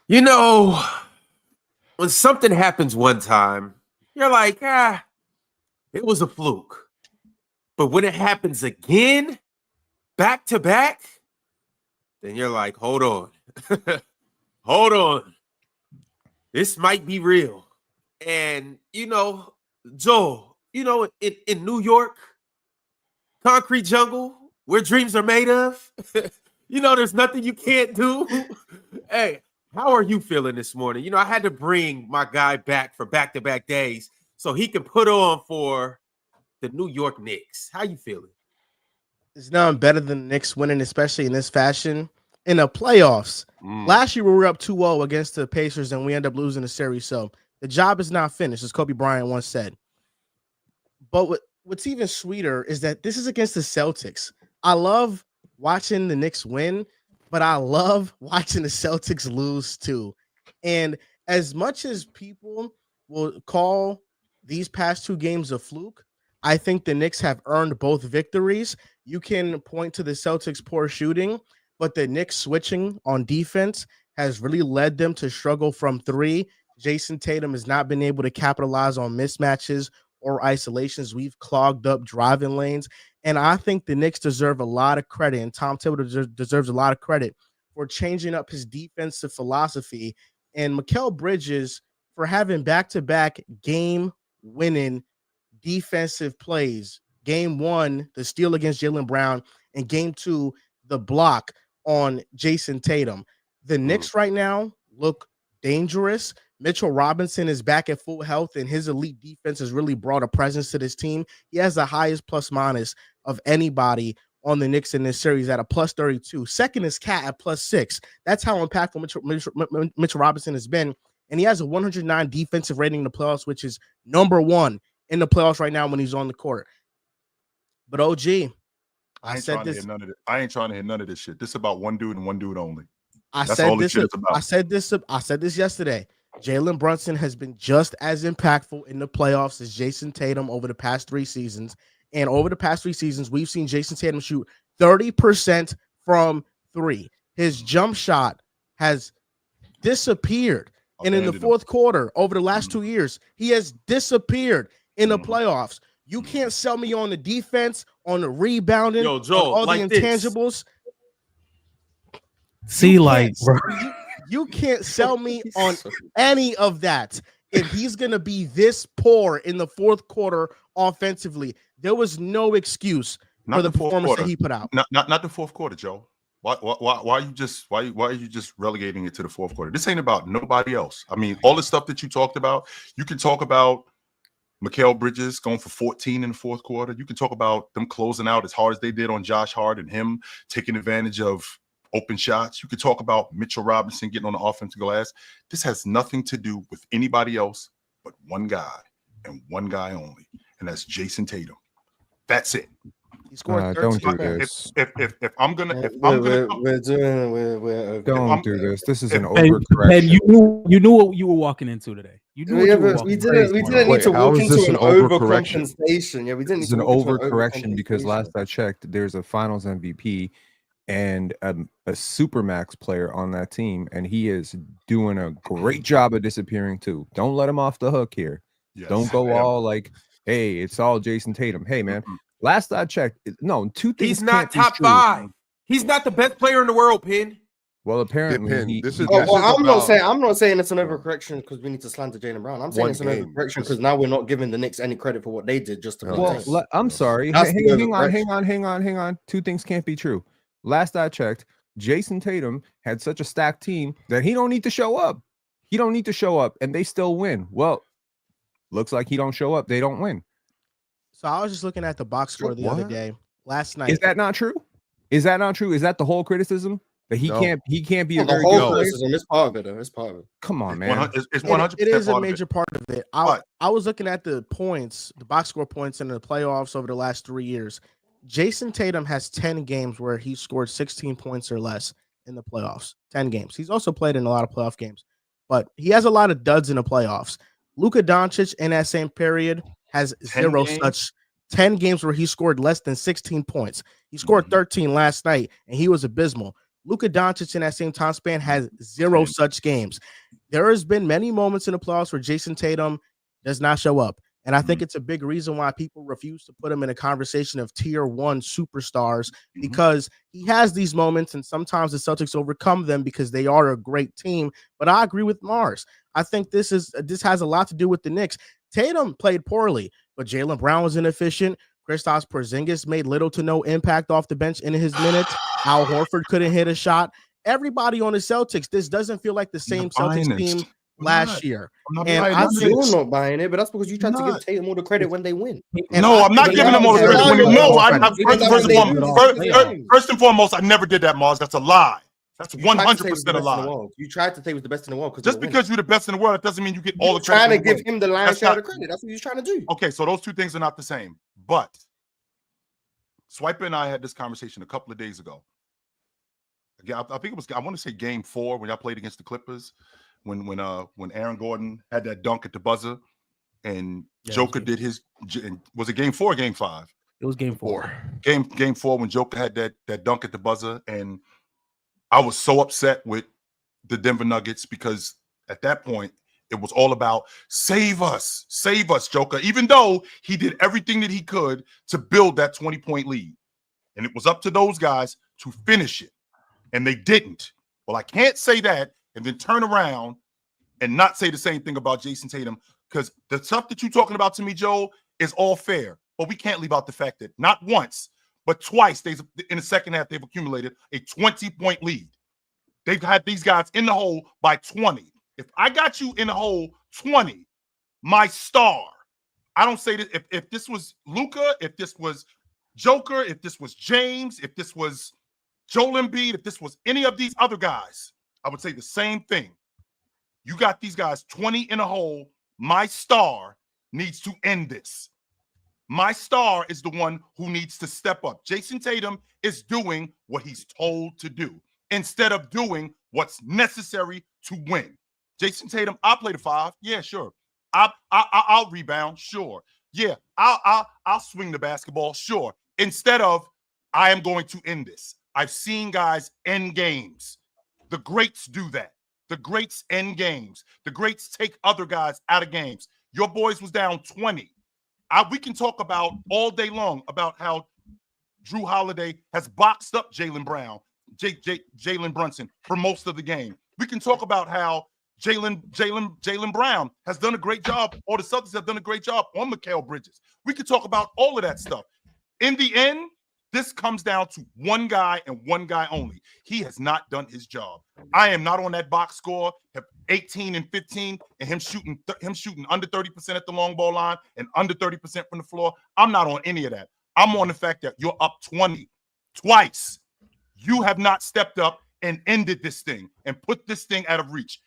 You know, when something happens one time, you're like, it was a fluke. But when it happens again, back to back, then you're like, hold on. Hold on. This might be real. And, Joel, in New York, concrete jungle, where dreams are made of, there's nothing you can't do. Hey, how are you feeling this morning? I had to bring my guy back for back-to-back days so he can put on for the New York Knicks. How you feeling? It's nothing better than the Knicks winning, especially in this fashion in the playoffs. Last year we were up 2-0 against the Pacers and we end up losing the series. So the job is not finished, as Kobe Bryant once said. But what's even sweeter is that this is against the Celtics. I love watching the Knicks win, but I love watching the Celtics lose too. And as much as people will call these past two games a fluke, I think the Knicks have earned both victories. You can point to the Celtics' poor shooting, but the Knicks switching on defense has really led them to struggle from three. Jayson Tatum has not been able to capitalize on mismatches or isolations. We've clogged up driving lanes. And I think the Knicks deserve a lot of credit, and Tom Thibodeau deserves a lot of credit for changing up his defensive philosophy, and Mikal Bridges for having back-to-back game-winning defensive plays. Game one, the steal against Jaylen Brown, and game two, the block on Jayson Tatum. The Knicks right now look dangerous. Mitchell Robinson is back at full health, and his elite defense has really brought a presence to this team. He has the highest plus-minus of anybody on the Knicks in this series at a plus 32. Second is Cat at plus 6. That's how impactful Mitchell Robinson has been. And he has a 109 defensive rating in the playoffs, which is number one in the playoffs right now when he's on the court. But OG, I ain't trying to hit none of this shit. This is about one dude and one dude only. I said this yesterday. Jalen Brunson has been just as impactful in the playoffs as Jayson Tatum over the past 3 seasons. And over the past 3 seasons, we've seen Jayson Tatum shoot 30% from 3. His jump shot has disappeared. And in the fourth quarter, over the last 2 years, he has disappeared in the playoffs. You can't sell me on the defense, on the rebounding, Joel, on all like the intangibles. You can't sell me on any of that. If he's going to be this poor in the fourth quarter offensively, there was no excuse for the performance that he put out. Not the fourth quarter, Joe. Why are you just relegating it to the fourth quarter? This ain't about nobody else. I mean, all the stuff that you talked about, you can talk about Mikal Bridges going for 14 in the fourth quarter. You can talk about them closing out as hard as they did on Josh Hart and him taking advantage of open shots. You could talk about Mitchell Robinson getting on the offensive glass. This has nothing to do with anybody else but one guy and one guy only, and that's Jayson Tatum. That's it. He scored 13. Don't do this. If I'm gonna don't do this. This is an overcorrection. And you knew what you were walking into today. You knew what you were walking into. We didn't need to walk into an overcompensation. Yeah, we didn't need to walk into an overcorrection because last I checked, there's a Finals MVP and a Supermax player on that team, and he is doing a great job of disappearing too. Don't let him off the hook here. Yes, don't go all like, hey, it's all Jayson Tatum. Hey, man, last I checked, no, 2 things. He's not top 5. He's not the best player in the world, Pin. Well, apparently, I'm not saying it's an overcorrection because we need to slander Jaylen Brown. I'm saying it's an overcorrection because now we're not giving the Knicks any credit for what they did. Just to I'm sorry. Hang on. 2 things can't be true. Last I checked, Jayson Tatum had such a stacked team that he don't need to show up. He don't need to show up, and they still win. Well, looks like he don't show up. They don't win. So I was just looking at the box score the other day, last night. Is that not true? Is that the whole criticism? That he can't be a very good criticism. It's part of it, though. It's part of it. Come on, man. It's 100%. It is a major part of it. I was looking at the points, the box score points in the playoffs over the last 3 years. Jayson Tatum has 10 games where he scored 16 points or less in the playoffs. 10 games. He's also played in a lot of playoff games, but he has a lot of duds in the playoffs. Luka Doncic in that same period has 0 such 10 games where he scored less than 16 points. He scored 13 last night, and he was abysmal. Luka Doncic in that same time span has 0 such games. There has been many moments in the playoffs where Jayson Tatum does not show up. And I think it's a big reason why people refuse to put him in a conversation of tier 1 superstars, because he has these moments and sometimes the Celtics overcome them because they are a great team. But I agree with Mars. I think this has a lot to do with the Knicks. Tatum played poorly, but Jaylen Brown was inefficient. Kristaps Porzingis made little to no impact off the bench in his minutes. Al Horford couldn't hit a shot. Everybody on the Celtics, this doesn't feel like the same Celtics team last year. You're not buying it, but that's because you tried to give Tatum all the credit when they win. I'm not giving them all the credit when they win. First and foremost, I never did that, Mars. That's a lie. That's 100% a lie. You tried to say he was the best in the world. Just because you're the best in the world, it doesn't mean you get all the credit. Trying to give him the lion's share of the credit. That's what you're trying to do. Okay, so those two things are not the same. But Swiper and I had this conversation a couple of days ago. Again, I think it was, I want to say game 4 when y'all played against the Clippers, when Aaron Gordon had that dunk at the buzzer and Joker did his. Was it game 4 or game 5? It was game 4. Game 4 when Joker had that dunk at the buzzer, and I was so upset with the Denver Nuggets because at that point it was all about save us, Joker, even though he did everything that he could to build that 20-point lead. And it was up to those guys to finish it, and they didn't. Well, I can't say that and then turn around and not say the same thing about Jayson Tatum, because the stuff that you're talking about to me, Joel, is all fair. But we can't leave out the fact that not once, but twice in the second half, they've accumulated a 20-point lead. They've had these guys in the hole by 20. If I got you in the hole 20, my star, I don't say this. If this was Luka, if this was Joker, if this was James, if this was Joel Embiid, if this was any of these other guys, I would say the same thing. You got these guys 20 in a hole. My star needs to end this. My star is the one who needs to step up. Jayson Tatum is doing what he's told to do instead of doing what's necessary to win. Jayson Tatum, I'll play the 5. Yeah, sure. I'll rebound. Sure. Yeah, I'll swing the basketball. Sure. Instead of I am going to end this. I've seen guys end games. The greats do that. The greats end games. The greats take other guys out of games. Your boys was down 20. We can talk about all day long about how Drew Holiday has boxed up Jaylen Brunson for most of the game. We can talk about how Jaylen Brown has done a great job, or the Celtics have done a great job on Mikal Bridges. We could talk about all of that stuff. In the end, this comes down to one guy and one guy only. He has not done his job. I am not on that box score, have 18 and 15, and him shooting under 30% at the long ball line and under 30% from the floor. I'm not on any of that. I'm on the fact that you're up 20 twice. You have not stepped up and ended this thing and put this thing out of reach.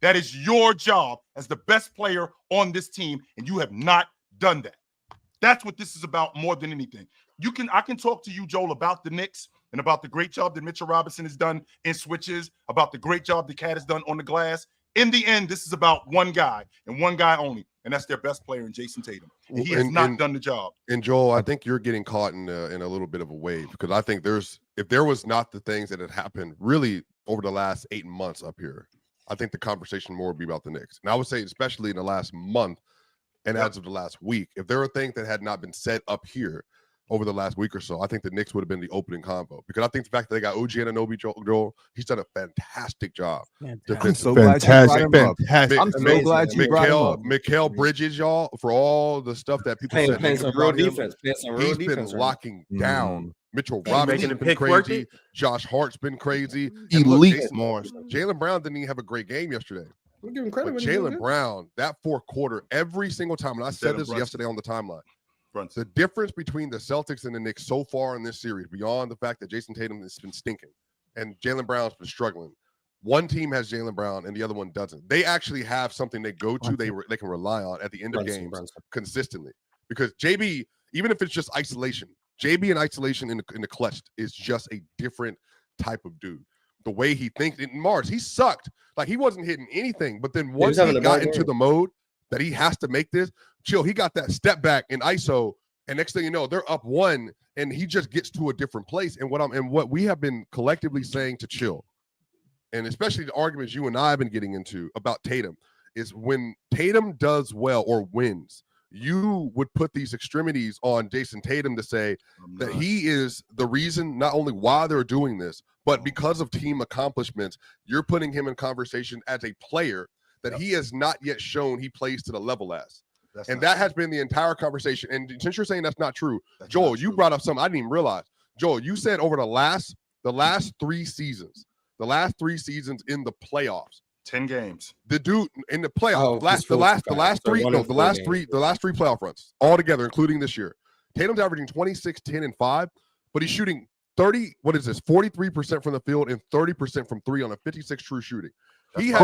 That is your job as the best player on this team, and you have not done that. That's what this is about more than anything. I can talk to you, Joel, about the Knicks and about the great job that Mitchell Robinson has done in switches, about the great job the Cat has done on the glass. In the end, this is about one guy and one guy only, and that's their best player in Jayson Tatum. And he has not done the job. And Joel, I think you're getting caught in a little bit of a wave, because I think if there was not the things that had happened really over the last 8 months up here, I think the conversation more would be about the Knicks. And I would say, especially in the last month and as of the last week, if there were things that had not been said up here over the last week or so, I think the Knicks would have been the opening convo, because I think the fact that they got OG Anunoby, Joel, he's done a fantastic job. I'm so glad you brought him up. I'm so glad you brought him up. Mikal Bridges, y'all, for all the stuff that people said. Playing some real defense. He's been locking down. Mitchell Robinson has been crazy. Josh Hart's been crazy. Elite. Jaylen Brown didn't even have a great game yesterday. We'll give him credit. But Jaylen Brown, that fourth quarter, every single time, and I said this yesterday on the timeline, the difference between the Celtics and the Knicks so far in this series, beyond the fact that Jayson Tatum has been stinking and Jaylen Brown's been struggling, one team has Jaylen Brown and the other one doesn't. They actually have something they go to, they can rely on at the end of games consistently. Because JB, even if it's just isolation, JB in isolation in the clutch is just a different type of dude. The way he thinks, in Mars, he sucked. Like, he wasn't hitting anything. But then once he got into the mode that he has to make this, he got that step back in ISO And next thing you know, they're up 1, and he just gets to a different place. And what we have been collectively saying to chill, and especially the arguments you and I have been getting into about Tatum, is when Tatum does well or wins, you would put these extremities on Jayson Tatum to say that he is the reason not only why they're doing this, but because of team accomplishments, you're putting him in conversation as a player that he has not yet shown he plays to the level as. And that has been the entire conversation. And since you're saying that's not true, Joel, you brought up something I didn't even realize. Joel, you said over the last 3 seasons, the last 3 seasons in the playoffs, 10 games. The dude in the playoffs, the last three playoff runs altogether, including this year. Tatum's averaging 26, 10, and 5, but he's shooting 43% from the field and 30% from 3 on a 56 true shooting. He has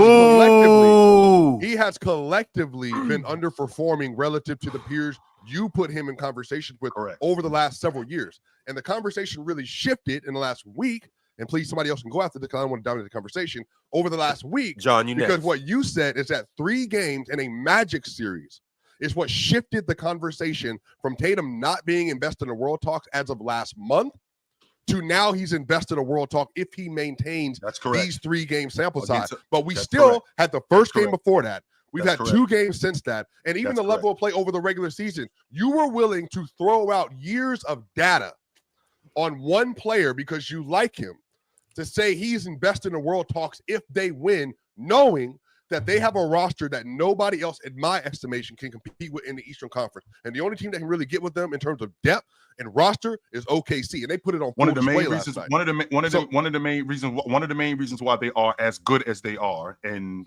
collectively been underperforming relative to the peers you put him in conversation with over the last several years. And the conversation really shifted in the last week. And please, somebody else can go after this because I don't want to dominate the conversation over the last week. John, because what you said is that 3 games in a Magic series is what shifted the conversation from Tatum not being invested in World Talks as of last month to now he's invested in World Talk if he maintains these 3-game sample size. But we still had the first game before that. We've had 2 games since that. And even the level of play over the regular season, you were willing to throw out years of data on one player because you like him to say he's invested in World Talks if they win, knowing that they have a roster that nobody else, in my estimation, can compete with in the Eastern Conference. And the only team that can really get with them in terms of depth and roster is OKC, and they put it on one of the main reasons. One of the main reasons why they are as good as they are, and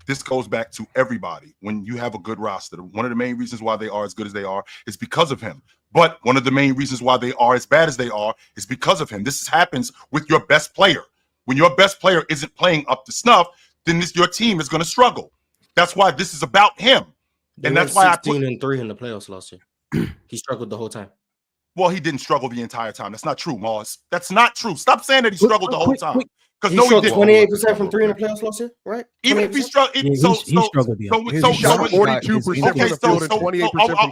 this goes back to everybody. When you have a good roster, one of the main reasons why they are as good as they are is because of him. But one of the main reasons why they are as bad as they are is because of him. This happens with your best player. When your best player isn't playing up to snuff, then your team is going to struggle. That's why this is about him. And that's why 16-3 in the playoffs last year. He struggled the whole time. Well, he didn't struggle the entire time. That's not true, Moss. That's not true. Stop saying that he struggled the whole time. Because he shot 28% from 3 in the playoffs last year, right? Even if he struggled, he struggled. He shot 42% from the field and 28% from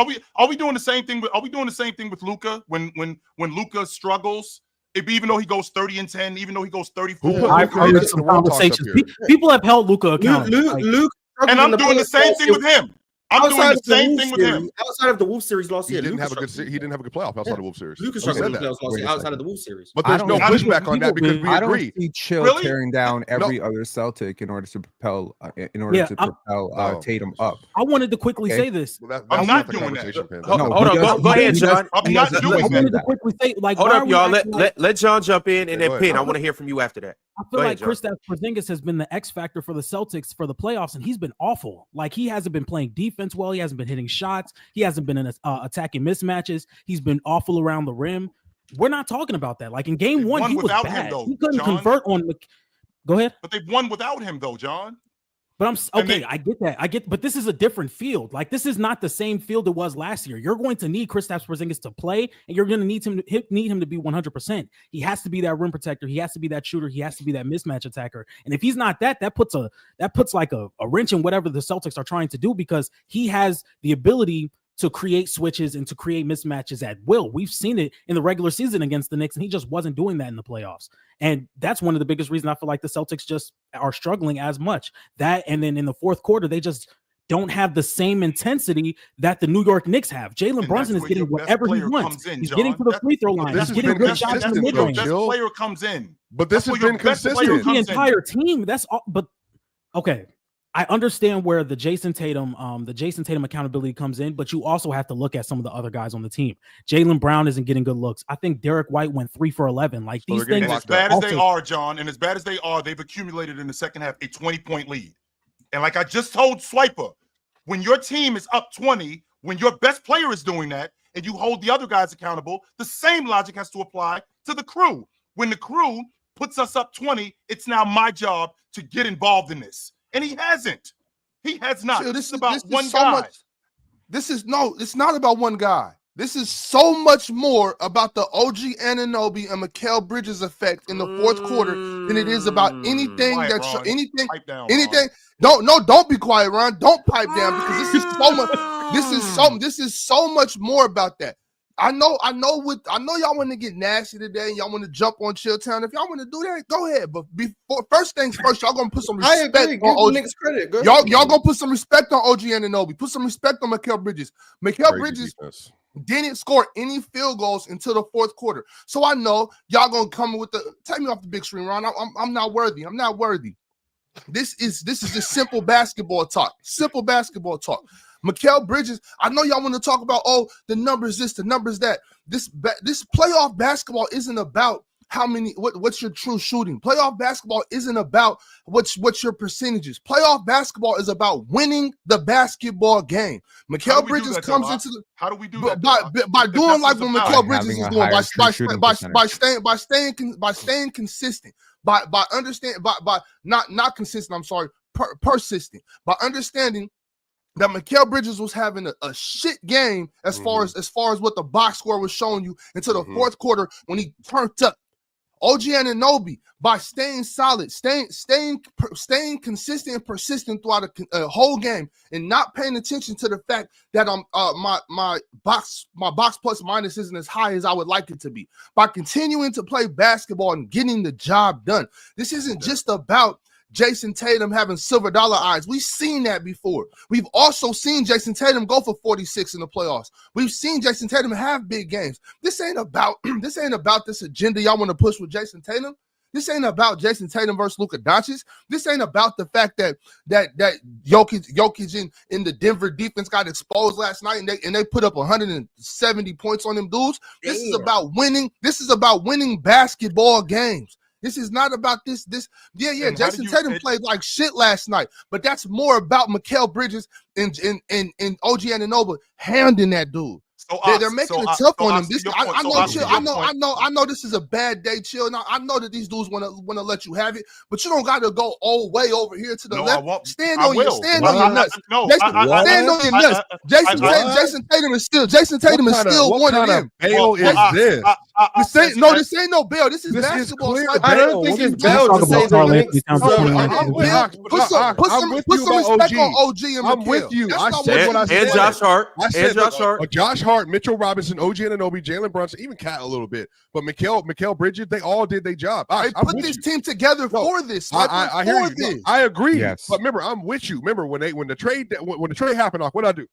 3. Are we doing the same thing? Are we doing the same thing with Luka when Luka struggles? Even though he goes 30 and 10, even though he goes 34. I've heard some conversations. People have held Luka accountable. Luke, and I'm doing the same thing with him. I'm doing the same thing with him. Outside of the Wolves series last year, he didn't have a good playoff outside of the Wolves series. Lucas struggled in the playoffs last year outside of the Wolves series. But there's no pushback on that because we I agree. don't see Chill tearing down every other Celtic in order to propel Tatum up. I wanted to quickly say this. I'm not doing that. Hold on, go ahead, John. I'm not doing that. I wanted to quickly say, like, hold up, y'all. Let John jump in and then Pin. I want to hear from you after that. I feel like Kristaps Porzingis has been the X factor for the Celtics for the playoffs, and he's been awful. Like, he hasn't been playing defense well. He hasn't been hitting shots. He hasn't been in attacking mismatches. He's been awful around the rim. We're not talking about that. Like in game 1, he was bad. He couldn't convert on. Go ahead. But they've won without him, though, John. But I get that. But this is a different field. Like, this is not the same field it was last year. You're going to need Kristaps Porzingis to play, and you're going to need him to be 100%. He has to be that rim protector. He has to be that shooter. He has to be that mismatch attacker. And if he's not that puts like a wrench in whatever the Celtics are trying to do, because he has the ability to create switches and to create mismatches at will. We've seen it in the regular season against the Knicks, and he just wasn't doing that in the playoffs. And that's one of the biggest reasons I feel like the Celtics just are struggling as much. That, and then in the fourth quarter, they just don't have the same intensity that the New York Knicks have. Jalen Brunson is getting whatever he wants. He's getting to the free throw line. He's getting good shots in the mid-range. Best player comes in. But this has been consistent. The entire team. That's all. But okay. I understand where the Jayson Tatum accountability comes in, but you also have to look at some of the other guys on the team. Jaylen Brown isn't getting good looks. I think Derek White went 3 for 11. Like, these things. And as bad as they are, John, and as bad as they are, they've accumulated in the second half a 20-point lead. And like I just told Swiper, when your team is up 20, when your best player is doing that, and you hold the other guys accountable, the same logic has to apply to the crew. When the crew puts us up 20, it's now my job to get involved in this. And he hasn't. He has not. Chill, this is about one guy. It's not about one guy. This is so much more about the OG Anunoby and Mikal Bridges effect in the fourth quarter than it is about anything quiet, that's Ron. anything. Pipe down, anything. Don't be quiet, Ron. Don't pipe down, because this is so much. This is so much more about that. I know y'all want to get nasty today and y'all want to jump on Chilltown. If y'all want to do that, go ahead. But before first things first, y'all gonna put some respect on OG. Knicks credit. Y'all gonna put some respect on OG Anunoby. Put some respect on Mikal Bridges. Mikal Bridges didn't score any field goals until the fourth quarter. So I know y'all gonna come with take me off the big screen, Ron. I'm not worthy. I'm not worthy. This is just simple basketball talk. Simple basketball talk. Mikal Bridges, I know y'all want to talk about, the numbers this, the numbers that. This playoff basketball isn't about what's your true shooting. Playoff basketball isn't about what's your percentages. Playoff basketball is about winning the basketball game. Mikal Bridges comes into the. How do we do that? By doing like what Mikal Bridges is doing, by staying consistent, by understanding, by not consistent. I'm sorry, persistent. By understanding that Mikal Bridges was having a shit game as far as what the box score was showing you until the fourth quarter when he turned up. OG Anunoby, by staying solid, staying consistent and persistent throughout a whole game, and not paying attention to the fact that my box plus minus isn't as high as I would like it to be. By continuing to play basketball and getting the job done. This isn't just about Jayson Tatum having silver dollar eyes. We've seen that before. We've also seen Jayson Tatum go for 46 in the playoffs. We've seen Jayson Tatum have big games. This ain't about this agenda y'all want to push with Jayson Tatum. This ain't about Jayson Tatum versus Luka Doncic. This ain't about the fact that Jokic in the Denver defense got exposed last night and they put up 170 points on them dudes. Damn. This is about winning. This is about winning basketball games. This is not about this. Jayson Tatum played like shit last night, but that's more about Mikal Bridges and OG Anunoby handing that dude. So they're making it tough on him. I know this is a bad day, Chill. Now I know that these dudes want to let you have it, but you don't got to go all way over here to the left. Stand on your nuts. Stand on your nuts. Jayson Tatum is still one of them. Bail is this? This ain't no bail. This is basketball. I don't think it's bail to say the Knicks. Put some respect on OG and Mikal. I'm with you. I said what I said. And Josh Hart. Josh Hart, Mitchell Robinson, OG Anunoby, Jalen Brunson, even Cat a little bit. But Mikal Bridges, they all did their job. I put this team together for this. I hear you. I agree. Yes. But remember, I'm with you. Remember when the trade happened, what did I do?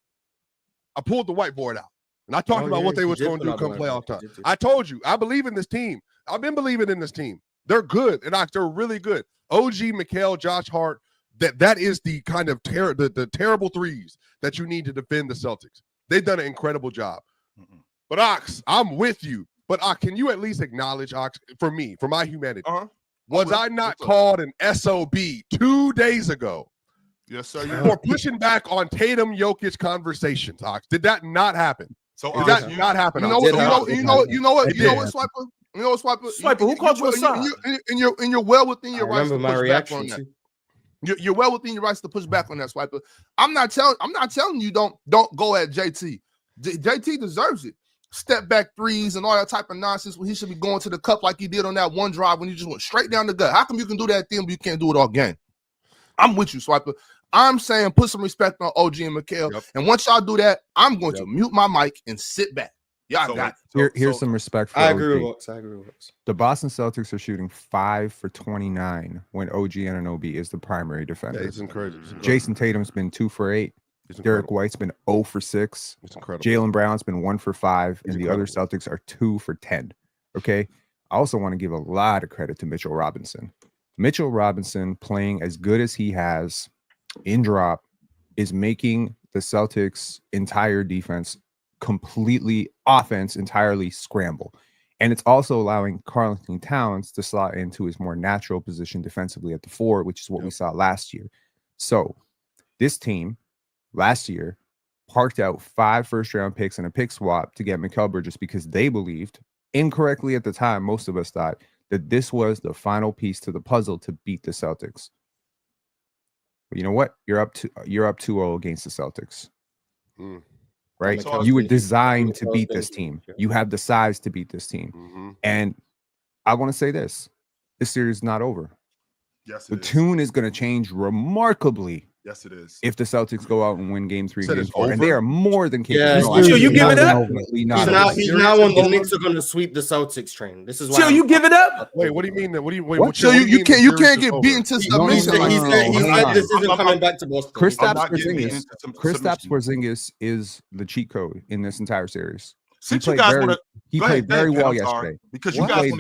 I pulled the whiteboard out. And I talked about what they was going to do come playoff time. I told you, I believe in this team. I've been believing in this team. They're good, and they're really good. OG, Mikal, Josh Hart, that is the kind of the terrible threes that you need to defend the Celtics. They've done an incredible job. But Ox, I'm with you. But can you at least acknowledge, Ox, for my humanity, was I not called an SOB 2 days ago? Yes, sir. For pushing back on Tatum Jokic conversations, Ox? Did that not happen? So did that not happen? You know what, Swiper? You know what, Swiper? Swiper, who called you a side? And you're well within your rights to my push back on that. You're well within your rights to push back on that, Swiper. I'm not telling you don't go at JT. JT deserves it. Step back threes and all that type of nonsense when he should be going to the cup like he did on that one drive when he just went straight down the gut. How come you can do that thing but you can't do it all game? I'm with you, Swiper. I'm saying put some respect on OG and Mikal. Yep. And once y'all do that, I'm going to mute my mic and sit back. Y'all got it. Here's some respect for I OG. agree with Wooks. The Boston Celtics are shooting 5 for 29 when OG Anunoby is the primary defender. Yeah, it's incredible. Jayson Tatum's been 2 for 8. Derek White's been 0 for 6. It's incredible. Jaylen Brown's been 1 for 5, and the other Celtics are 2 for 10. Okay. I also want to give a lot of credit to Mitchell Robinson. Mitchell Robinson, playing as good as he has in drop, is making the Celtics' entire defense entirely scramble. And it's also allowing Karl-Anthony Towns to slot into his more natural position defensively at the 4, which is what we saw last year. So this team last year parked out 5 first-round picks and a pick swap to get Mikal Bridges because they believed, incorrectly at the time, most of us thought, that this was the final piece to the puzzle to beat the Celtics. But you know what? You're up 2-0 against the Celtics. Right? You were designed to beat this team. You have the size to beat this team. And I want to say this series is not over. Yes, the tune is going to change remarkably Yes, it is. If the Celtics go out and win game 3 and game 4, over? and they are more than capable. Yeah, No, Chill, you giving up? He's now on the Knicks are going to sweep the Celtics train. This is why. Chill, you giving up? Wait, what do you mean? What do you wait? What? So you can't get beaten to submission. He said this isn't coming back to Boston. Kristaps Porzingis is the cheat code in this entire series. Since you guys want to, he played very well yesterday. Because you guys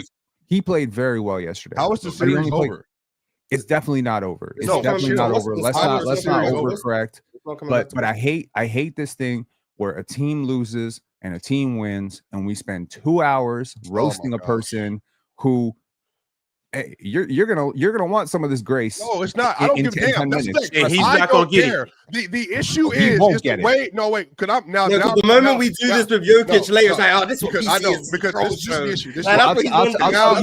he played very well yesterday. How is the series over? It's definitely not over. It's No, definitely not over. Let's not over. overcorrect. But I hate this thing where a team loses and a team wins, and we spend 2 hours roasting a person who, hey, you're gonna want some of this grace. No, it's not. I don't give a damn. And he's not gonna get it. The issue is the way. No, wait. Could I now? The moment we do this with Jokic later, it's like, oh, this is what I know is. because this is the issue. This I'll tell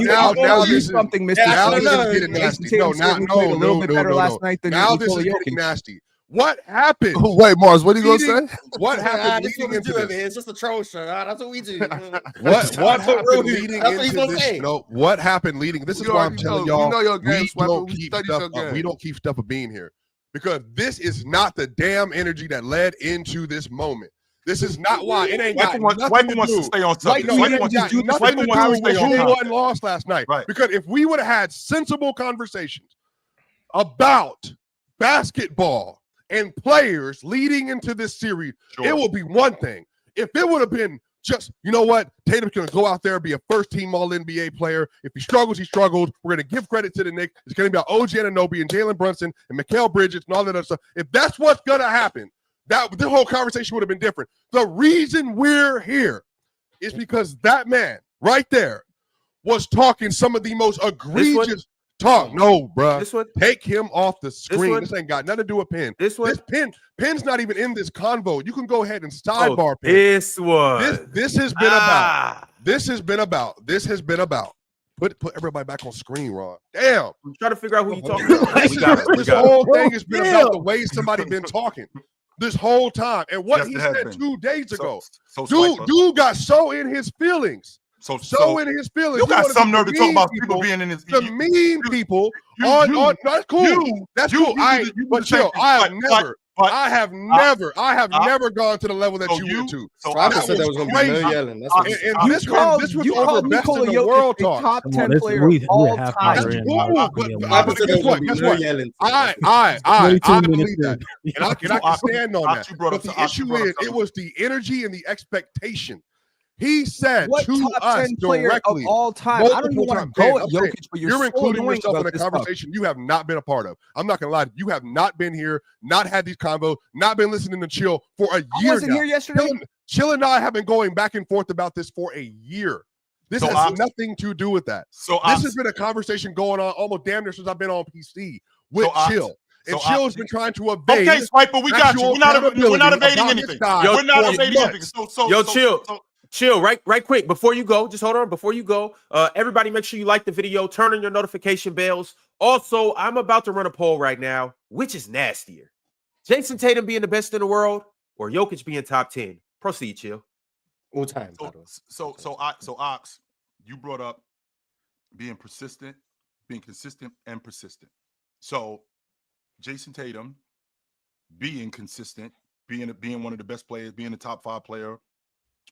you is something, Mr. now this is Tatum. getting nasty. No, a little bit better last night than now this is getting nasty. What happened? Wait, Mars, what are you gonna say? What happened This is what leading we do into over this? here. It's just a troll show. That's what we do. What happened leading That's what he's into gonna this? say. No, what happened leading? This is You why I'm already telling know. y'all. You know your game, we Swiper. don't We keep studied stuff your up. game. We don't keep stuff of being here because this is not the damn energy that led into this moment. This is not why. It ain't got nothing to wants to do. stay on Like, subject. no, it ain't got nothing to do with who won and lost last night. Right. Because if we would have had sensible conversations about basketball and players leading into this series, it will be one thing. If it would have been just, you know what, Tatum's going to go out there and be a first-team All-NBA player. If he struggles, he struggles. We're going to give credit to the Knicks. It's going to be about OG Anunoby and Jalen Brunson and Mikal Bridges and all that other stuff. If that's what's going to happen, the whole conversation would have been different. The reason we're here is because that man right there was talking some of the most egregious talk. No, bro. Take him off the screen. This ain't got nothing to do with Penn. This Penn's not even in this convo. You can go ahead and sidebar Penn. This has been about. This has been about. Put everybody back on screen, Ron. Damn. I'm trying to figure out who you talking about. This whole thing has been about the way somebody been talking this whole time. And what he said 2 days ago. Dude got so in his feelings. So in his feelings. You got some nerve to talk about people being in his. The mean people on that's cool. That's cool. But chill. I have never gone to the level that you went to. So I said that was going to be no yelling. And this was over best in the world talk. Top 10 player of all time. That's cool. But guess what? I believe that. And I can stand on that. But the issue is, it was the energy and the expectation. He said what to us directly of all time. I don't even want to go at Jokic, but you're including yourself in a conversation you have not been a part of. I'm not gonna lie to you. You have not been here, not had these combos, not been listening to Chill for a year. I wasn't here yesterday. Chill and I have been going back and forth about this for a year. This has nothing to do with that. This has been a conversation going on almost damn near since I've been on PC with Chill. And Chill has been trying to evade. Okay, Swiper, we got you. We're not evading anything. We're not evading anything. Yo, Chill, right quick. Before you go, just hold on. Before you go, everybody make sure you like the video, turn on your notification bells. Also, I'm about to run a poll right now. Which is nastier? Jayson Tatum being the best in the world or Jokic being top 10? Proceed, Chill. All time. So Ox, you brought up being persistent, being consistent and persistent. So Jayson Tatum being consistent, being one of the best players, being a top 5 player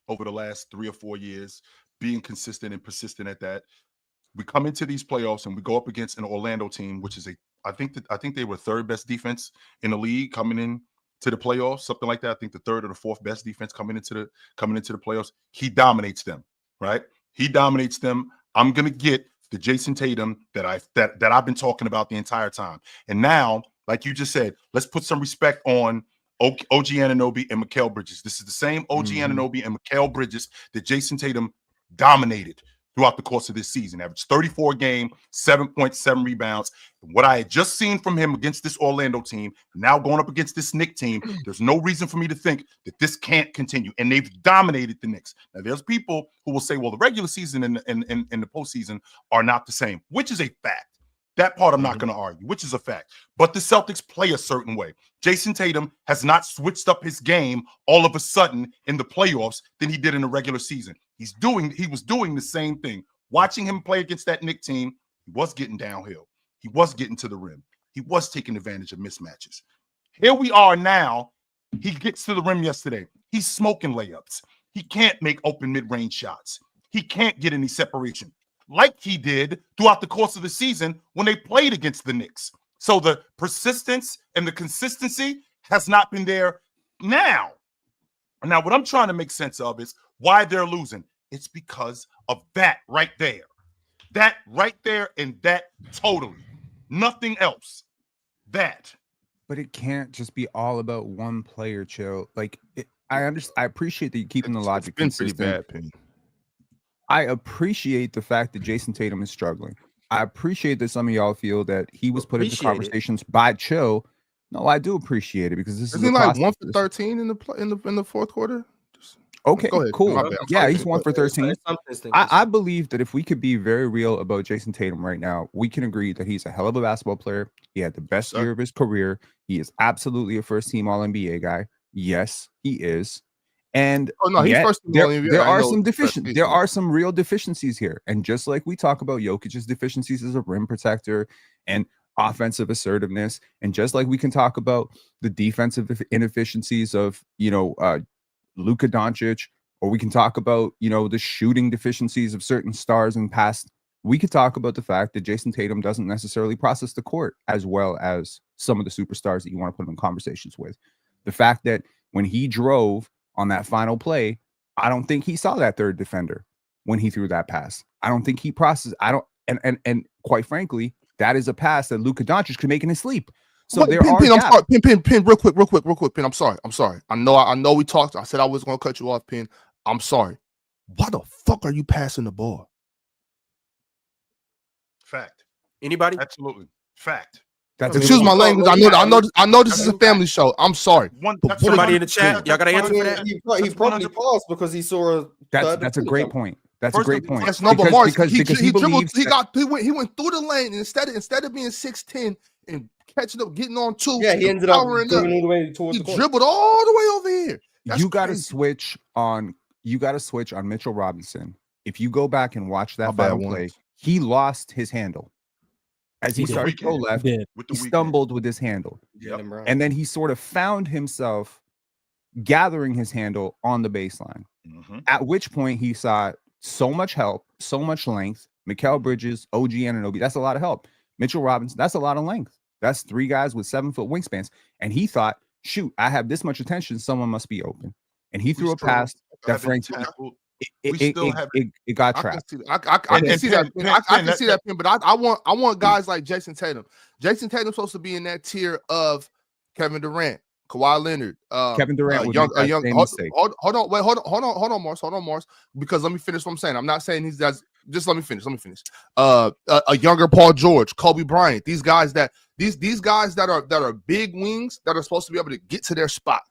over the last 3 or 4 years, being consistent and persistent at that. We come into these playoffs and we go up against an Orlando team, which is I think they were third best defense in the league coming in to the playoffs, something like that. I think the third or the fourth best defense coming into the playoffs. He dominates them, right? He dominates them. I'm gonna get the Jayson Tatum that I've been talking about the entire time. And now, like you just said, let's put some respect on OG Anunoby and Mikal Bridges. This is the same OG Anunoby and Mikal Bridges that Jayson Tatum dominated throughout the course of this season. Averaged 34 a game, 7.7 rebounds. What I had just seen from him against this Orlando team, now going up against this Knicks team, there's no reason for me to think that this can't continue. And they've dominated the Knicks. Now, there's people who will say, well, the regular season and the postseason are not the same, which is a fact. That part I'm not going to argue, which is a fact. But the Celtics play a certain way. Jayson Tatum has not switched up his game all of a sudden in the playoffs than he did in the regular season. He was doing the same thing. Watching him play against that Knicks team, he was getting downhill. He was getting to the rim. He was taking advantage of mismatches. Here we are now. He gets to the rim yesterday. He's smoking layups. He can't make open mid-range shots. He can't get any separation like he did throughout the course of the season when they played against the Knicks. So the persistence and the consistency has not been there now. Now, what I'm trying to make sense of is why they're losing. It's because of that right there. That right there and that totally. Nothing else. That. But it can't just be all about one player, Chill. Like, I understand. I appreciate that you're keeping the logic consistent. I appreciate the fact that Jayson Tatum is struggling. I appreciate that some of y'all feel that he was put into conversations by Chill. No, I do appreciate it because this is like 1 for 13 in the fourth quarter. Okay, cool. Yeah, he's 1 for 13. I believe that if we could be very real about Jayson Tatum right now, we can agree that he's a hell of a basketball player. He had the best year of his career. He is absolutely a first-team All-NBA guy. Yes, he is. And there are some deficiencies. There are some real deficiencies here. And just like we talk about Jokic's deficiencies as a rim protector and offensive assertiveness, and just like we can talk about the defensive inefficiencies of Luka Doncic, or we can talk about the shooting deficiencies of certain stars in past. We could talk about the fact that Jayson Tatum doesn't necessarily process the court as well as some of the superstars that you want to put him in conversations with. The fact that when he drove on that final play, I don't think he saw that third defender when he threw that pass. I don't think he processed. And quite frankly, that is a pass that Luka Doncic could make in his sleep. So there are Pin, I'm sorry. Pin, real quick. Pin, I'm sorry. I know we talked. I said I was going to cut you off, Pin. I'm sorry. Why the fuck are you passing the ball? Fact. Anybody? Absolutely. Fact. Excuse my language. I know this is a family show. I'm sorry. Somebody in the chat, y'all got to answer for that. He probably paused because he saw that's a great point. That's a great point. That's no, but Mars, he dribbled. He went through the lane, and instead of being 6'10" and catching up, getting on two. Yeah, he ended up going all the way towards the corner. Dribbled all the way over here. You got to switch on Mitchell Robinson. If you go back and watch that final play, he lost his handle. As he started to go left, he stumbled with his handle. Yep. And then he sort of found himself gathering his handle on the baseline. Mm-hmm. At which point he saw so much help, so much length. Mikal Bridges, OG Anunoby, that's a lot of help. Mitchell Robinson, that's a lot of length. That's 3 guys with 7-foot wingspans. And he thought, shoot, I have this much attention. Someone must be open. And he threw a pass that frankly, it got trapped. I can see that. I can see that, but I want guys like Jayson Tatum. Jayson Tatum's supposed to be in that tier of Kevin Durant, Kawhi Leonard, Kevin Durant. Hold on, Mars. Because let me finish what I'm saying. I'm not saying he's that. Just let me finish. A younger Paul George, Kobe Bryant. These guys that are big wings that are supposed to be able to get to their spot.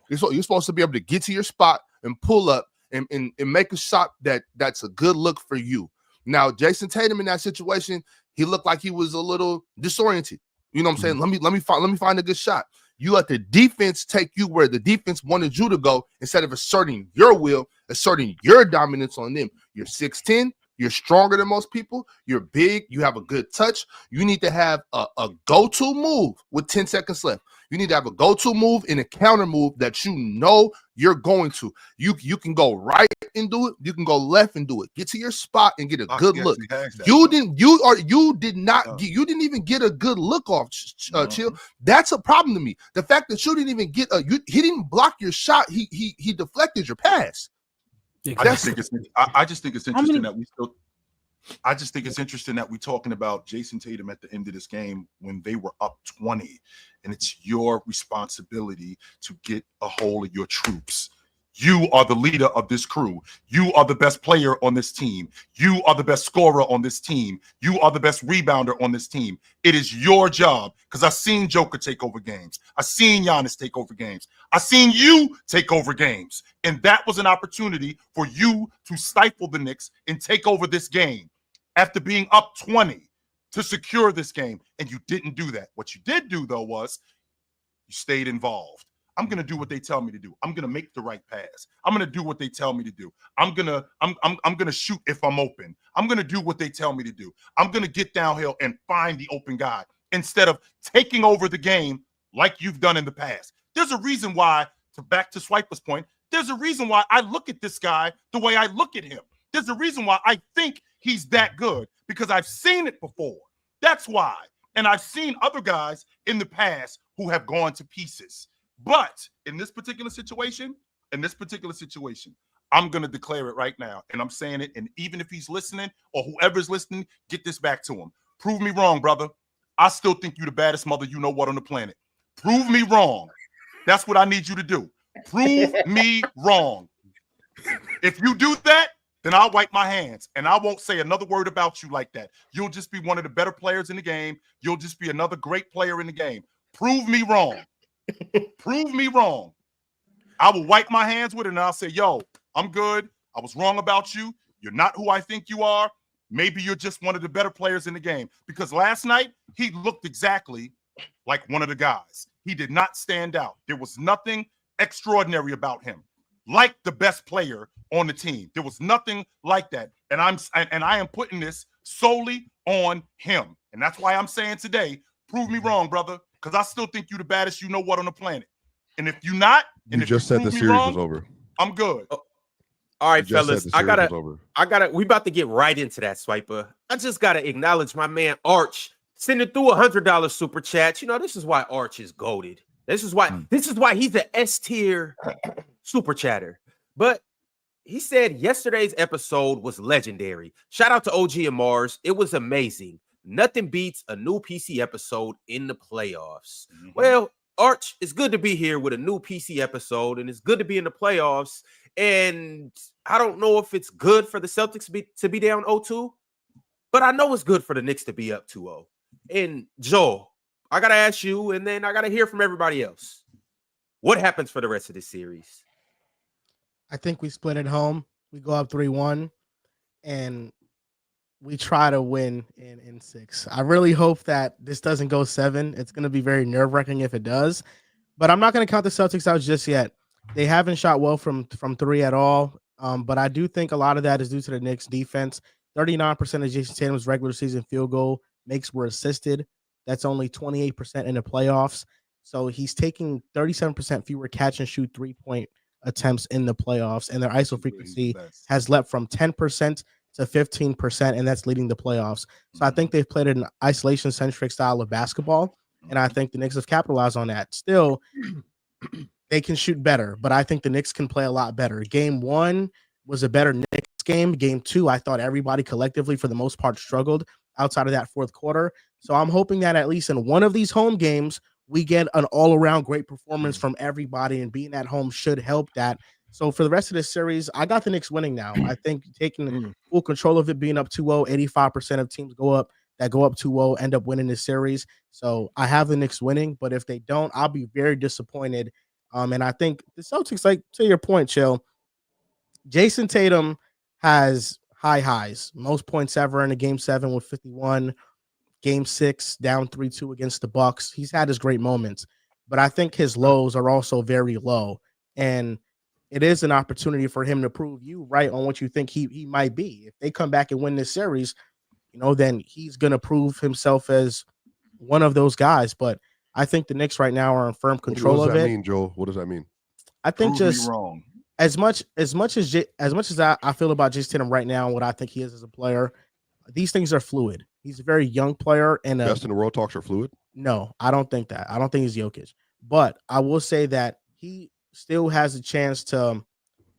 You're supposed to be able to get to your spot and pull up and make a shot that's a good look for you. Now, Jayson Tatum in that situation, he looked like he was a little disoriented. You know what I'm saying? Let me find a good shot. You let the defense take you where the defense wanted you to go instead of asserting your will, asserting your dominance on them. You're 6'10". You're stronger than most people. You're big. You have a good touch. You need to have a go-to move with 10 seconds left. You need to have a go-to move and a counter move that you know you're going to. You can go right and do it. You can go left and do it. Get to your spot and get a good look. You didn't even get a good look off. Chill. That's a problem to me. The fact that you didn't even get he didn't block your shot. He deflected your pass. I just think it's interesting that we still. I just think it's interesting that we're talking about Jayson Tatum at the end of this game when they were up 20, and it's your responsibility to get a hold of your troops. You are the leader of this crew. You are the best player on this team. You are the best scorer on this team. You are the best rebounder on this team. It is your job, because I've seen Joker take over games. I've seen Giannis take over games. I've seen you take over games. And that was an opportunity for you to stifle the Knicks and take over this game after being up 20 to secure this game. And you didn't do that. What you did do, though, was you stayed involved. I'm going to do what they tell me to do. I'm going to make the right pass. I'm going to do what they tell me to do. I'm going to shoot if I'm open. I'm going to do what they tell me to do. I'm going to get downhill and find the open guy instead of taking over the game like you've done in the past. There's a reason why, back to Swiper's point, there's a reason why I look at this guy the way I look at him. There's a reason why I think he's that good, because I've seen it before. That's why. And I've seen other guys in the past who have gone to pieces. But in this particular situation, I'm going to declare it right now. And I'm saying it. And even if he's listening or whoever's listening, get this back to him. Prove me wrong, brother. I still think you're the baddest mother you know what on the planet. Prove me wrong. That's what I need you to do. Prove me wrong. If you do that, then I'll wipe my hands and I won't say another word about you like that. You'll just be one of the better players in the game. You'll just be another great player in the game. Prove me wrong. Prove me wrong. I will wipe my hands with it and I'll say, yo, I'm good. I was wrong about you. You're not who I think you are. Maybe you're just one of the better players in the game. Because last night, he looked exactly like one of the guys. He did not stand out. There was nothing extraordinary about him, like the best player on the team. There was nothing like that. And I am putting this solely on him. And that's why I'm saying today, prove me wrong, brother, because I still think you're the baddest you know what on the planet. And if you're not, and you if just you said the prove me series wrong, was over. I'm good. All right, You just fellas, said the series was over. we about to get right into that, Swiper. I just got to acknowledge my man Arch sending through $100 super chat. You know, this is why Arch is goated. This is why he's an S tier super chatter. But he said yesterday's episode was legendary. Shout out to OG and Mars. It was amazing. Nothing beats a new PC episode in the playoffs. Mm-hmm. Well, Arch, it's good to be here with a new PC episode, and it's good to be in the playoffs. And I don't know if it's good for the Celtics to be down 0-2, but I know it's good for the Knicks to be up 2-0. And Joel, I got to ask you, and then I got to hear from everybody else. What happens for the rest of this series? I think we split at home. We go up 3-1, and we try to win in 6. I really hope that this doesn't go 7. It's going to be very nerve-wracking if it does. But I'm not going to count the Celtics out just yet. They haven't shot well from 3 at all. But I do think a lot of that is due to the Knicks defense. 39% of Jayson Tatum's regular season field goal makes were assisted. That's only 28% in the playoffs. So he's taking 37% fewer catch and shoot 3-point attempts in the playoffs. And their ISO frequency has leapt from 10% to 15%, and that's leading the playoffs. So I think they've played an isolation-centric style of basketball, and I think the Knicks have capitalized on that. Still, they can shoot better, but I think the Knicks can play a lot better. Game 1 was a better Knicks game. Game 2, I thought everybody collectively, for the most part, struggled outside of that fourth quarter. So I'm hoping that at least in one of these home games, we get an all-around great performance from everybody, and being at home should help that. So for the rest of this series, I got the Knicks winning now. I think taking full control of it, being up 2-0, 85% of teams go up 2-0 end up winning this series. So I have the Knicks winning, but if they don't, I'll be very disappointed. And I think the Celtics, like to your point, Chill, Jayson Tatum has high highs, most points ever in a game 7 with 51, game 6 down 3-2 against the Bucks. He's had his great moments, but I think his lows are also very low. And it is an opportunity for him to prove you right on what you think he might be. If they come back and win this series, then he's going to prove himself as one of those guys. But I think the Knicks right now are in firm control of it. What does that mean, Joel? What does that mean? I think prove just me wrong. as much as I feel about Jayson Tatum right now and what I think he is as a player, these things are fluid. He's a very young player, and best in the world talks are fluid. No, I don't think that. I don't think he's Jokic, but I will say that he still has a chance to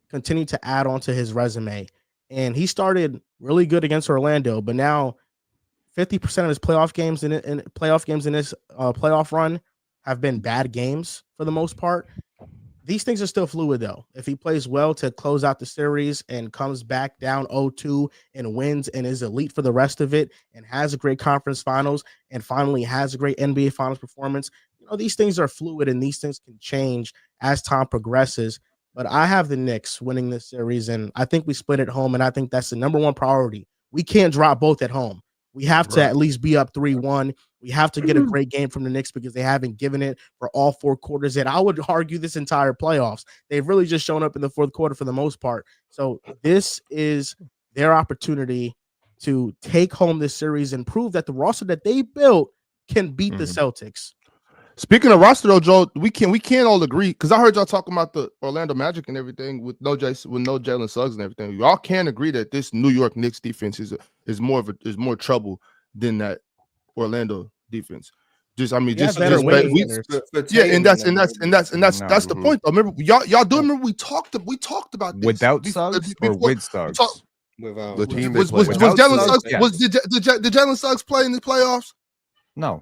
continue to add on to his resume. And he started really good against Orlando, but now 50% of his playoff games in this playoff run have been bad games for the most part. These things are still fluid, though. If he plays well to close out the series and comes back down 0-2 and wins and is elite for the rest of it and has a great conference finals and finally has a great NBA finals performance, these things are fluid and these things can change as time progresses. But I have the Knicks winning this series, and I think we split at home, and I think that's the number one priority. We can't drop both at home. We have to at least be up 3-1. We have to get a great game from the Knicks because they haven't given it for all 4 quarters. And I would argue this entire playoffs, they've really just shown up in the fourth quarter for the most part. So this is their opportunity to take home this series and prove that the roster that they built can beat the Celtics. Speaking of roster though, Joe, we can't all agree because I heard y'all talking about the Orlando Magic and everything with no Jalen Suggs and everything. Y'all can agree that this New York Knicks defense is more trouble than that Orlando defense. Just I mean, Yeah, just better just wing we, centers. yeah, and that's the point though. Remember, y'all do remember we talked about this Without Suggs or with Suggs? Without The team was they play Jalen Suggs? yes. Did Jalen Suggs play in the playoffs? No.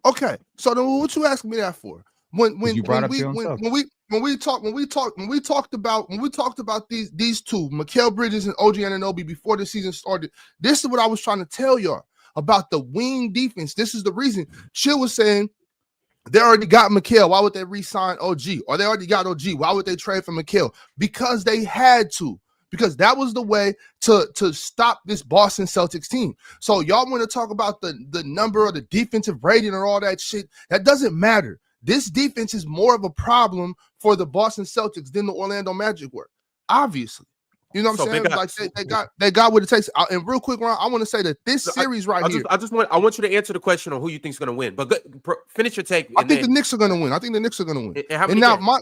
Okay, so then what you asking me that for? When we talked about these two, Mikal Bridges and OG Anunoby before the season started, this is what I was trying to tell y'all about the wing defense. This is the reason. Chill was saying they already got Mikal. Why would they re-sign OG? Or they already got OG. Why would they trade for Mikal? Because they had to. Because that was the way to stop this Boston Celtics team. So y'all want to talk about the number or the defensive rating or all that shit. That doesn't matter. This defense is more of a problem for the Boston Celtics than the Orlando Magic were. Obviously. You know what I'm saying? They got what it takes. And real quick, Ron, I want to say that this series I want you to answer the question on who you think is going to win. But finish your take. I think the Knicks are going to win. And now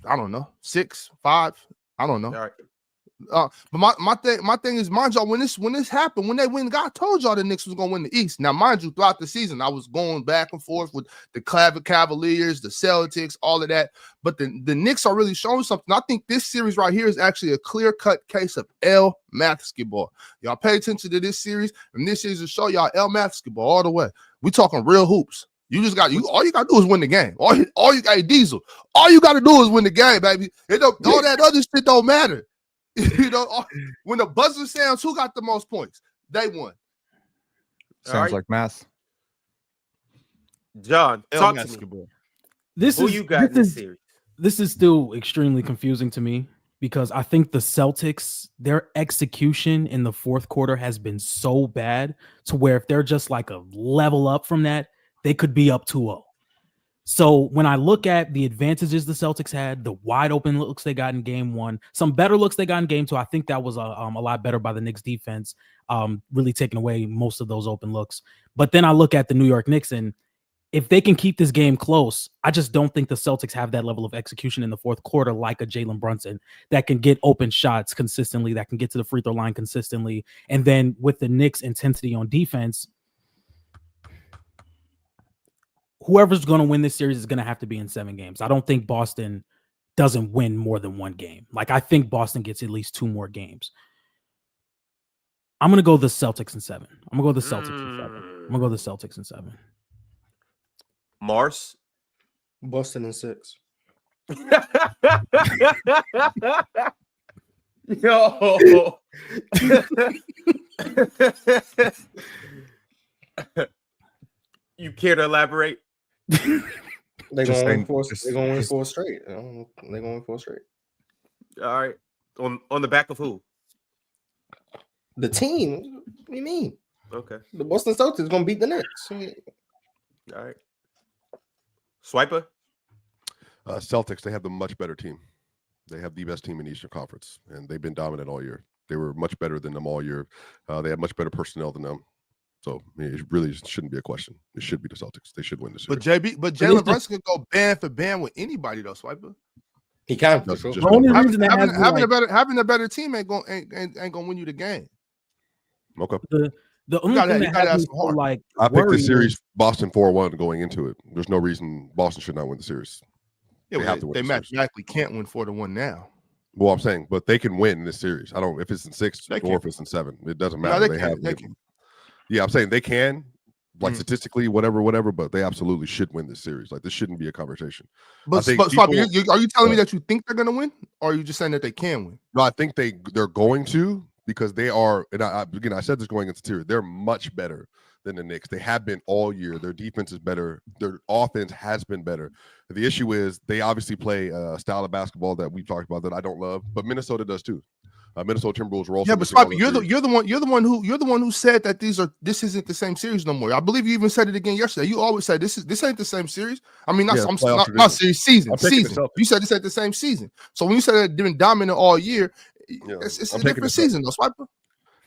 I don't know, 6, 5. I don't know. All right. But my thing is, mind y'all, when this happened, when they win, God told y'all the Knicks was gonna win the East. Now, mind you, throughout the season, I was going back and forth with the Cavaliers, the Celtics, all of that. But the Knicks are really showing something. I think this series right here is actually a clear-cut case of L basketball. Y'all pay attention to this series, and this series will show y'all L basketball all the way. We talking real hoops. You just got all you gotta do is win the game. All you got Diesel. All you gotta do is win the game, baby. All that other shit don't matter. You know, when the buzzer sounds, who got the most points? They won. Sounds like math. John, talk to me. This is still extremely confusing to me because I think the Celtics, their execution in the fourth quarter has been so bad to where if they're just like a level up from that, they could be up 2-0. So when I look at the advantages the Celtics had, the wide open looks they got in game one, some better looks they got in game two, I think that was a lot better by the Knicks defense, really taking away most of those open looks. But then I look at the New York Knicks, and if they can keep this game close, I just don't think the Celtics have that level of execution in the fourth quarter like a Jalen Brunson that can get open shots consistently, that can get to the free throw line consistently. And then with the Knicks' intensity on defense, whoever's going to win this series is going to have to be in 7 games. I don't think Boston doesn't win more than 1 game. Like, I think Boston gets at least 2 more games. I'm going to go the Celtics in 7. I'm going to go the Celtics in 7. Mars? Boston in 6. Yo. You care to elaborate? They're going to win 4 straight. They're going to win 4 straight. All right. On the back of who? The team. What do you mean? Okay. The Boston Celtics is going to beat the Knicks. All right. Swiper? Celtics, they have the much better team. They have the best team in the Eastern Conference, and they've been dominant all year. They were much better than them all year. They have much better personnel than them. So it really shouldn't be a question. It should be the Celtics. They should win this series. But Jalen Brunson can go band for band with anybody though, Swiper. He can. The only reason having a better team ain't gonna win you the game. Okay. The only thing that has me like I picked the series Boston 4-1 going into it. There's no reason Boston should not win the series. Yeah, they mathematically can't win 4-1 now. Well, I'm saying, but they can win this series. I don't if it's in 6 or if it's in 7. It doesn't matter. No, they can. Yeah, I'm saying they can, like statistically, whatever, but they absolutely should win this series. Like, this shouldn't be a conversation. But Swappy, are you telling me that you think they're going to win, or are you just saying that they can win? No, I think they're going to because they are. And I said this going into the series. They're much better than the Knicks. They have been all year. Their defense is better. Their offense has been better. The issue is they obviously play a style of basketball that we've talked about that I don't love, but Minnesota does too. Minnesota Timberwolves were also. Yeah, but Swappy, you're the one who said that this isn't the same series no more. I believe you even said it again yesterday. You always said this ain't the same series. I mean, not series, season. You said this ain't the same season. So when you said that they've been dominant all year, it's a different season though, Swiper.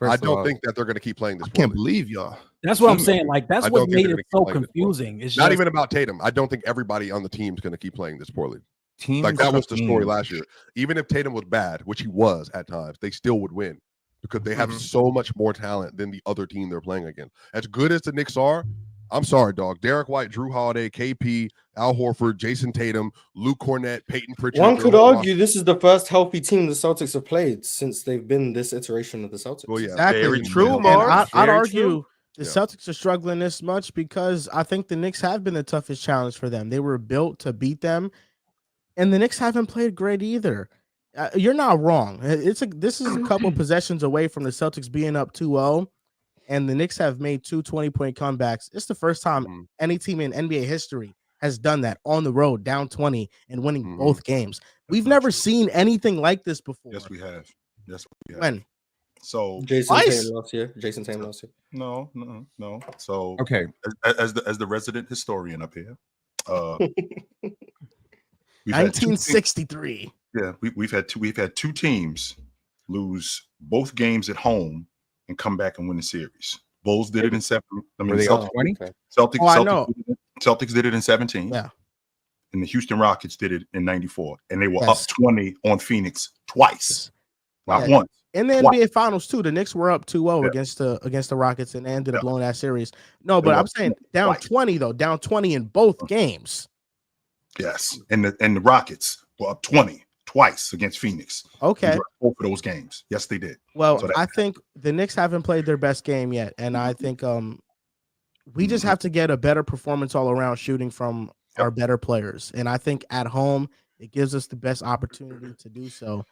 I don't think that they're going to keep playing this. I can't believe y'all. That's what I'm saying. Like, that's what made it so confusing. It's not even about Tatum. I don't think everybody on the team is going to keep playing this poorly. Teams like that was the story last year. Even if Tatum was bad, which he was at times, they still would win because they have so much more talent than the other team they're playing against. As good as the Knicks are, I'm sorry, dog. Derek White, Drew Holiday, KP, Al Horford, Jayson Tatum, Luke Cornett, Peyton Pritchard. One could argue this is the first healthy team the Celtics have played since they've been this iteration of the Celtics. Well, yeah, exactly. Very true, Mars. I'd argue the Celtics are struggling this much because I think the Knicks have been the toughest challenge for them. They were built to beat them, and the Knicks haven't played great either. You're not wrong. This is a couple possessions away from the Celtics being up 2-0. And the Knicks have made 2 20-point comebacks. It's the first time any team in NBA history has done that on the road, down 20 and winning both games. We've never seen anything like this before. Yes, we have. When? So Jayson Tatum last year. Jayson Tatum last year. No. So okay, as the resident historian up here, 1963. We've had two teams lose both games at home and come back and win the series. Bulls did it in 7. I mean, Celtics did it in 17. Yeah. And the Houston Rockets did it in 94. And they were up 20 on Phoenix twice. Not once. In the NBA Finals, too, the Knicks were up 2-0 against the Rockets and ended up blowing that series. No, but I'm saying down 20, though. Down 20 in both games. Yes. And the Rockets were up 20. Twice against Phoenix. Okay. Both of those games. Yes, they did. Well, I think the Knicks haven't played their best game yet. And I think we just have to get a better performance all around shooting from our better players. And I think at home, it gives us the best opportunity to do so.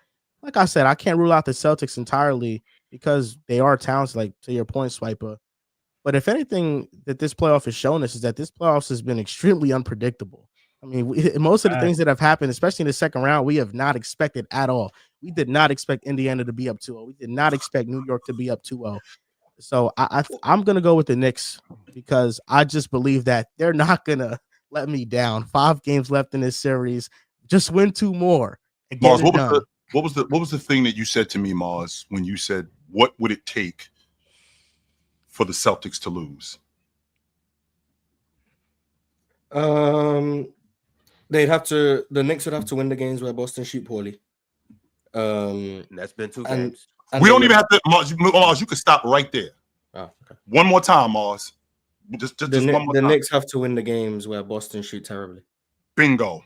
Like I said, I can't rule out the Celtics entirely because they are talented, like to your point, Swiper. But if anything that this playoff has shown us is that this playoffs has been extremely unpredictable. I mean, most of the things that have happened, especially in the second round, we have not expected at all. We did not expect Indiana to be up 2-0. We did not expect New York to be up 2-0. So I'm going to go with the Knicks because I just believe that they're not going to let me down. 5 games left in this series. Just win 2 more. And get Mars, it done. what was the thing that you said to me, Mars, when you said, what would it take for the Celtics to lose? The Knicks would have to win the games where Boston shoot poorly. That's been 2 games. We don't even have to, Mars, you can stop right there. Oh, okay. One more time, Mars. Just one more time. The Knicks have to win the games where Boston shoot terribly. Bingo.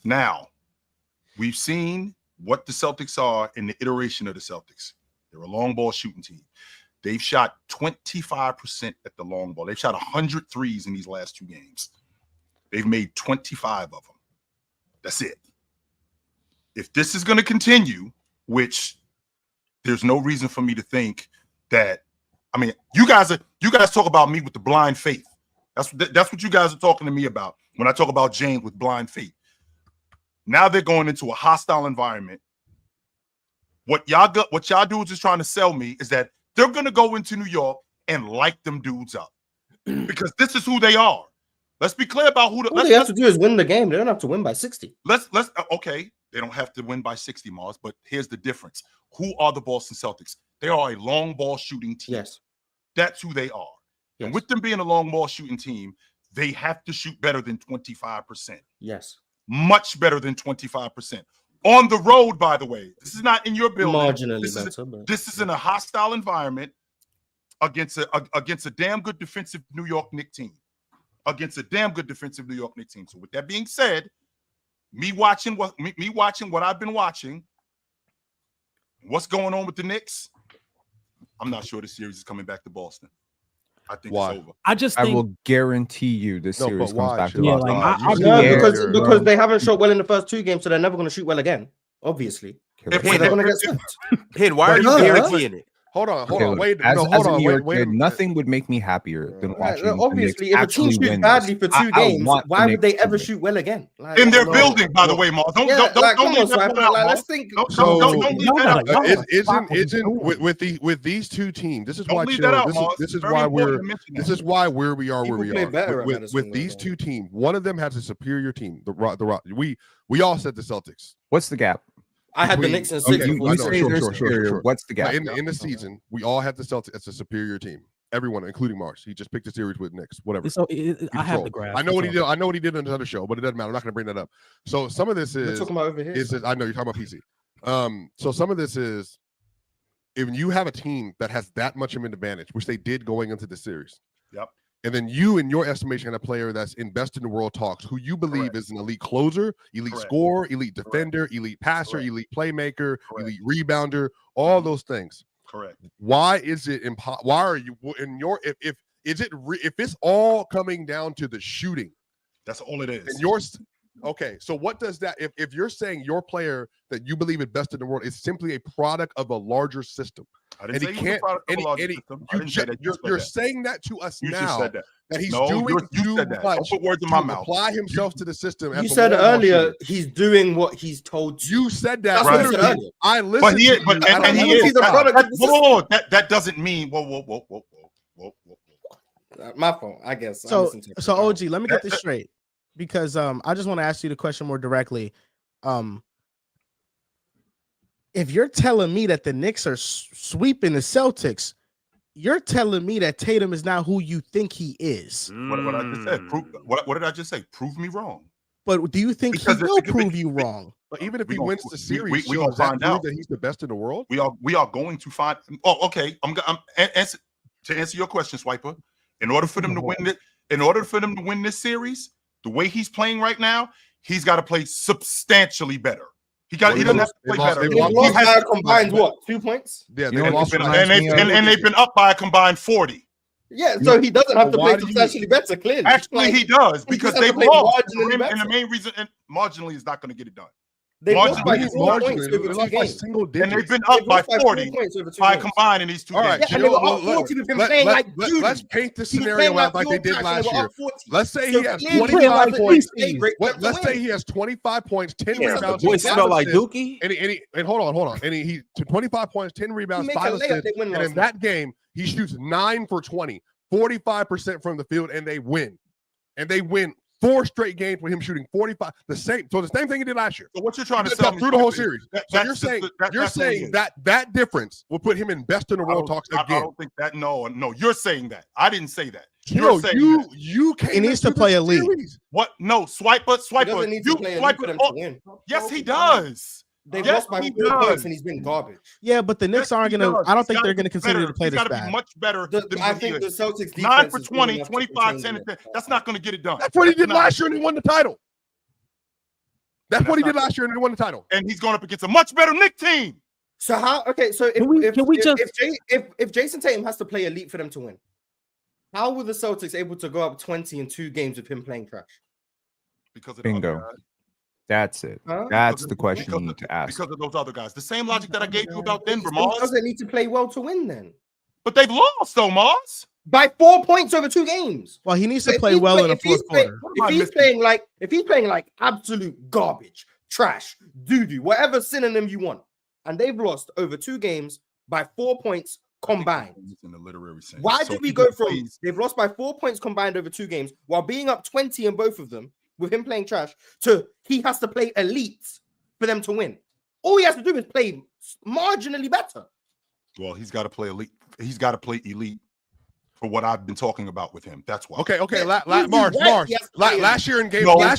Now, we've seen what the Celtics are in the iteration of the Celtics. They're a long ball shooting team. They've shot 25% at the long ball. They've shot 100 threes in these last 2 games. They've made 25 of them. That's it. If this is going to continue, which there's no reason for me to think that, I mean, you guys talk about me with the blind faith. That's what you guys are talking to me about when I talk about James with blind faith. Now they're going into a hostile environment. What y'all dudes is trying to sell me is that they're going to go into New York and light them dudes up because this is who they are. Let's be clear about who all they have to do is win the game. They don't have to win by 60. Okay. They don't have to win by 60, Mars, but here's the difference. Who are the Boston Celtics? They are a long ball shooting team. Yes. That's who they are. Yes. And with them being a long ball shooting team, they have to shoot better than 25%. Yes. Much better than 25%. On the road, by the way. This is not in your building. Marginally better. This is in a hostile environment against a damn good defensive New York Knicks team. Against a damn good defensive New York Knicks team. So with that being said, me watching what I've been watching, what's going on with the Knicks, I'm not sure this series is coming back to Boston. I think it's over. I will guarantee you this series comes back to No, Boston. because they haven't shot well in the first 2 games, so they're never going to shoot well again. Obviously, they're going to get swept. Why are you guaranteeing it? Hold on. Wait, nothing would make me happier than watching. Obviously, if a team shoots badly for 2 games, why would they ever shoot well again? Like, in their building, by the way, Mars. Don't leave that out. Let's think. Don't leave that out. Isn't with these 2 teams? This is why. This is why where we are where we are. With these 2 teams, one of them has a superior team. We all said the Celtics. What's the gap? I had the Knicks in 6. You say they're superior. What's the gap? In the season, we all have the Celtics as a superior team. Everyone, including Mars. He just picked a series with Knicks. Whatever. So I have the graph. I know what he did. I know what he did on another show, but it doesn't matter. I'm not going to bring that up. So some of this is talking about over here. I know you're talking about PC. So some of this is if you have a team that has that much of an advantage, which they did going into the series. Yep. And then you, in your estimation, have a player that's in best in the world talks, who you believe is an elite closer, elite scorer, elite defender, elite passer, elite playmaker, elite rebounder, all those things. Correct. Why is it why are you in your if it's all coming down to the shooting? That's all it is. And okay, so what does that if you're saying your player that you believe is best in the world is simply a product of a larger system? I didn't say he was a product of a larger system. You're saying that to us you now. Just said that he's doing too much. Don't put words in my mouth. Apply himself to the system. You said earlier he's doing what he's told to. You said that. That's what I said. I listened. But he is a product of the system. That doesn't mean whoa. My fault, I guess. So OG, let me get this straight, because I just want to ask you the question more directly. If you're telling me that the Knicks are sweeping the Celtics, you're telling me that Tatum is not who you think he is. What I just said. What did I just say? Prove me wrong. But do you think he will prove you wrong? But even if he wins the series, we gonna find out that he's the best in the world. We are going to find. Oh, okay. I'm to answer your question, Swiper. In order for them to win it, in order for them to win this series, the way he's playing right now, he's got to play substantially better. He doesn't have to play better. He has combined what? 2 points? Yeah, and they've been up by a combined 40. Yeah, so he doesn't have to play substantially better, clearly. Actually, he does, because they've lost. And the main reason, and marginally, is not going to get it done. They've lost by 4 points over 2 games. And they've been up by 40 by combining these 2 games. Yeah, and they were up 40 with him playing like Judy. Let's paint the scenario out like they did last year. Let's say he has 25 points. Let's say he has 25 points, 10 rebounds. Boy, smell like Dookie. And hold on. And he to 25 points, 10 rebounds, 5 assists. And in that game, he shoots 9 for 20, 45% from the field, and they win. And they win 4 straight games with him shooting 45. The same thing he did last year. So what you're trying to tell me through the whole series. So you're saying that difference will put him in best in the world talks again. I don't think that. No, you're saying that. I didn't say that. You're saying you can't. He needs to play elite. What? No, Swiper. He doesn't need to play elite for them to win. Yes, he does. They've lost by 4 points and he's been garbage. Yeah, but the Knicks aren't going to. I don't think they're going to consider to play this bad. Be much better. I think the Celtics 9 for 20, 25, 10. That's not going to get it done. That's what he did last year and he won the title. That's what he did last year and he won the title. And he's going up against a much better Knicks team. So how? Okay, so if Jayson Tatum has to play elite for them to win, how were the Celtics able to go up 20 in 2 games with him playing trash? Because of bingo. That's it. That's the question you need to ask. Because of those other guys. The same logic that I gave you about Denver, He Mars. doesn't need to play well to win then. But they've lost, though, Mars. By 4 points over 2 games. Well, he needs to play well in the fourth quarter. If he's playing like absolute garbage, trash, doo-doo, whatever synonym you want, and they've lost over 2 games by 4 points combined. In the literary sense. Why did we go from they've lost by 4 points combined over 2 games while being up 20 in both of them with him playing trash to he has to play elite for them to win? All he has to do is play marginally better. Well, he's got to play elite. He's got to play elite for what I've been talking about with him. That's why. Okay. Mars. Last year in game 1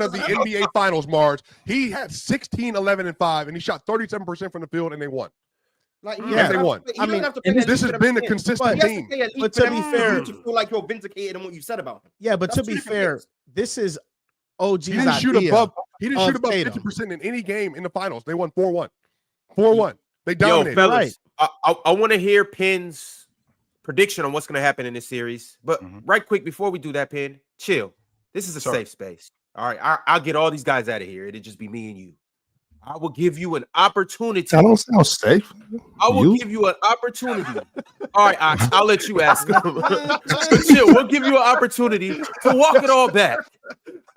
of the NBA Finals, Mars, he had 16, 11, and 5, and he shot 37% from the field, and they won. They won. This has been a consistent team. But to be fair, to feel like you're vindicated in what you said about him. Yeah, but to be fair, this is OG's He didn't shoot above 50% in any game in the finals. They won 4-1. 4-1. They dominated. Yo, fellas, I want to hear Pin's prediction on what's going to happen in this series. But right quick, before we do that, Pin, chill. This is a safe space. All right, I'll get all these guys out of here. It'll just be me and you. I will give you an opportunity. I don't sound safe. I will give you an opportunity. All right, I'll let you ask him. Chill. We'll give you an opportunity to walk it all back.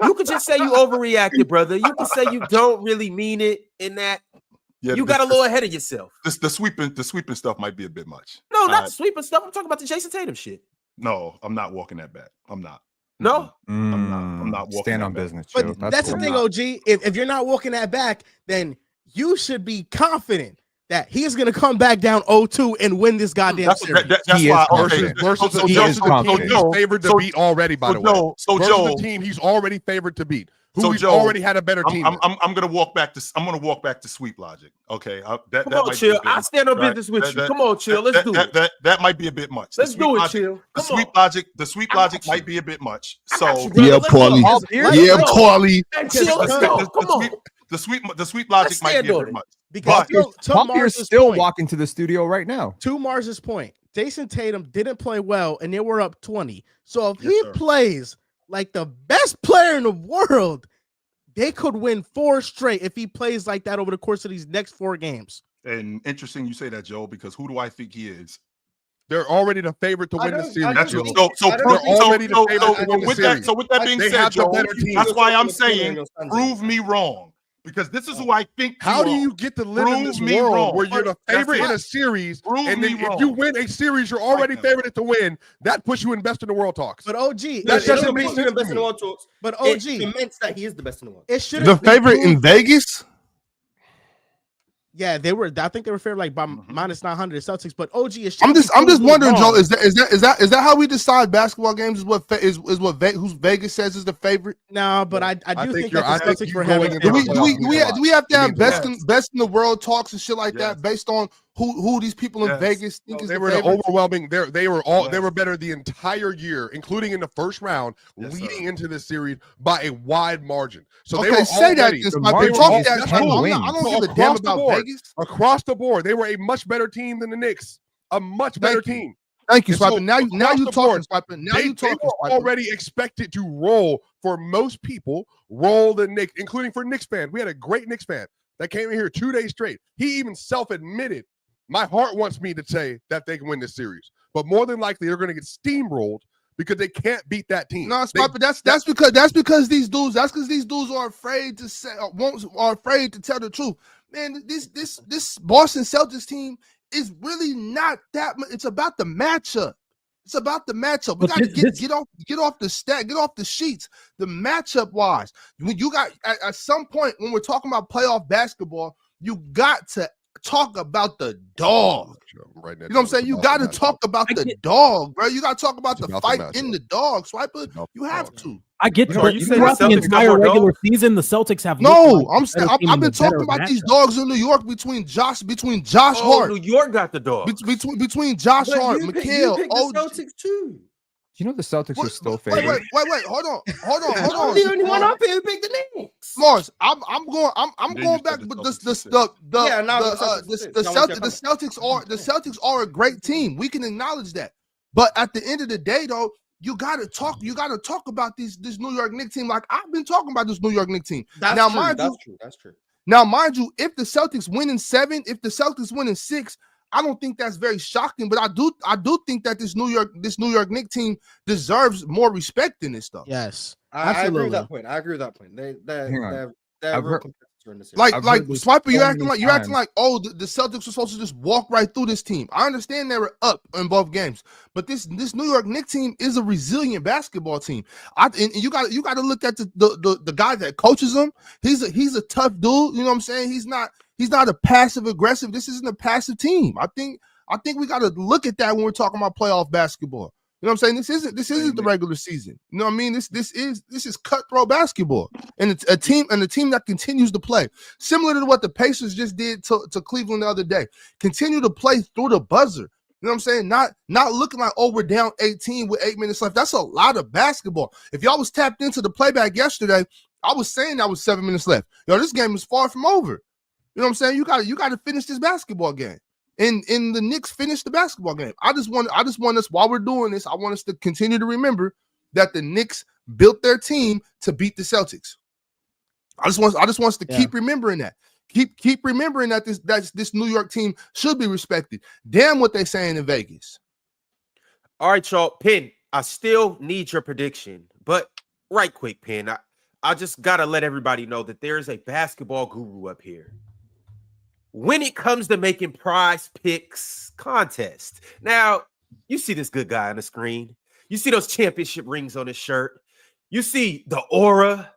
You can just say you overreacted, brother. You can say you don't really mean it in that. Yeah, you got a little ahead of yourself. The sweeping stuff might be a bit much. No, not the sweeping stuff. I'm talking about the Jayson Tatum shit. No, I'm not walking that back. I'm not. No, I'm not walking stand that on back. business, But Joe. that's the cool. thing, OG. If you're not walking that back, then you should be confident that he is going to come back down 0-2 and win this goddamn series. That's He why. is confident. Versus So the Joe- team so he's favored to so- beat already, by so the way. Joe- so versus Joe- the team he's already favored to beat. Who So he's Joe, already had a better team. I'm gonna walk back to. I'm gonna walk back to sweep logic. Okay, that come on, might chill. be a bit I stand on right? business with you. That- Come on, chill. Let's do it. That might be a bit much. Let's do it, chill. The Come sweep on. logic. The sweep I got logic you. might be a bit much. I So got you, brother. Yeah, Let's go. Paulie. Let's Yeah, go. Paulie. Hey, chill. Let's go. Come on. the sweep logic Let's might stand be a on bit it. much. Because to Paul Pierce Mars's still point, walking to the studio right now. to Mars's point, Jayson Tatum didn't play well, and they were up 20. So if Yes, he sir. plays like the best player in the world, they could win 4 straight if he plays like that over the course of these next 4 games. And interesting you say that, Joe, because who do I think he is? They're already the favorite to I win the don't- series. I That's don't Joe. think- so. I don't Prove, think- so, already the so, favorite so, to win the with that, series. so with that being They said, have the Joe, better team. that's why I'm You're killing saying your sons prove over me wrong because this is who I think. How do are. you get to live in Prove this me world wrong. where you're the That's favorite in right. a series, Prove and then me if you wrong. win a series, you're already Right now. favored to win? That puts you in best in the world talks. But OG, That It doesn't doesn't make put sense you in to best in the me. world talks. but It OG, cements that he is the best in the world. it should The favorite in Vegas? Yeah, they were. I think they were fair like by minus 900 Celtics. But OG is. I'm just wondering, Joe. Is that how we decide basketball games? Is what who's Vegas says is the favorite? No, but I do think that the Celtics were having. Do we have to have best in the world talks and shit like Yes. that based on who these people in Yes. Vegas think is They the were the favorite? overwhelming. They were Yes. better the entire year, including in the first round, Yes, leading sir. into this series by a wide margin. So they Okay, were say that. already, This the might be margin talking is that. 10 I wins. don't give a Across damn the about board. Vegas. across the board. They were a much better team than the Knicks. A much better Thank you. team. Thank you, And so Swiper. Now across you the talking, board, Swiper. Now They you talking, were Swiper. already expected to roll for most people, roll the Knicks, including for Knicks fans. We had a great Knicks fan that came in here 2 days straight. He even self-admitted, my heart wants me to say that they can win this series. But more than likely, they're going to get steamrolled because they can't beat that team. No, They- Swiper. That's because these dudes. That's because these dudes are afraid to say, are afraid to tell the truth. Man, this Boston Celtics team is really not that much. It's about the matchup. It's about the matchup. We But got to this- get off the stat, get off the sheets. The matchup wise, when you got at some point when we're talking about playoff basketball, you got to talk about the dog. Right now, You know what I'm saying? You got to talk about I the get- dog, bro. You got to talk about It's the about the fight matchup. in the dog, Swiper. about You the have dog. to. I get You know, but you say throughout the the Celtics got entire more regular dogs? season, the Celtics have No, looked like I'm the saying better team I've in been the better talking about these matchup. dogs in New York between Josh Oh, Hart, New York got the dog. between Josh But Hart, you picked Mikhail, the OG. Celtics too. You know the Celtics are still Wait, favored. hold on. I'm the only one up here who picked the Knicks. Mars, I'm Then going you back, said but the Celtics Yeah, now the Celtics are a great team. We can acknowledge that. But at the end of the day, though, you gotta talk about this New York Knicks team. Like I've been talking about this New York Knicks team. That's Now, true. mind That's you- true. That's true. Now, mind you, if the Celtics win in 7, if the Celtics win in 6, I don't think that's very shocking. But I do think that this New York Knicks team deserves more respect than this stuff. Yes, I agree with absolutely. that point. I agree with that point. Hang on. They're I've real heard- competitor in this. Like I've heard this Swiper, you're so acting many like times. oh the Celtics were supposed to just walk right through this team. I understand they were up in both games, but this New York Knicks team is a resilient basketball team. And you got to look at the guy that coaches them. He's a tough dude. You know what I'm saying? He's not a passive aggressive. This isn't a passive team. I think we got to look at that when we're talking about playoff basketball. You know what I'm saying? This isn't the regular season. You know what I mean? This is cutthroat basketball, and it's a team that continues to play similar to what the Pacers just did to Cleveland the other day. Continue to play through the buzzer. You know what I'm saying? Not looking like, oh, we're down 18 with 8 minutes left. That's a lot of basketball. If y'all was tapped into the playback yesterday, I was saying that was 7 minutes left. Yo, this game is far from over. You know what I'm saying? You got to finish this basketball game. And the Knicks finished the basketball game. I just want us, while we're doing this, I want us to continue to remember that the Knicks built their team to beat the Celtics. I just want us to keep remembering that. Keep remembering that this New York team should be respected. Damn what they saying in Vegas. All right, y'all. Pin, I still need your prediction, but right quick, Pin. I just gotta let everybody know that there is a basketball guru up here when it comes to making prize picks contests. Now, you see this good guy on the screen. You see those championship rings on his shirt. You see the aura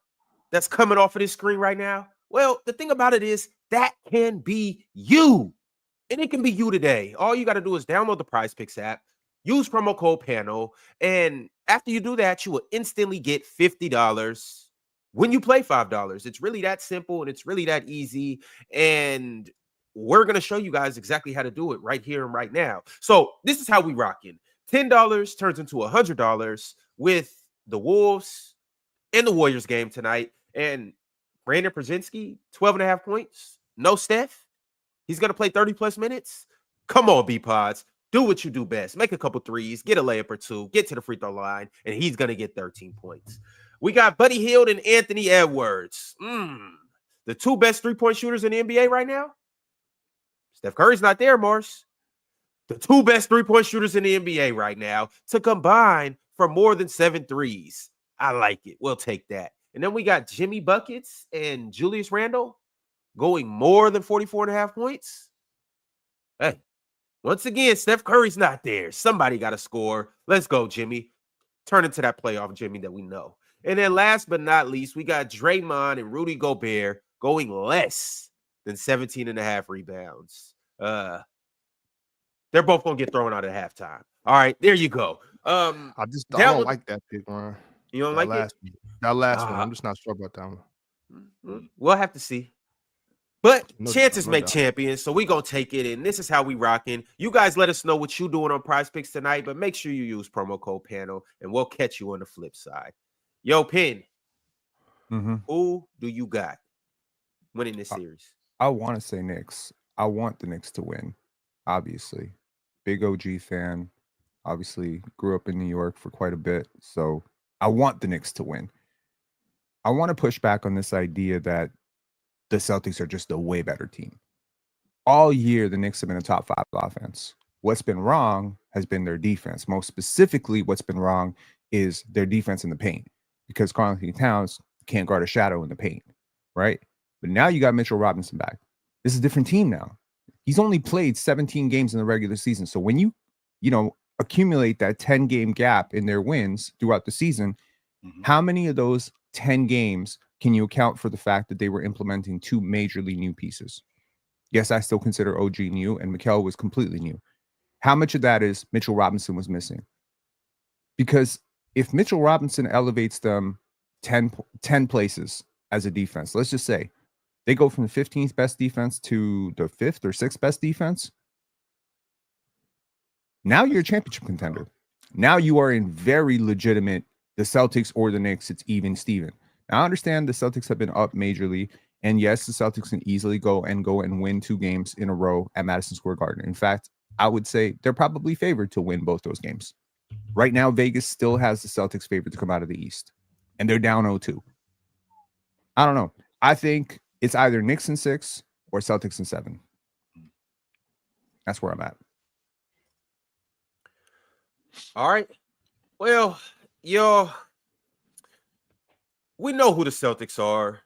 that's coming off of this screen right now? Well, the thing about it is that can be you. And it can be you today. All you got to do is download the PrizePicks app, use promo code PANEL, and after you do that, you will instantly get $50 when you play $5. It's really that simple and it's really that easy. And we're going to show you guys exactly how to do it right here and right now. So this is how we rocking. $10 turns into $100 with the Wolves and the Warriors game tonight. And Brandon Przinski, 12.5 points. No Steph. He's going to play 30-plus minutes. Come on, B-Pods. Do what you do best. Make a couple threes, get a layup or two, get to the free throw line, and he's going to get 13 points. We got Buddy Hield and Anthony Edwards. The two best three-point shooters in the NBA right now. Steph Curry's not there, Morris. The two best three-point shooters in the NBA right now to combine for more than 7 threes. I like it. We'll take that. And then we got Jimmy Buckets and Julius Randle going more than 44.5 points. Hey, once again, Steph Curry's not there. Somebody got to score. Let's go, Jimmy. Turn into that playoff Jimmy that we know. And then last but not least, we got Draymond and Rudy Gobert going less than 17.5 rebounds. They're both going to get thrown out at halftime. All right, there you go. I don't like that pick, man. You don't like it? That last one. I'm just not sure about that one. We'll have to see. But chances make champions, so we're going to take it, and this is how we rocking. You guys let us know what you're doing on PrizePicks tonight, but make sure you use promo code PANEL, and we'll catch you on the flip side. Yo, Pin, who do you got winning this series? I want to say Knicks. I want the Knicks to win, obviously. Big OG fan. Obviously, grew up in New York for quite a bit, so I want the Knicks to win. I want to push back on this idea that the Celtics are just a way better team. All year, the Knicks have been a top 5 offense. What's been wrong has been their defense. Most specifically, what's been wrong is their defense in the paint, because Karl-Anthony Towns can't guard a shadow in the paint, right? But now you got Mitchell Robinson back. This is a different team now. He's only played 17 games in the regular season. So when you accumulate that 10-game gap in their wins throughout the season, how many of those 10 games can you account for the fact that they were implementing 2 majorly new pieces? Yes, I still consider OG new, and Mikal was completely new. How much of that is Mitchell Robinson was missing? Because if Mitchell Robinson elevates them 10 places as a defense, let's just say they go from the 15th best defense to the 5th or 6th best defense, now you're a championship contender. Now you are in very legitimate, the Celtics or the Knicks, it's even Steven. Now, I understand the Celtics have been up majorly, and yes, the Celtics can easily go and win 2 games in a row at Madison Square Garden. In fact, I would say they're probably favored to win both those games. Right now, Vegas still has the Celtics favored to come out of the East, and they're down 0-2. I don't know. I think it's either Knicks in 6 or Celtics in 7. That's where I'm at. All right. Well, we know who the Celtics are,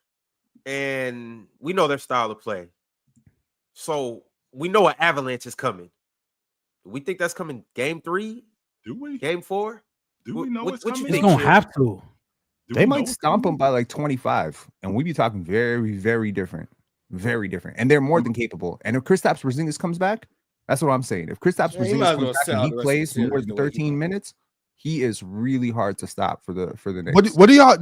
and we know their style of play. So we know an avalanche is coming. Do we think that's coming game 3? Do we? Game 4? Do we know what's coming? They're going to have to. They might stomp them by like 25, and we'd be talking very, very different. Very different. And they're more than capable. And if Kristaps Porzingis comes back, that's what I'm saying. If Kristaps Porzingis comes back and he plays more than 13 minutes, he is really hard to stop for the Knicks. What do y'all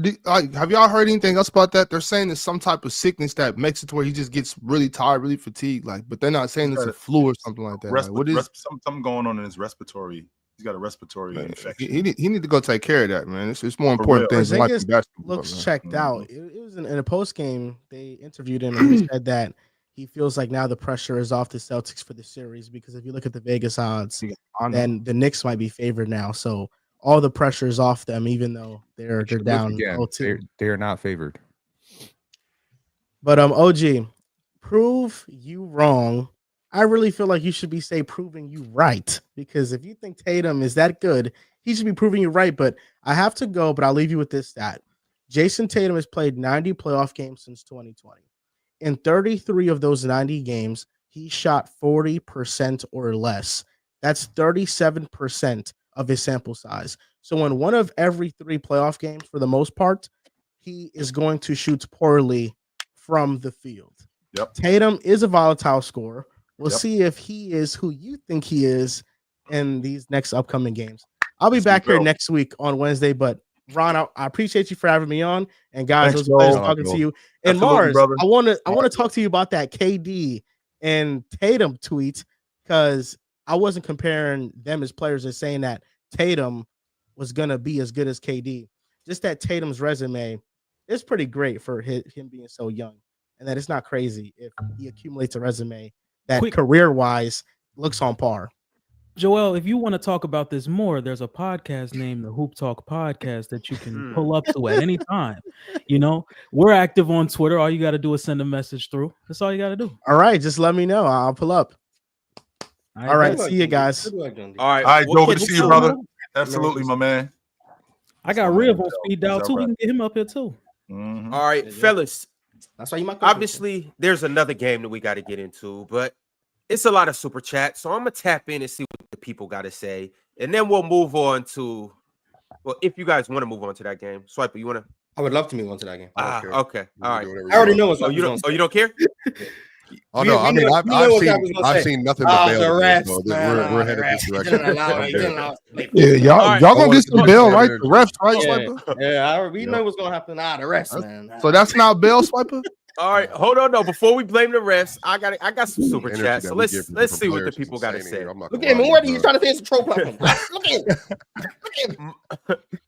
have y'all heard anything else about that? They're saying there's some type of sickness that makes it to where he just gets really tired, really fatigued. But they're not saying it's a flu or something like that. What is something going on in his respiratory? He's got a respiratory infection. He need to go take care of that, man. It's more important things in life than basketball. Looks checked out. It was in a post game. They interviewed him and he said that he feels like now the pressure is off the Celtics for the series, because if you look at the Vegas odds, then the Knicks might be favored now. So all the pressure is off them, even though they're down 0-2. They're not favored. But OG, prove you wrong. I really feel like you should be proving you right, because if you think Tatum is that good, he should be proving you right. But I have to go, but I'll leave you with this stat. Jayson Tatum has played 90 playoff games since 2020. In 33 of those 90 games, he shot 40% or less. That's 37% of his sample size. So in one of every 3 playoff games, for the most part, he is going to shoot poorly from the field. Yep. Tatum is a volatile scorer. We'll Yep. see if he is who you think he is in these next upcoming games. I'll be back here next week on Wednesday, but Ron, I appreciate you for having me on. And guys, it was a pleasure talking to you. And Mars, brother. I want to talk to you about that KD and Tatum tweet, because I wasn't comparing them as players and saying that Tatum was gonna be as good as KD. Just that Tatum's resume is pretty great for him being so young, and that it's not crazy if he accumulates a resume that career-wise looks on par. Joel, if you want to talk about this more, there's a podcast named the Hoop Talk Podcast that you can pull up to at any time. You know, we're active on Twitter. All you got to do is send a message through. That's all you got to do. All right, just let me know. I'll pull up. All right, see you guys. All right, Joe, good to see you, brother. Absolutely, my man. I got Riv on speed dial too. We can get him up here too. Mm-hmm. All right, fellas. That's why you might obviously there's another game that we got to get into, but it's a lot of super chat, so I'm gonna tap in and see what the people got to say, and then we'll move on to. Well, if you guys want to move on to that game, Swiper, you want to? I would love to move on to that game. Okay, all right. I already know what's. Oh, you don't care? Oh no, I mean I've seen nothing but bail. The refs, so we're headed this direction. Yeah, y'all gonna get some bail, right? The refs, right, Swiper? Yeah, we know what's gonna happen. The refs, man. So that's not bail, Swiper. All right, hold on. No, before we blame the refs, I got some super chats. So let's see what the people got to say. Look at him already. He's trying to say it's a troll platform. Look at him.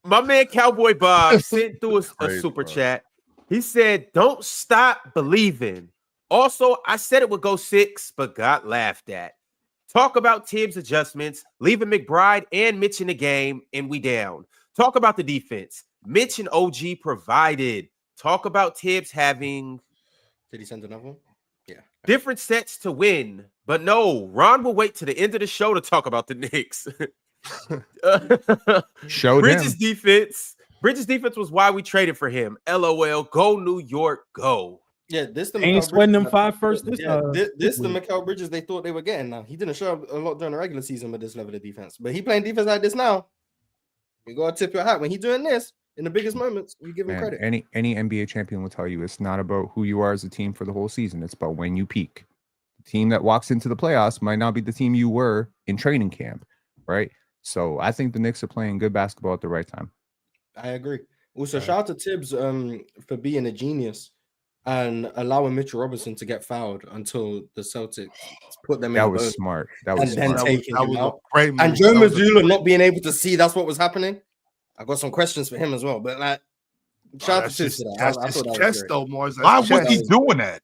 My man Cowboy Bob sent through a super chat. He said, "Don't stop believing." Also, I said it would go 6, but got laughed at. Talk about Tibbs' adjustments, leaving McBride and Mitch in the game, and we down. Talk about the defense. Mitch and OG provided. Talk about Tibbs having. Did he send another one? Yeah. Different sets to win. But no, Ron will wait to the end of the show to talk about the Knicks. Show Bridges' defense. Bridges' defense was why we traded for him. LOL. Go New York. Go. Yeah, this the ain't sweating them 5 first. This the Mikal Bridges they thought they were getting. Now he didn't show up a lot during the regular season with this level of defense, but he playing defense like this now. You gotta tip your hat when he doing this in the biggest moments. You give him credit. Any NBA champion will tell you it's not about who you are as a team for the whole season. It's about when you peak. The team that walks into the playoffs might not be the team you were in training camp, right? So I think the Knicks are playing good basketball at the right time. I agree. Also, shout out to Tibbs for being a genius and allowing Mitchell Robinson to get fouled until the Celtics put them in. That was smart. That was and smart. then taking him out. Great move. And Joe Mazzulla not being able to see that's what was happening. I got some questions for him as well. But like, shout out to Tibbs for that. That's I thought that chest was though, Mars. Why was he doing that?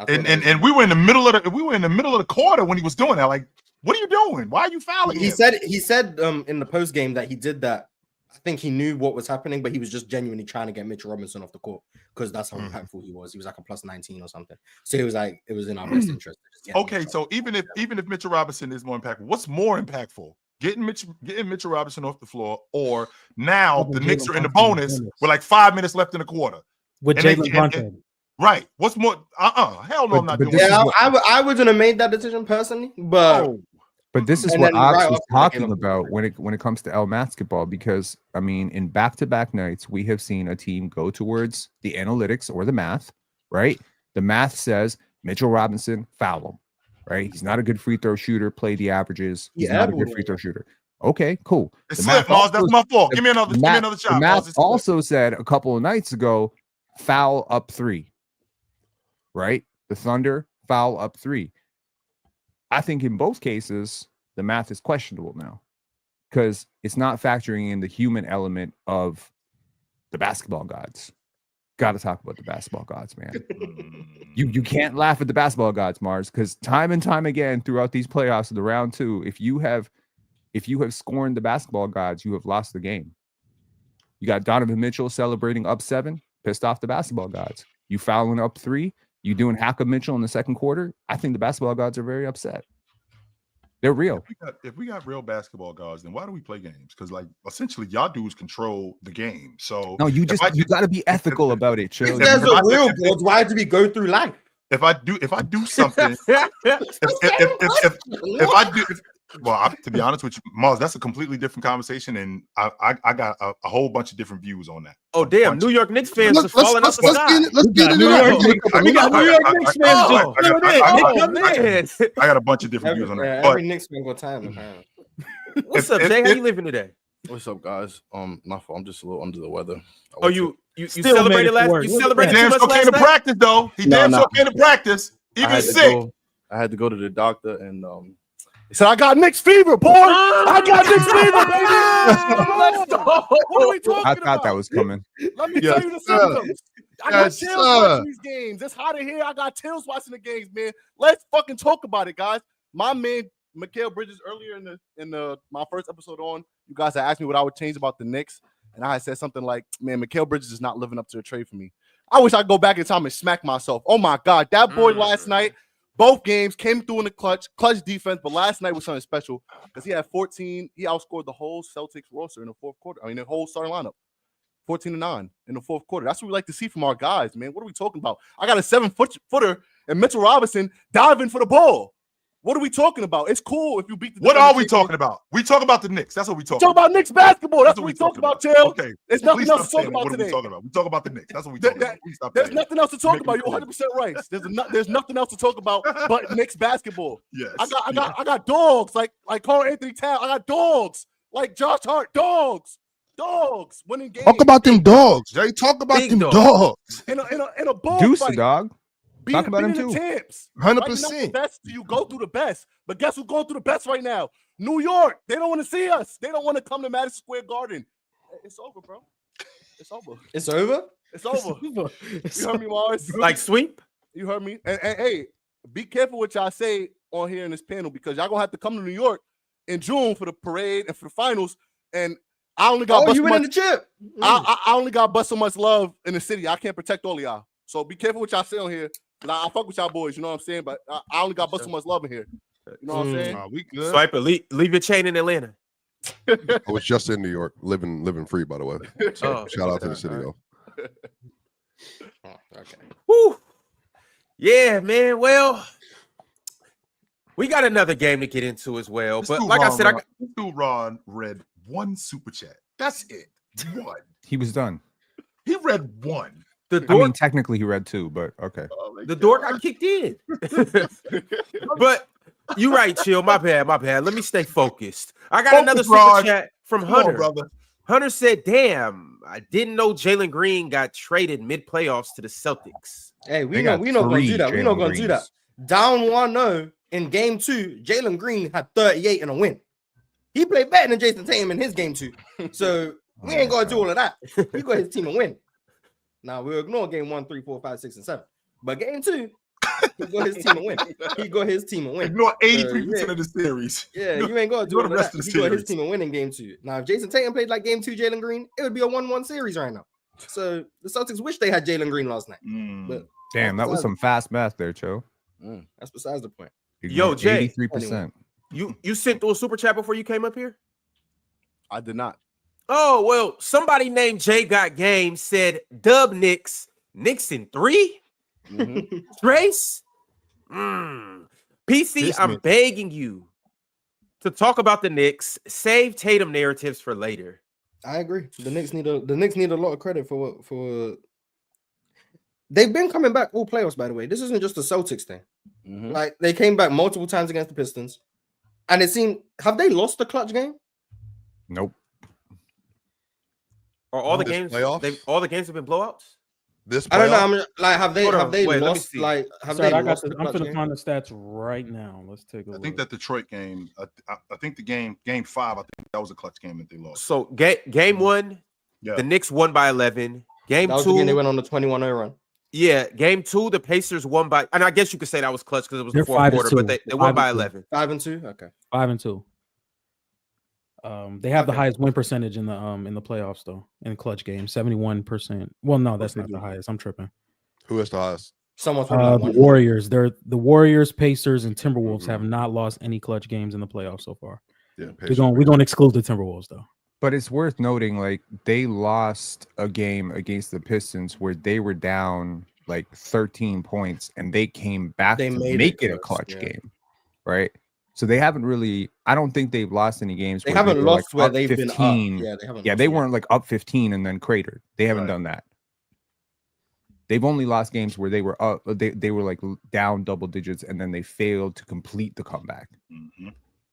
And we were in the middle of the quarter when he was doing that. Like, what are you doing? Why are you fouling him? He said in the post game that he did that. I think he knew what was happening, but he was just genuinely trying to get Mitchell Robinson off the court because that's how impactful he was. He was like a plus 19 or something. So he was like, it was in our best interest. Okay, so even if Mitchell Robinson is more impactful, what's more impactful? Getting Mitchell Robinson off the floor, or now the Knicks are in the bonus with like 5 minutes left in the quarter with Jayson Brunson. Right. What's more? Hell no, I'm not doing that. Yeah, I wouldn't have made that decision personally, but. But this is what Ox was talking about when it comes to L basketball, because I mean, in back-to-back nights, we have seen a team go towards the analytics or the math, right? The math says Mitchell Robinson, foul him, right? He's not a good free throw shooter. Play the averages. He's not a good free throw shooter. Okay, cool. It's slip, Mars. That's my fault. Give me another shot. The math also said a couple of nights ago, foul up 3, right? The Thunder foul up 3. I think in both cases, the math is questionable now because it's not factoring in the human element of the basketball gods. Got to talk about the basketball gods, man. You can't laugh at the basketball gods, Mars, because time and time again throughout these playoffs of the round 2, if you have scorned the basketball gods, you have lost the game. You got Donovan Mitchell celebrating up 7, pissed off the basketball gods. You fouling up 3. You doing hack of Mitchell in the second quarter? I think the basketball gods are very upset. They're real. If we got real basketball gods, then why do we play games? Because like essentially, y'all dudes control the game. So no, you got to be ethical about it. If there's a real god, why do we go through life? If I do something, Well, to be honest with you, Mars, that's a completely different conversation, and I got a whole bunch of different views on that. Oh damn, New York Knicks fans just falling off the sky. Let's get into that. We got New York Knicks fans just I got a bunch of different views on that. Every Knicks fan got time. Apparently. What's up, Jay? How you living today? What's up, guys? My fault. I'm just a little under the weather. Oh, you celebrated last? You celebrated too much last to night? practice though. He damn sure came to practice, even sick. I had to go to the doctor, and he said I got Knicks fever, boy. I got Knicks fever, baby. Let's go. What are we talking about? I thought that was coming. Let me tell you the symptoms. I got chills watching these games. It's hot in here. I got chills watching the games, man. Let's fucking talk about it, guys. My man, Mikal Bridges, earlier in my first episode on, you guys had asked me what I would change about the Knicks, and I had said something like, "Man, Mikal Bridges is not living up to the trade for me." I wish I'd go back in time and smack myself. Oh my God, that boy last night. Both games came through in the clutch defense, but last night was something special because he had 14. He outscored the whole Celtics roster in the fourth quarter. I mean, the whole starting lineup, 14-9 in the fourth quarter. That's what we like to see from our guys, man. What are we talking about? I got a 7-footer and Mitchell Robinson diving for the ball. What are we talking about? It's cool if you beat the. What are we talking about? We talk about the Knicks. That's what we talk about. Talk about Knicks basketball. That's what we talk about, Chill. Okay. There's nothing else to talk about today. today. We talk about the Knicks. That's what we talk about. There's nothing else to talk about. You're 100% right. There's nothing else to talk about but Knicks basketball. Yes. I got dogs like Carl Anthony Towns. I got dogs like Josh Hart. Dogs winning games. Talk about them dogs, Jay. Talk about them dogs. In a ball Deuce fight. Dog. Talk about him too. 100%. Best you go through the best, but guess who's going through the best right now? New York. They don't want to see us. They don't want to come to Madison Square Garden. It's over, bro. It's over. It's over. It's over. You heard me, Mars? Like sweep? You heard me? And hey, be careful what y'all say on here in this panel because y'all gonna have to come to New York in June for the parade and for the finals. And I only got you winning the chip. I only got but so much love in the city. I can't protect all of y'all. So be careful what y'all say on here. I fuck with y'all boys, you know what I'm saying? But I only got but so much love in here. You know what I'm saying? We good. Swiper, leave your chain in Atlanta. I was just in New York, living free, by the way. So shout out to the city, though. Okay. Woo. Yeah, man. Well, we got another game to get into as well. But like I said, this dude Ron read one super chat. That's it. One. He was done. He read one. I mean, technically he read two, but okay. The door got kicked in. But you right, Chill. My bad. Let me stay focused. I got another super chat from Hunter. Brother. Hunter said, "Damn, I didn't know Jalen Green got traded mid-playoffs to the Celtics." Hey, we not gonna do that. We're not gonna do that. Down 1-0 in game 2, Jalen Green had 38 and a win. He played better than Jayson Tatum in his game 2. So we ain't gonna do all of that. He got his team a win. Now we'll ignore game 1, 3, 4, 5, 6, and 7. But game 2, he got his team a win. Ignore 83% of the series. Yeah, you ain't gonna do all of that. He got his team a win in game 2. Now, if Jayson Tatum played like game 2 Jalen Green, it would be a 1-1 series right now. So the Celtics wish they had Jalen Green last night. But damn, that was some fast math there, Cho. That's besides the point. Yo, Jay, 83%. You sent through a super chat before you came up here? I did not. Oh, well, somebody named Jay Got Game said dub Knicks in 3? Trace? PC, I'm begging you to talk about the Knicks. Save Tatum narratives for later. I agree. The Knicks need a lot of credit for they've been coming back all playoffs, by the way. This isn't just a Celtics thing. Like they came back multiple times against the Pistons. And it seemed, have they lost the clutch game? Nope. Are all the games all the games have been blowouts? I don't know. I'm like, have they lost? Like, have they lost? I'm gonna find the stats right now. Let's take a look. I think that Detroit game. I think the game 5. I think that was a clutch game that they lost. So game 1, the Knicks won by 11. Game 2, they went on the 21-0 run. Yeah, game 2, the Pacers won by, and I guess you could say that was clutch because it was the fourth quarter, but they won by 11. 5-2. Okay. 5-2. They have the highest win percentage in the playoffs though in clutch games, 71%. Well, no, that's not the highest. I'm tripping. Who has the highest? The Warriors. They're the Warriors, Pacers, and Timberwolves have not lost any clutch games in the playoffs so far. Yeah, we're gonna exclude the Timberwolves though. But it's worth noting, like they lost a game against the Pistons where they were down like 13 points and they came back to make it a clutch game, right? So they haven't really. I don't think they've lost any games. They haven't were, lost like, where up they've 15. been up. Yeah, they haven't. Yeah, they weren't like up 15 and then cratered. They haven't done that. They've only lost games where they were up. They were like down double digits and then they failed to complete the comeback. Mm-hmm.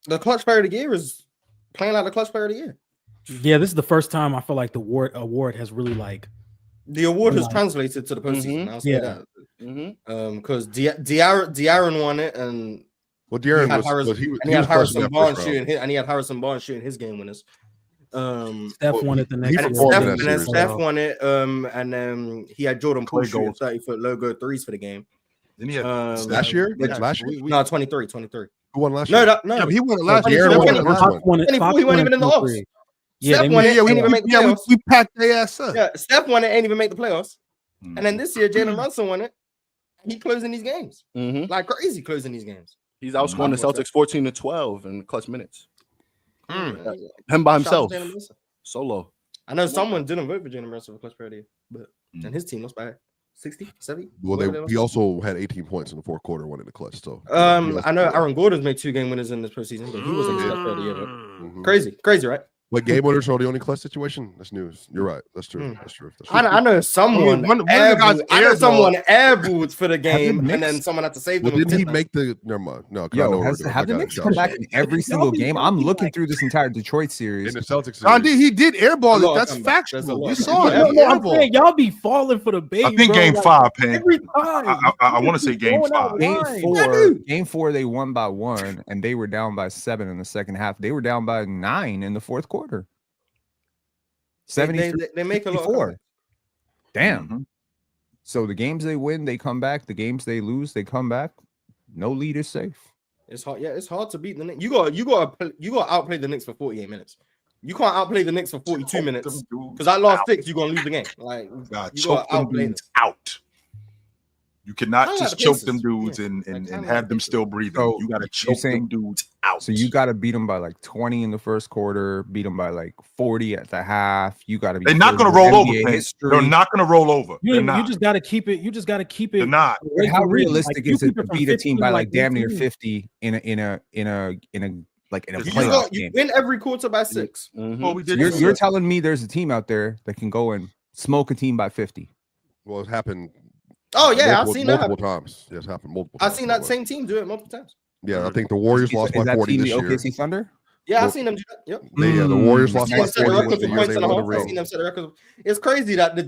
The clutch player of the year is playing like the clutch player of the year. Yeah, this is the first time I feel like the award has really like the award has translated to the postseason. I'll say that. Because De'Aaron won it, and De'Aaron had Harrison Barnes shooting, and he had Harrison Barnes shooting his game winners. Steph won it the next year. Steph won it. And then he had Jordan Poole shooting 30-foot logo threes for the game. Then he had last year. No, 23. Who won last year? No, he won it last year. year. He won even in the offs. Yeah, Steph won it. Ain't even make the playoffs. We packed their ass up. Yeah, Steph won it. Ain't even make the playoffs. And then this year, Jalen Brunson won it. He closing these games like crazy, closing these games. He's outscoring the Celtics 14-12 in clutch minutes. Him by himself, solo. I know someone didn't vote for Jalen Brunson for clutch player of the year, but and his team lost by 60, 70. Well, he also had 18 points in the fourth quarter, winning the clutch. So I know Aaron Gordon's made 2 game winners in this postseason, but he wasn't clutch player of the year. Right? Crazy, right? But game winners are the only clutch situation. That's news. You're right. That's true. That's true. I know someone. Someone airballed for the game, and then someone had to save them. Didn't he make the? Never mind. No, have the Knicks come back in every single game? I'm looking through this entire Detroit series. In the Celtics series. He did airball it. That's factual. You saw it. I'm saying, y'all be falling for the bait. I think game 5, Penn. Every time. I want to say game 5. Game 4, they won by 1, and they were down by 7 in the second half. They were down by 9 in the fourth quarter. 73. They make a lot. Damn. So the games they win, they come back. The games they lose, they come back. No lead is safe. It's hard. Yeah, it's hard to beat the Knicks. You got to outplay the Knicks for 48 minutes. You can't outplay the Knicks for 42 minutes because that last 6 you're gonna lose the game. Like you got to outplay them out. You cannot just choke them dudes and have them still breathing. So you got to choke them dudes out. So you got to beat them by like 20 in the first quarter, beat them by like 40 at the half. You got to be. They're not going to roll over. They're not going to roll over. You just got to keep it. You just got to keep it. They're not. How realistic is it to beat a team by like damn near 50 in a playoff game? You win every quarter by 6. Well, you're telling me there's a team out there that can go and smoke a team by 50? Well, it happened. Oh yeah, I've seen that multiple times. Yes, happened multiple times. I've seen that same team do it multiple times. Yeah, I think the Warriors lost by 40 this year. OKC Thunder? Yeah, I've seen them do that. Yep. The Warriors lost by 40 I've seen them set the record. It's crazy that the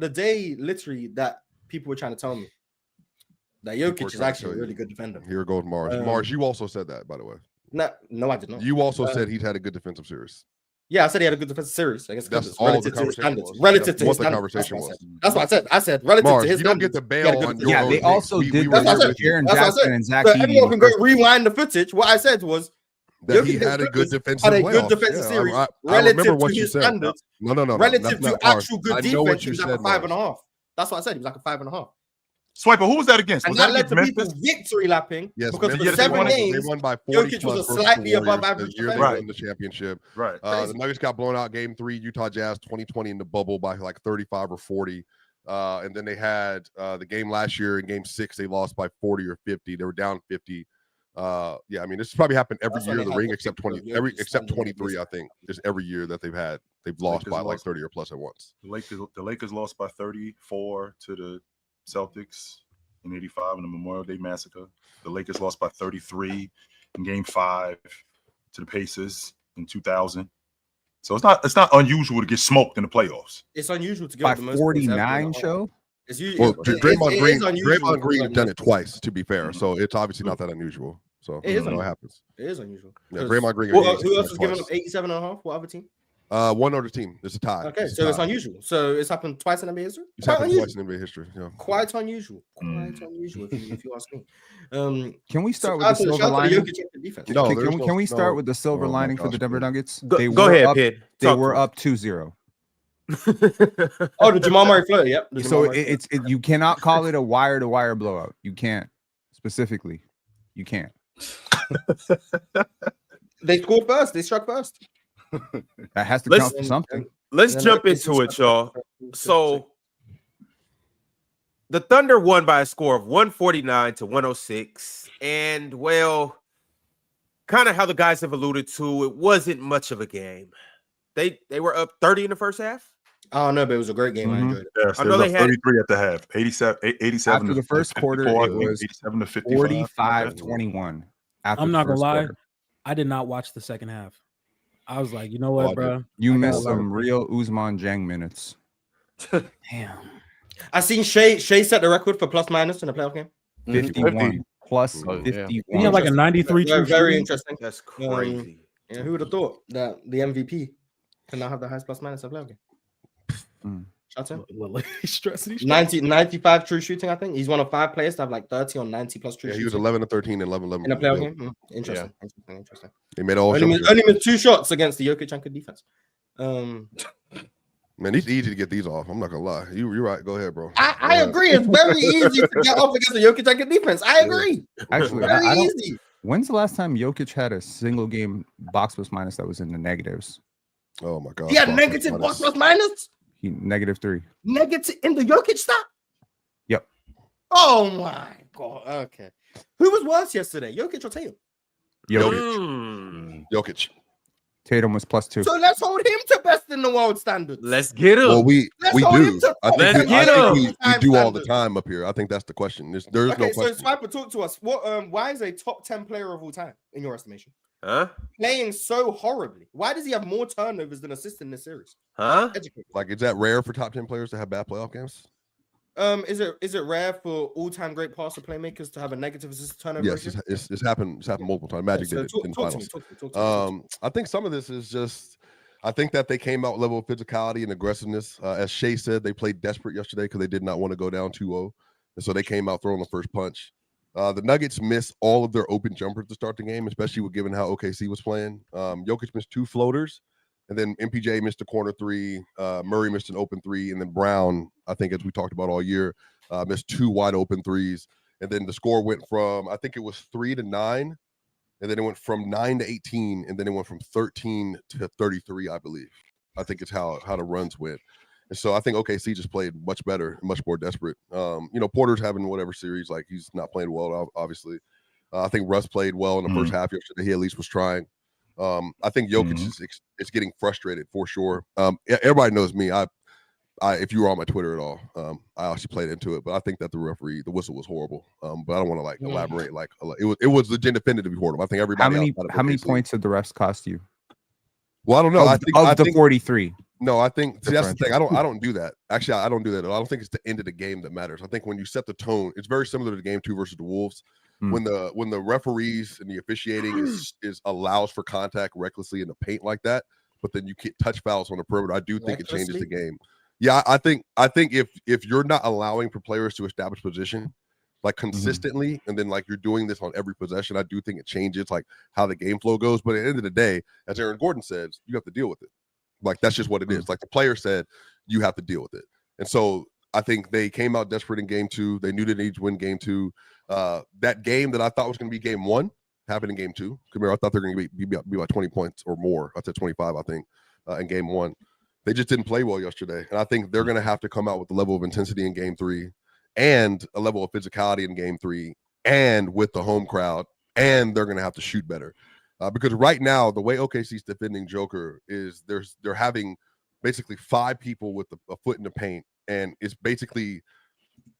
day literally that people were trying to tell me that Jokic is actually a really good defender. Here goes Mars. Mars, you also said that, by the way. No, I did not. You also said he's had a good defensive series. Yeah, I said he had a good defensive series. I guess that's all the conversation was. Relative to his standards. That's what I said. I said relative Mars, to his. You don't get the bail on your. Yeah, they also did that with Jaren Jackson and Zach. So everyone can go rewind the footage. What I said was that he had a good defensive series relative to his standards. No. Relative to actual good defense, he was like a 5.5. That's what I said. He was like a 5.5. Swiper, who was that against? And that led to people victory lapping because for 7 games, they won by 40 Jokic was a slightly above average defender. Right in the championship. Right. The Nuggets got blown out game 3, Utah Jazz 2020 in the bubble by like 35 or 40. And then they had the game last year in game 6, they lost by 40 or 50. They were down 50. I mean, this has probably happened every year in the ring except 23, I think. Just every year that they've lost by like 30 or plus at once. The Lakers lost by 34 to the Celtics in '85 in the Memorial Day Massacre. The Lakers lost by 33 in Game 5 to the Pacers in 2000. So it's not unusual to get smoked in the playoffs. It's unusual to get by the most 49 show. Draymond Green has done it twice, to be fair. So it's obviously not that unusual. So it happens. It is unusual. Yeah, Draymond Green. Who else is giving up 87.5? What other team? One other team. It's a tie. Okay, so it's unusual. So it's happened twice in NBA history. It's happened twice in NBA history. Yeah. Quite unusual. If you ask me. Can we start with the silver lining? Can we start with the silver lining for the Denver Nuggets? Go ahead, Pitt. They were up 2-0. Oh, the Jamal Murray flood. Yep. So you cannot call it a wire-to-wire blowout. You can't. Specifically, you can't. They scored first. They struck first. That has to count for something. Let's jump into it, y'all. So the Thunder won by a score of 149 to 106. And well, kind of how the guys have alluded to, it wasn't much of a game. They were up 30 in the first half. I don't know, but it was a great game. I enjoyed it. Yes, I know they had 33 at the half, 87 After the first quarter, it was 87 to 55. 45-21. I'm not gonna lie, I did not watch the second half. I was like, you know what, bro? You missed some real Usman Jang minutes. Damn. I seen Shea set the record for plus minus in the playoff game. 51 plus Oh, yeah. 51. He had like a 93 Very, true very shooting. interesting. That's crazy. Yeah, who would have thought that the MVP can now have the highest plus minus in a playoff game? Shout out. He's stressing. 95 true shooting, I think. He's one of 5 players to have like 30 or 90 plus true Yeah, shooting. he was 11 to 13 and 11 in a playoff game. Interesting. Interesting. He made all only missed 2 shots against the Jokic and good defense. Man, it's easy to get these off. I'm not gonna lie. You're right. Go ahead, bro. I agree. It's very easy to get off against the Jokic and good defense. I agree. Actually, very I don't, easy. when's the last time Jokic had a single game box plus minus that was in the negatives? Oh my god. He had negative box plus minus. He -3. Negative in the Jokic stop. Yep. Oh my god. Okay. Who was worse yesterday, Jokic or Tatum? Jokic. Tatum was +2. So let's hold him to best in the world standards. Let's get him. Well, we hold him do. to I Let's think, get we him. do all the time up here. I think that's the question. There's no Okay, question. so Swiper, talk to us. What? Why is a top 10 player of all time in your estimation Huh? playing so horribly? Why does he have more turnovers than assists in this series? Huh? Educate. Like, is that rare for top 10 players to have bad playoff games? Is it rare for all-time great passer playmakers to have a negative assist turnover? Yes, ratio? it's happened multiple times. Magic So did it in talk to finals. me, talk to me. I think some of this is just. I think that they came out level of physicality and aggressiveness. As Shea said, they played desperate yesterday because they did not want to go down 2-0, and so they came out throwing the first punch. The Nuggets missed all of their open jumpers to start the game, especially with given how OKC was playing. Jokic missed 2 floaters, and then MPJ missed a corner 3. Murray missed an open 3, and then Brown, I think as we talked about all year, missed 2 wide open 3s. And then the score went from, I think it was 3 to 9, and then it went from 9 to 18, and then it went from 13 to 33, I believe. I think it's how the runs went. And so I think OKC just played much better, much more desperate. Porter's having whatever series, like he's not playing well, obviously. I think Russ played well in the first half yesterday. He at least was trying. I think Jokic is getting frustrated for sure. Everybody knows me. If you were on my Twitter at all, I actually played into it, but I think that the whistle was horrible. But I don't want to elaborate. It was legit defended to be horrible. I think everybody. How many points did the refs cost you? Well, I don't know. I think 43. No, I think that's the thing. I don't do that. Actually, I don't do that at all. I don't think it's the end of the game that matters. I think when you set the tone, it's very similar to game 2 versus the Wolves. When the referees and the officiating is allows for contact recklessly in the paint like that, but then you get touch fouls on the perimeter, I do think it changes the game. Yeah, I think if you're not allowing for players to establish position like consistently, and then like you're doing this on every possession, I do think it changes like how the game flow goes. But at the end of the day, as Aaron Gordon says, you have to deal with it. Like that's just what it is. Like the player said, you have to deal with it. And so I think they came out desperate in game 2. They knew they needed to win game 2. That game that I thought was going to be game 1 happened in game 2. I thought they're going to be about 20 points or more. I said 25, I think, in game 1. They just didn't play well yesterday. And I think they're going to have to come out with a level of intensity in game 3 and a level of physicality in game 3 and with the home crowd. And they're going to have to shoot better. Because right now, the way OKC's defending Joker is they're having basically 5 people with a foot in the paint. And it's basically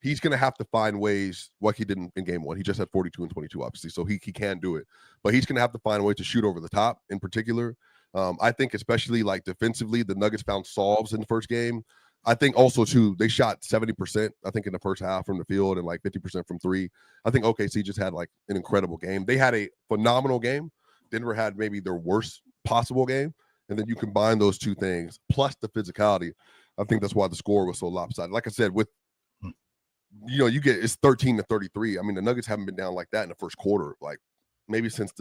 he's going to have to find ways like he did in game 1. He just had 42 and 22, obviously. So he can do it. But he's going to have to find a way to shoot over the top in particular. I think especially like defensively, the Nuggets found solves in the first game. I think also too, they shot 70%, I think in the first half from the field and like 50% from 3. I think OKC just had like an incredible game. They had a phenomenal game. Denver had maybe their worst possible game. And then you combine those two things plus the physicality. I think that's why the score was so lopsided. Like I said, you get it's 13 to 33. I mean, the Nuggets haven't been down like that in the first quarter, like maybe since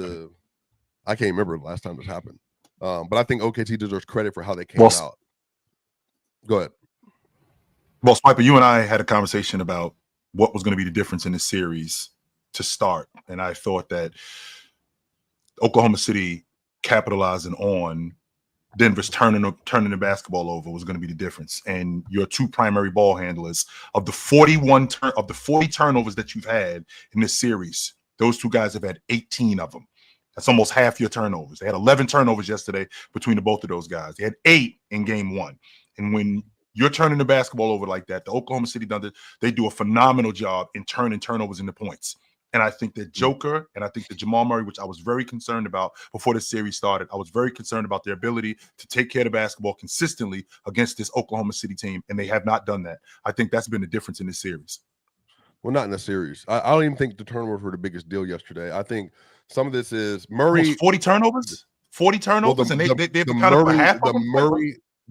I can't remember the last time this happened. But I think OKC deserves credit for how they came out. Go ahead. Well, Swiper, you and I had a conversation about what was going to be the difference in the series to start. And I thought that Oklahoma City capitalizing on Denver's turning the basketball over was going to be the difference. And your 2 primary ball handlers of the 40 turnovers that you've had in this series, those 2 guys have had 18 of them. That's almost half your turnovers. They had 11 turnovers yesterday between the both of those guys. They had 8 in game 1. And when you're turning the basketball over like that, the Oklahoma City Thunder, they do a phenomenal job in turning turnovers into points. And I think that Joker and I think that Jamal Murray, which I was very concerned about before the series started, I was very concerned about their ability to take care of the basketball consistently against this Oklahoma City team, and they have not done that. I think that's been the difference in this series. Well, not in the series. I don't even think the turnovers were the biggest deal yesterday. I think some of this is Murray. 40 turnovers? 40 turnovers, and they've kind of a half of them?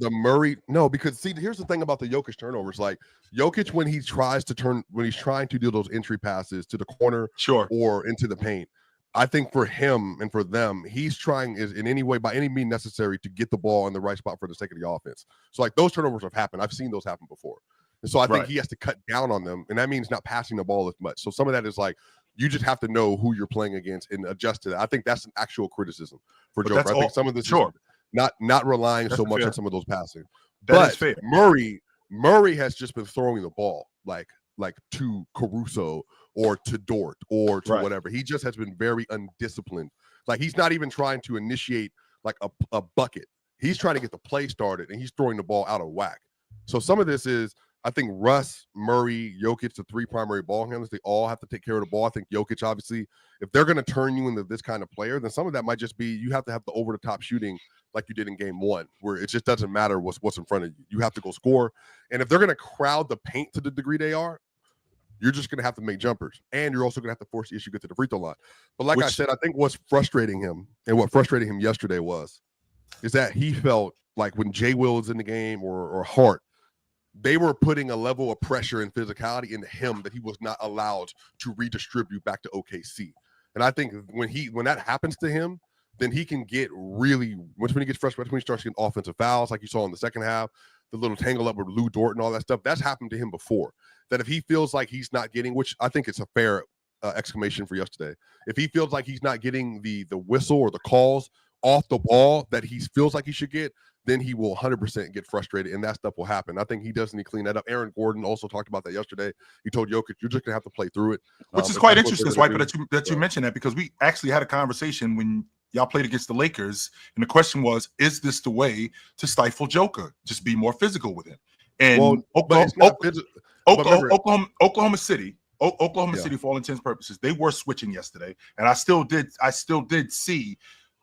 The Murray, no, because see, here's the thing about the Jokic turnovers. Like Jokic, when he's trying to do those entry passes to the corner, or into the paint, I think for him and for them, he's trying is in any way, by any means necessary, to get the ball in the right spot for the sake of the offense. So like those turnovers have happened. I've seen those happen before. And so I think he has to cut down on them, and that means not passing the ball as much. So some of that is like you just have to know who you're playing against and adjust to that. I think that's an actual criticism for Joker. I think some of this is not relying so much on some of those passing. But Murray has just been throwing the ball like to Caruso or to Dort or to whatever. He just has been very undisciplined. Like he's not even trying to initiate like a bucket. He's trying to get the play started, and he's throwing the ball out of whack. So some of this is, I think Russ, Murray, Jokic, the 3 primary ball handlers, they all have to take care of the ball. I think Jokic, obviously, if they're going to turn you into this kind of player, then some of that might just be you have to have the over-the-top shooting like you did in game 1, where it just doesn't matter what's in front of you. You have to go score. And if they're going to crowd the paint to the degree they are, you're just going to have to make jumpers. And you're also going to have to force the issue to get to the free throw line. But I said, I think what's frustrating him and what frustrated him yesterday is that he felt like when Jay Will was in the game or Hart, they were putting a level of pressure and physicality into him that he was not allowed to redistribute back to OKC. And I think when that happens to him, then he can get really, when he gets frustrated, when he starts getting offensive fouls, like you saw in the second half, the little tangle up with Lou Dort and all that stuff, that's happened to him before. That if he feels like he's not getting, which I think it's a fair exclamation for yesterday, if he feels like he's not getting the whistle or the calls off the ball that he feels like he should get, then he will 100% get frustrated, and that stuff will happen. I think he does need to clean that up. Aaron Gordon also talked about that yesterday. He told Jokic, you're just going to have to play through it. Which is quite interesting, Swiper, that you mentioned that, because we actually had a conversation when y'all played against the Lakers, and the question was, is this the way to stifle Joker? Just be more physical with him. And Oklahoma City, for all intents and purposes, they were switching yesterday, and I still did see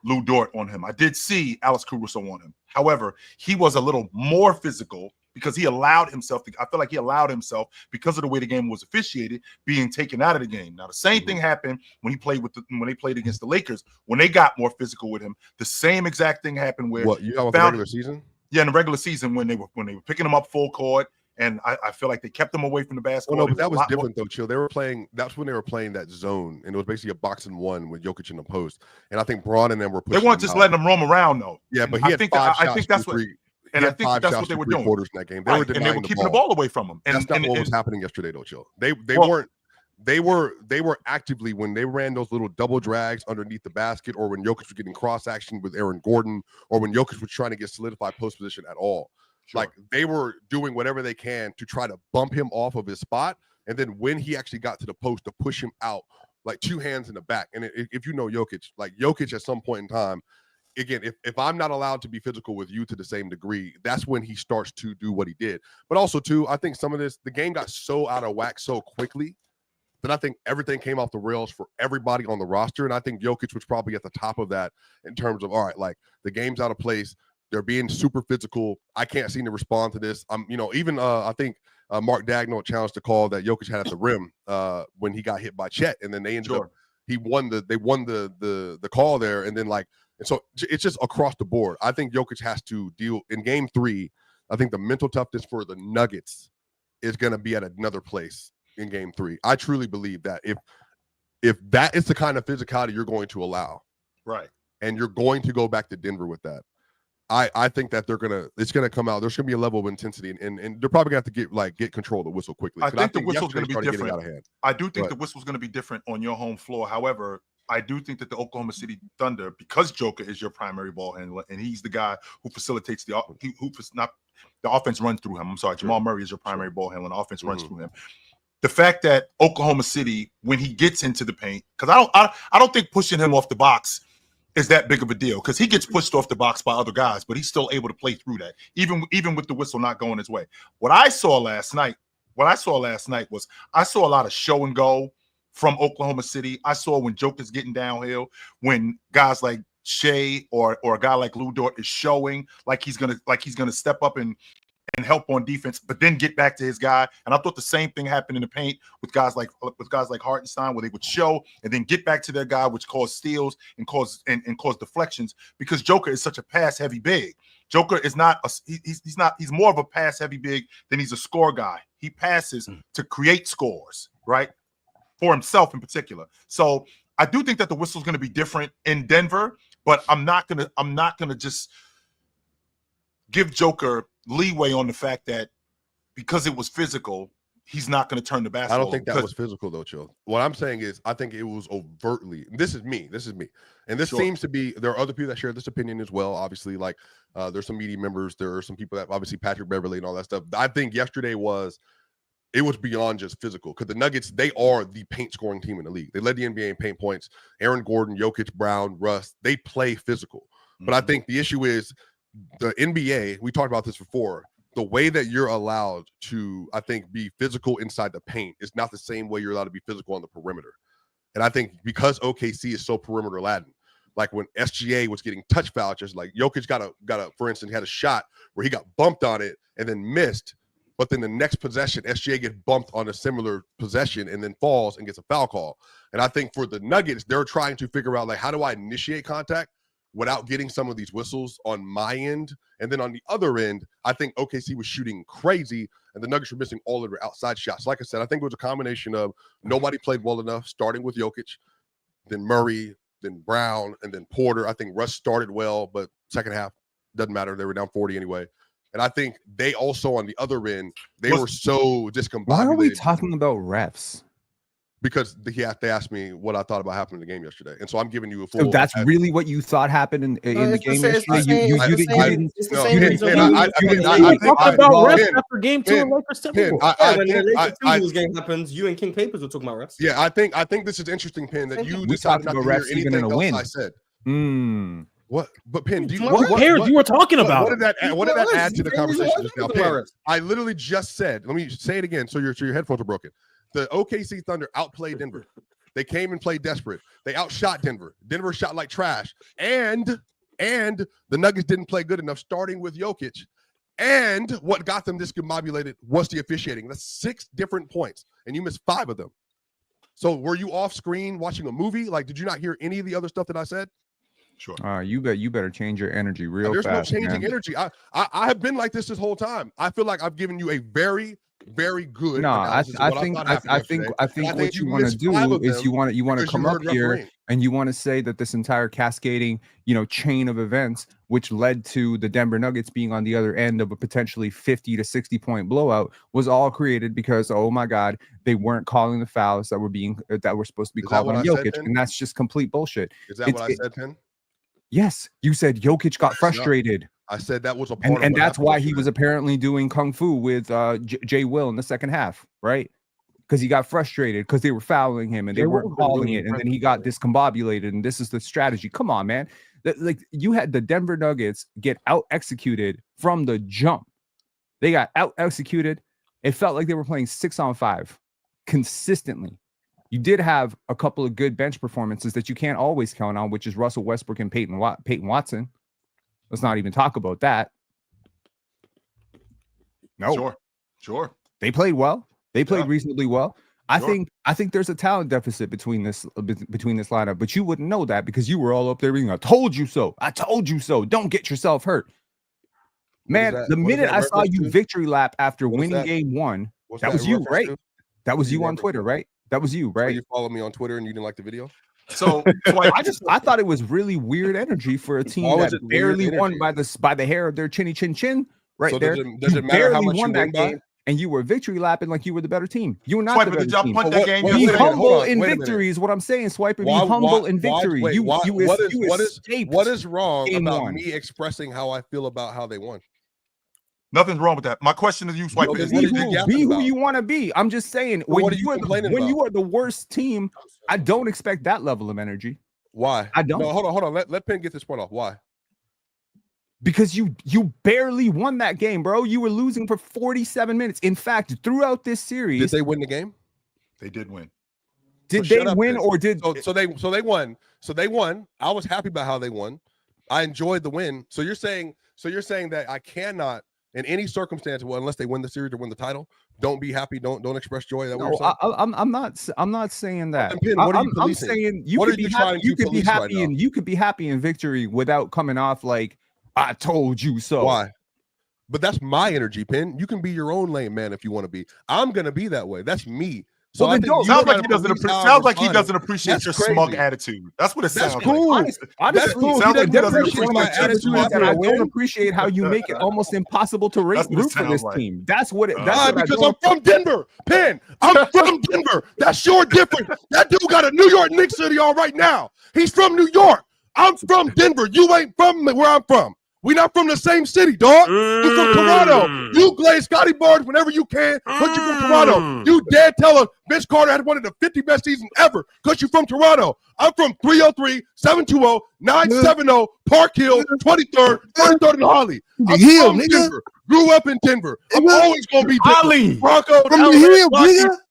Lou Dort on him. I did see Alex Caruso on him. However, he was a little more physical because he allowed himself to, I feel like he allowed himself, because of the way the game was officiated, being taken out of the game. Now, the same thing happened when he played when they played against the Lakers. When they got more physical with him, the same exact thing happened where you know, the regular season? Yeah, in the regular season when they were picking him up full court. And I feel like they kept him away from the basketball. Well, no, but that was different, though, Chill. They were playing. That's when they were playing that zone, and it was basically a 1-on-1 with Jokic in the post. And I think Braun and them were pushing. They weren't just letting him roam around, though. Yeah, but I think that's what they were doing. Quarters in that game. They were denying keeping the ball away from him. And that's not what was happening yesterday, though, Chill. They weren't. They were actively, when they ran those little double drags underneath the basket, or when Jokic was getting cross action with Aaron Gordon, or when Jokic was trying to get solidified post position at all. Sure. Like they were doing whatever they can to try to bump him off of his spot. And then when he actually got to the post, to push him out, like 2 hands in the back. And if you know Jokic, like Jokic at some point in time, again, if I'm not allowed to be physical with you to the same degree, that's when he starts to do what he did. But also, too, I think some of this, the game got so out of whack so quickly that I think everything came off the rails for everybody on the roster. And I think Jokic was probably at the top of that in terms of, all right, like the game's out of place. They're being super physical. I can't seem to respond to this. Even I think Mark Dagnall challenged the call that Jokic had at the rim when he got hit by Chet, and then they ended up they won the call there, and then and so it's just across the board. I think Jokic has to deal in game 3. I think the mental toughness for the Nuggets is going to be at another place in game 3. I truly believe that if that is the kind of physicality you're going to allow, right, and you're going to go back to Denver with that, I think that it's gonna come out. There's gonna be a level of intensity, and they're probably gonna have to get control of the whistle quickly. I think the whistle's gonna be different. I do think the whistle's gonna be different on your home floor. However, I do think that the Oklahoma City Thunder, because Joker is your primary ball handler and he's the guy who facilitates the offense runs through him. I'm sorry, Jamal Murray is your primary ball handler, and the offense runs through him. The fact that Oklahoma City, when he gets into the paint, because I don't think pushing him off the box is that big of a deal because he gets pushed off the box by other guys, but he's still able to play through that, even with the whistle not going his way. What I saw last night was I saw a lot of show and go from Oklahoma City. I saw when Joker's getting downhill, when guys like Shea or a guy like Lou Dort is showing like he's gonna step up and help on defense, but then get back to his guy. And I thought the same thing happened in the paint with guys like Hartenstein, where they would show and then get back to their guy, which caused steals and cause deflections, because Joker is such a pass heavy big. Joker is not he's more of a pass heavy big than he's a score guy. He passes to create scores, right? For himself in particular. So I do think that the whistle is going to be different in Denver, but I'm not gonna just give Joker leeway on the fact that because it was physical, he's not going to turn the basketball. I don't think that was physical though, Chill. What I'm saying is I think it was overtly. This is me. And this seems to be, there are other people that share this opinion as well. Obviously, like there's some media members, there are some people that obviously Patrick Beverly and all that stuff. I think yesterday it was beyond just physical, because the Nuggets, they are the paint scoring team in the league. They led the NBA in paint points. Aaron Gordon, Jokic, Brown, Russ, they play physical. But I think the issue is the NBA, we talked about this before, the way that you're allowed to, I think, be physical inside the paint is not the same way you're allowed to be physical on the perimeter. And I think because OKC is so perimeter laden, like when SGA was getting touch fouls, just like Jokic got a, for instance, had a shot where he got bumped on it and then missed, but then the next possession, SGA gets bumped on a similar possession and then falls and gets a foul call. And I think for the Nuggets, they're trying to figure out, like, how do I initiate contact without getting some of these whistles on my end? And then on the other end, I think OKC was shooting crazy and the Nuggets were missing all of their outside shots. Like I said, I think it was a combination of nobody played well enough, starting with Jokic, then Murray, then Brown, and then Porter. I think Russ started well, but second half, doesn't matter. They were down 40 anyway. And I think they also, on the other end, they were so discombobulated. Why are we talking about refs? Because they asked me what I thought about happening in the game yesterday, and so I'm giving you a full. So that's really what you thought happened in the game yesterday. You didn't. After game 2 of Lakers Timberwolves. When the Lakers Timberwolves game happens, you and King Papers were talking about refs. Yeah, I think this is interesting, Pin, that you decided not to hear anything else I said. What? But Pin, what pairs you were talking about? What did that add to the conversation just now? Pin, I literally just said. Let me say it again, so your headphones are broken. The OKC Thunder outplayed Denver. They came and played desperate. They outshot Denver. Denver shot like trash. And the Nuggets didn't play good enough, starting with Jokic. And what got them discombobulated was the officiating. That's 6 different points, and you missed 5 of them. So were you off screen watching a movie? Like, did you not hear any of the other stuff that I said? Sure. You better change your energy real fast. There's no changing energy. I have been like this whole time. I feel like I've given you a very, very good. No, I think what you want to do is you want to come up here and you want to say that this entire cascading, chain of events, which led to the Denver Nuggets being on the other end of a potentially 50 to 60 point blowout, was all created because, oh my God, they weren't calling the fouls that were supposed to be called on Jokic, and that's just complete bullshit. Is that what I said, Pen? Yes, you said Jokic got frustrated. No, I said that was a part and that's why he was apparently doing kung fu with Jay Will in the second half, right? Because he got frustrated because they were fouling him and they weren't calling it, and then he got discombobulated. And this is the strategy. Come on, man! Like, you had the Denver Nuggets get out executed from the jump. They got out executed. It felt like they were playing 6-on-5 consistently. You did have a couple of good bench performances that you can't always count on, which is Russell Westbrook and Peyton Watson. Let's not even talk about that. No. Sure. They played well. They played reasonably well. I think there's a talent deficit between this lineup, but you wouldn't know that because you were all up there being, I told you so. I told you so. Don't get yourself hurt. Man, the minute I saw you victory lap after winning game 1, that was you, right? That was you on Twitter, right? That was you, right? So you followed me on Twitter and you didn't like the video? So I thought it was really weird energy for a team that barely won by the hair of their chinny chin chin right so there. Does it matter how much you won that game? And you were victory lapping like you were the better team. You were not the better team. Be humble in victory is what I'm saying, Swiper. Be humble in victory. What is wrong about me expressing how I feel about how they won? Nothing's wrong with that. My question to you, Swiper, is be who you want to be. I'm just saying, when you are the worst team, I don't expect that level of energy. Why? I don't. No, hold on. Let Penn get this point off. Why? Because you barely won that game, bro. You were losing for 47 minutes. In fact, throughout this series, Did they win the game? They did win. Did they win or did so they won? So they won. I was happy about how they won. I enjoyed the win. So you're saying that I cannot, in any circumstance, well, unless they win the series or win the title, don't be happy. Don't express joy. That no, I'm not saying that. Pin, what are you I'm saying you could be happy. You could be happy, and you could be happy in victory without coming off like I told you so. Why? But that's my energy, Pin. You can be your own lame man if you want to be. I'm gonna be that way. That's me. So well, sounds like he doesn't appreciate your smug attitude. That's what it sounds cool. like. That's cool. I don't appreciate how you make it almost impossible to root for this team. That's what it. That's because I'm from Denver, Penn. I'm from Denver. That's your difference. That dude got a New York Knicks city on right now. He's from New York. I'm from Denver. You ain't from where I'm from. We not from the same city, dog. You from Toronto. You glaze Scotty Barnes whenever you can, but you from Toronto. You dead tell us Vince Carter had one of the 50 best seasons ever because you from Toronto. I'm from 303-720-970 Park Hill, 23rd and Holly. I'm from Denver. Grew up in Denver. I'm always going to be Denver. Broncos, from the hill,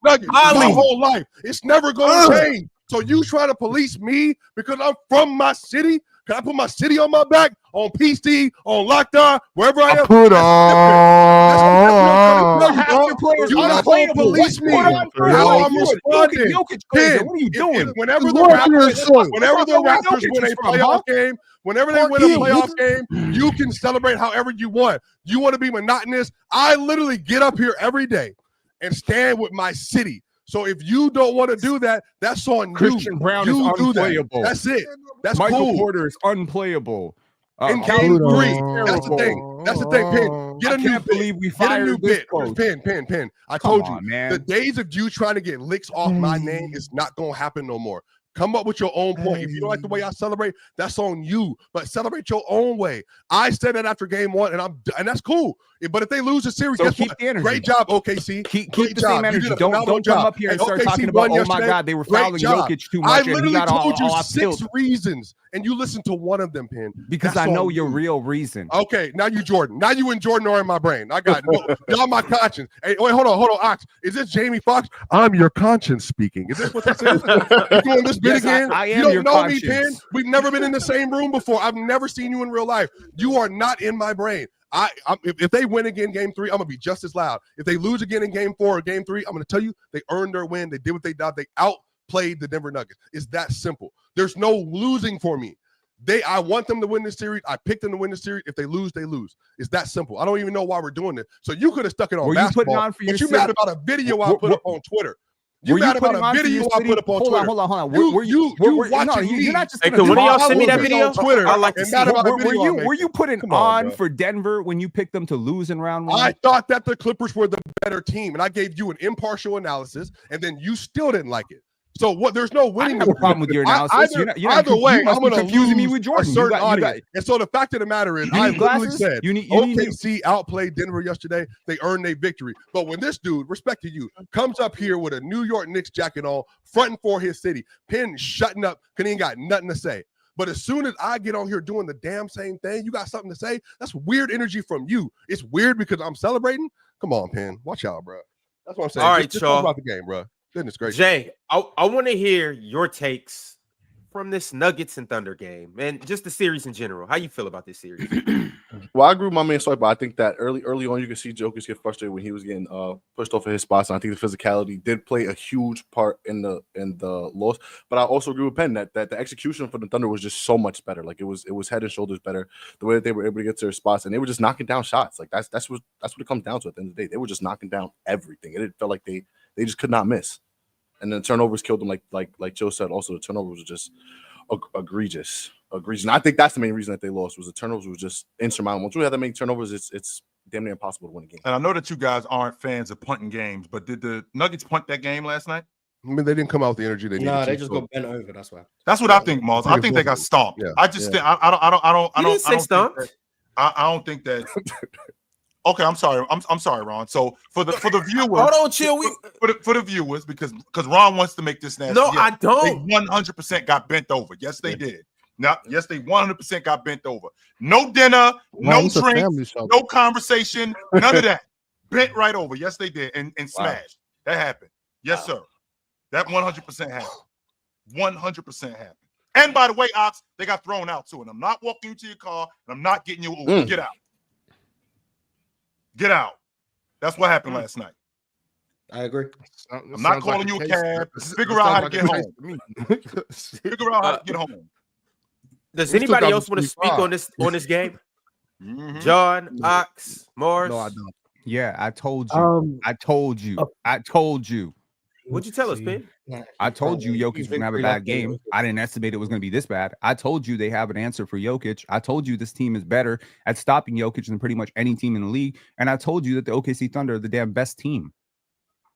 Nuggets, my whole life. It's never going to change. So you trying to police me because I'm from my city? Can I put my city on my back, on PC, on lockdown, wherever I am? Put on. You not going to police me. I'm responding. What are you doing? Whenever the Raptors win a playoff game, whenever they win a playoff game, you can celebrate however you want. You want to be monotonous? I literally get up here every day and stand with my city. So if you don't want to do that, that's on Christian you. Brown you is unplayable. That's it. That's Michael cool. Porter is unplayable. In game 3, that's the thing. That's the thing, Pin. Get a new believe we fired bit. Coach. Pin. I told you, man. The days of you trying to get licks off my name is not going to happen no more. Come up with your own point. If you don't like the way I celebrate, that's on you. But celebrate your own way. I said that after game 1, and that's cool. But if they lose the series, so guess keep what? the energy. Great job, OKC. Keep the same energy. Don't come up here and start talking about, oh my God, they were fouling Jokic too much. I literally told you 6 reasons, and you listened to one of them, Pin. Because I know your real reason. Okay, now you Jordan. Now you and Jordan are in my brain. I got it. Y'all my conscience. Hey, wait, hold on, Ox. Is this Jamie Foxx? I'm your conscience speaking. Is this what this is? You doing this bit again? I am you don't your know conscience. me, Pin. We've never been in the same room before. I've never seen you in real life. You are not in my brain. If they win again game 3, I'm gonna be just as loud. If they lose again in game 4 or game 3, I'm gonna tell you they earned their win. They did what they did. They outplayed the Denver Nuggets. It's that simple. There's no losing for me. I want them to win this series. I picked them to win the series. If they lose, they lose. It's that simple. I don't even know why we're doing this. So you could have stuck it on basketball. But you mad about a video I put up on Twitter. You mad about a video I put up on Twitter. Hold on. You watching me. You're not just when y'all send me that video on Twitter. I like to see were you putting on for Denver when you picked them to lose in round 1? I thought that the Clippers were the better team, and I gave you an impartial analysis, and then you still didn't like it. So what? There's no winning. I have a problem with your analysis. Either way, I'm going to confuse me with Jordan. A certain audience. And so the fact of the matter is, I literally said OKC outplayed Denver yesterday. They earned a victory. But when this dude, respect to you, comes up here with a New York Knicks jacket on, fronting for his city, Penn shutting up because he ain't got nothing to say. But as soon as I get on here doing the damn same thing, you got something to say. That's weird energy from you. It's weird because I'm celebrating. Come on, Penn. Watch out, bro. That's what I'm saying. All right, just talk about the game, bro. Goodness gracious. Jay, I want to hear your takes from this Nuggets and Thunder game and just the series in general. How you feel about this series? Well, I agree with my man Swipe, but I think that early on you could see Jokic get frustrated when he was getting pushed off of his spots. And I think the physicality did play a huge part in the loss. But I also agree with Penn that the execution for the Thunder was just so much better. Like it was head and shoulders better the way that they were able to get to their spots, and they were just knocking down shots. Like that's what it comes down to at the end of the day. They were just knocking down everything. It felt like they just could not miss. And then turnovers killed them, like Joe said. Also, the turnovers were just egregious. And I think that's the main reason that they lost was the turnovers was just insurmountable. Once we have that many turnovers, it's damn near impossible to win a game. And I know that you guys aren't fans of punting games, but did the Nuggets punt that game last night? I mean, they didn't come out with the energy they needed. No, they just got bent over. That's why. That's what I think, Moss. I think they got stomped. Yeah. I just think I don't Say stomped. I don't think that Okay, I'm sorry. I'm sorry, Ron. So for the viewers, hold on, chill. For the viewers, because Ron wants to make this nasty. No, yeah, I don't. They 100% got bent over. Yes, they did. Now, yes, they 100% got bent over. No dinner, no drinks, no conversation, none of that. Bent right over. Yes, they did, and smashed. That happened. Yes, sir. That 100% happened. 100% happened. And by the way, Ox, they got thrown out too. And I'm not walking you to your car, and I'm not getting you Uber. Get out. Get out. That's what happened last night. I agree. I'm not calling you a cab. Figure out how to get home. Figure out how to get home. Does anybody else want to speak on this game? John, Ox, Morris? No, I don't. Yeah, I told you. I told you. What'd you tell us, Ben? I told you Jokic was going to have a bad game. I didn't estimate it was going to be this bad. I told you they have an answer for Jokic. I told you this team is better at stopping Jokic than pretty much any team in the league. And I told you that the OKC Thunder are the damn best team.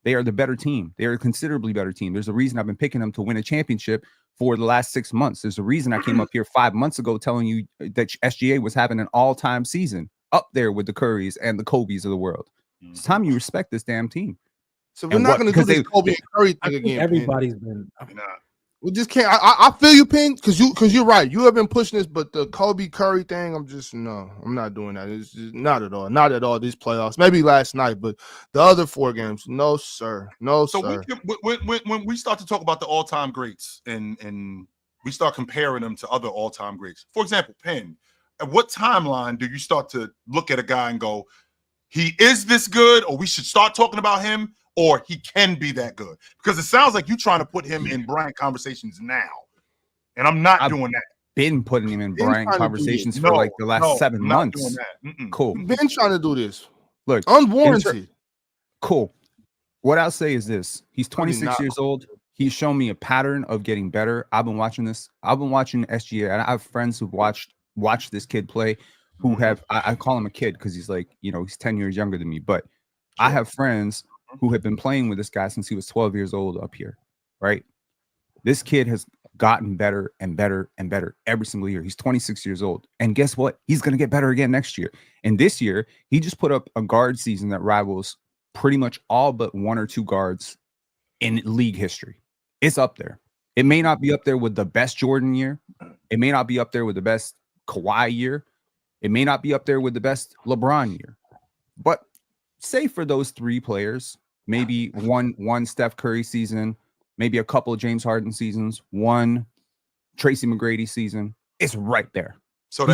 They are the better team. They are a considerably better team. There's a reason I've been picking them to win a championship for the last 6 months. There's a reason I came up here 5 months ago telling you that SGA was having an all-time season up there with the Currys and the Kobes of the world. It's time you respect this damn team. So we're not going to do this Kobe and Curry thing again. Everybody's been. We just can't. I feel you, Pin, because you're right. You have been pushing this, but the Kobe Curry thing, I'm not doing that. It's just not at all. Not at all. These playoffs, maybe last night, but the other 4 games, no sir, no so sir. When we start to talk about the all-time greats and we start comparing them to other all-time greats, for example, Penn, at what timeline do you start to look at a guy and go, he is this good, or we should start talking about him? Or he can be that good, because it sounds like you're trying to put him in Bryant conversations now, and I'm not doing that. Been putting him in Bryant conversations for like the last 7 months. Cool. Been trying to do this. Look, unwarranted. Cool. What I'll say is this: he's 26 years old. He's shown me a pattern of getting better. I've been watching this. I've been watching SGA, and I have friends who've watched this kid play. Who have I call him a kid because he's like, he's 10 years younger than me, but I have friends who have been playing with this guy since he was 12 years old up here, right? This kid has gotten better and better and better every single year. He's 26 years old. And guess what? He's going to get better again next year. And this year, he just put up a guard season that rivals pretty much all but 1 or 2 guards in league history. It's up there. It may not be up there with the best Jordan year. It may not be up there with the best Kawhi year. It may not be up there with the best LeBron year. But say for those 3 players, maybe one Steph Curry season, maybe a couple of James Harden seasons, one Tracy McGrady season, it's right there. So to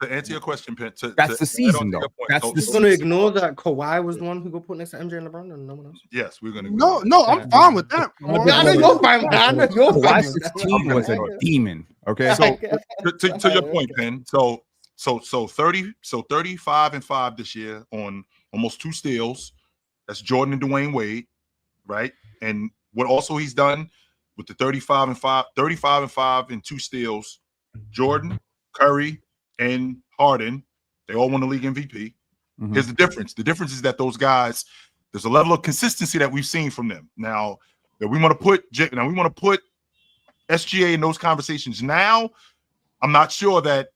answer your question, Penn, that's the season, though. That's the season. Going to ignore that Kawhi was the one who got put next to MJ and LeBron and no one else? Yes, we're going to. No, I'm fine with that. I know you're fine with that. I know you're fine. Kawhi 16 was a demon. Okay, so to your point, Penn. So 35 and 5 this year on almost 2 steals. That's Jordan and Dwayne Wade, right? And what also he's done with the 35 and 5 and 2 steals, Jordan, Curry, and Harden, they all won the league MVP. Here's the difference. The difference is that those guys, there's a level of consistency that we've seen from them. Now that we want to put SGA in those conversations now. I'm not sure that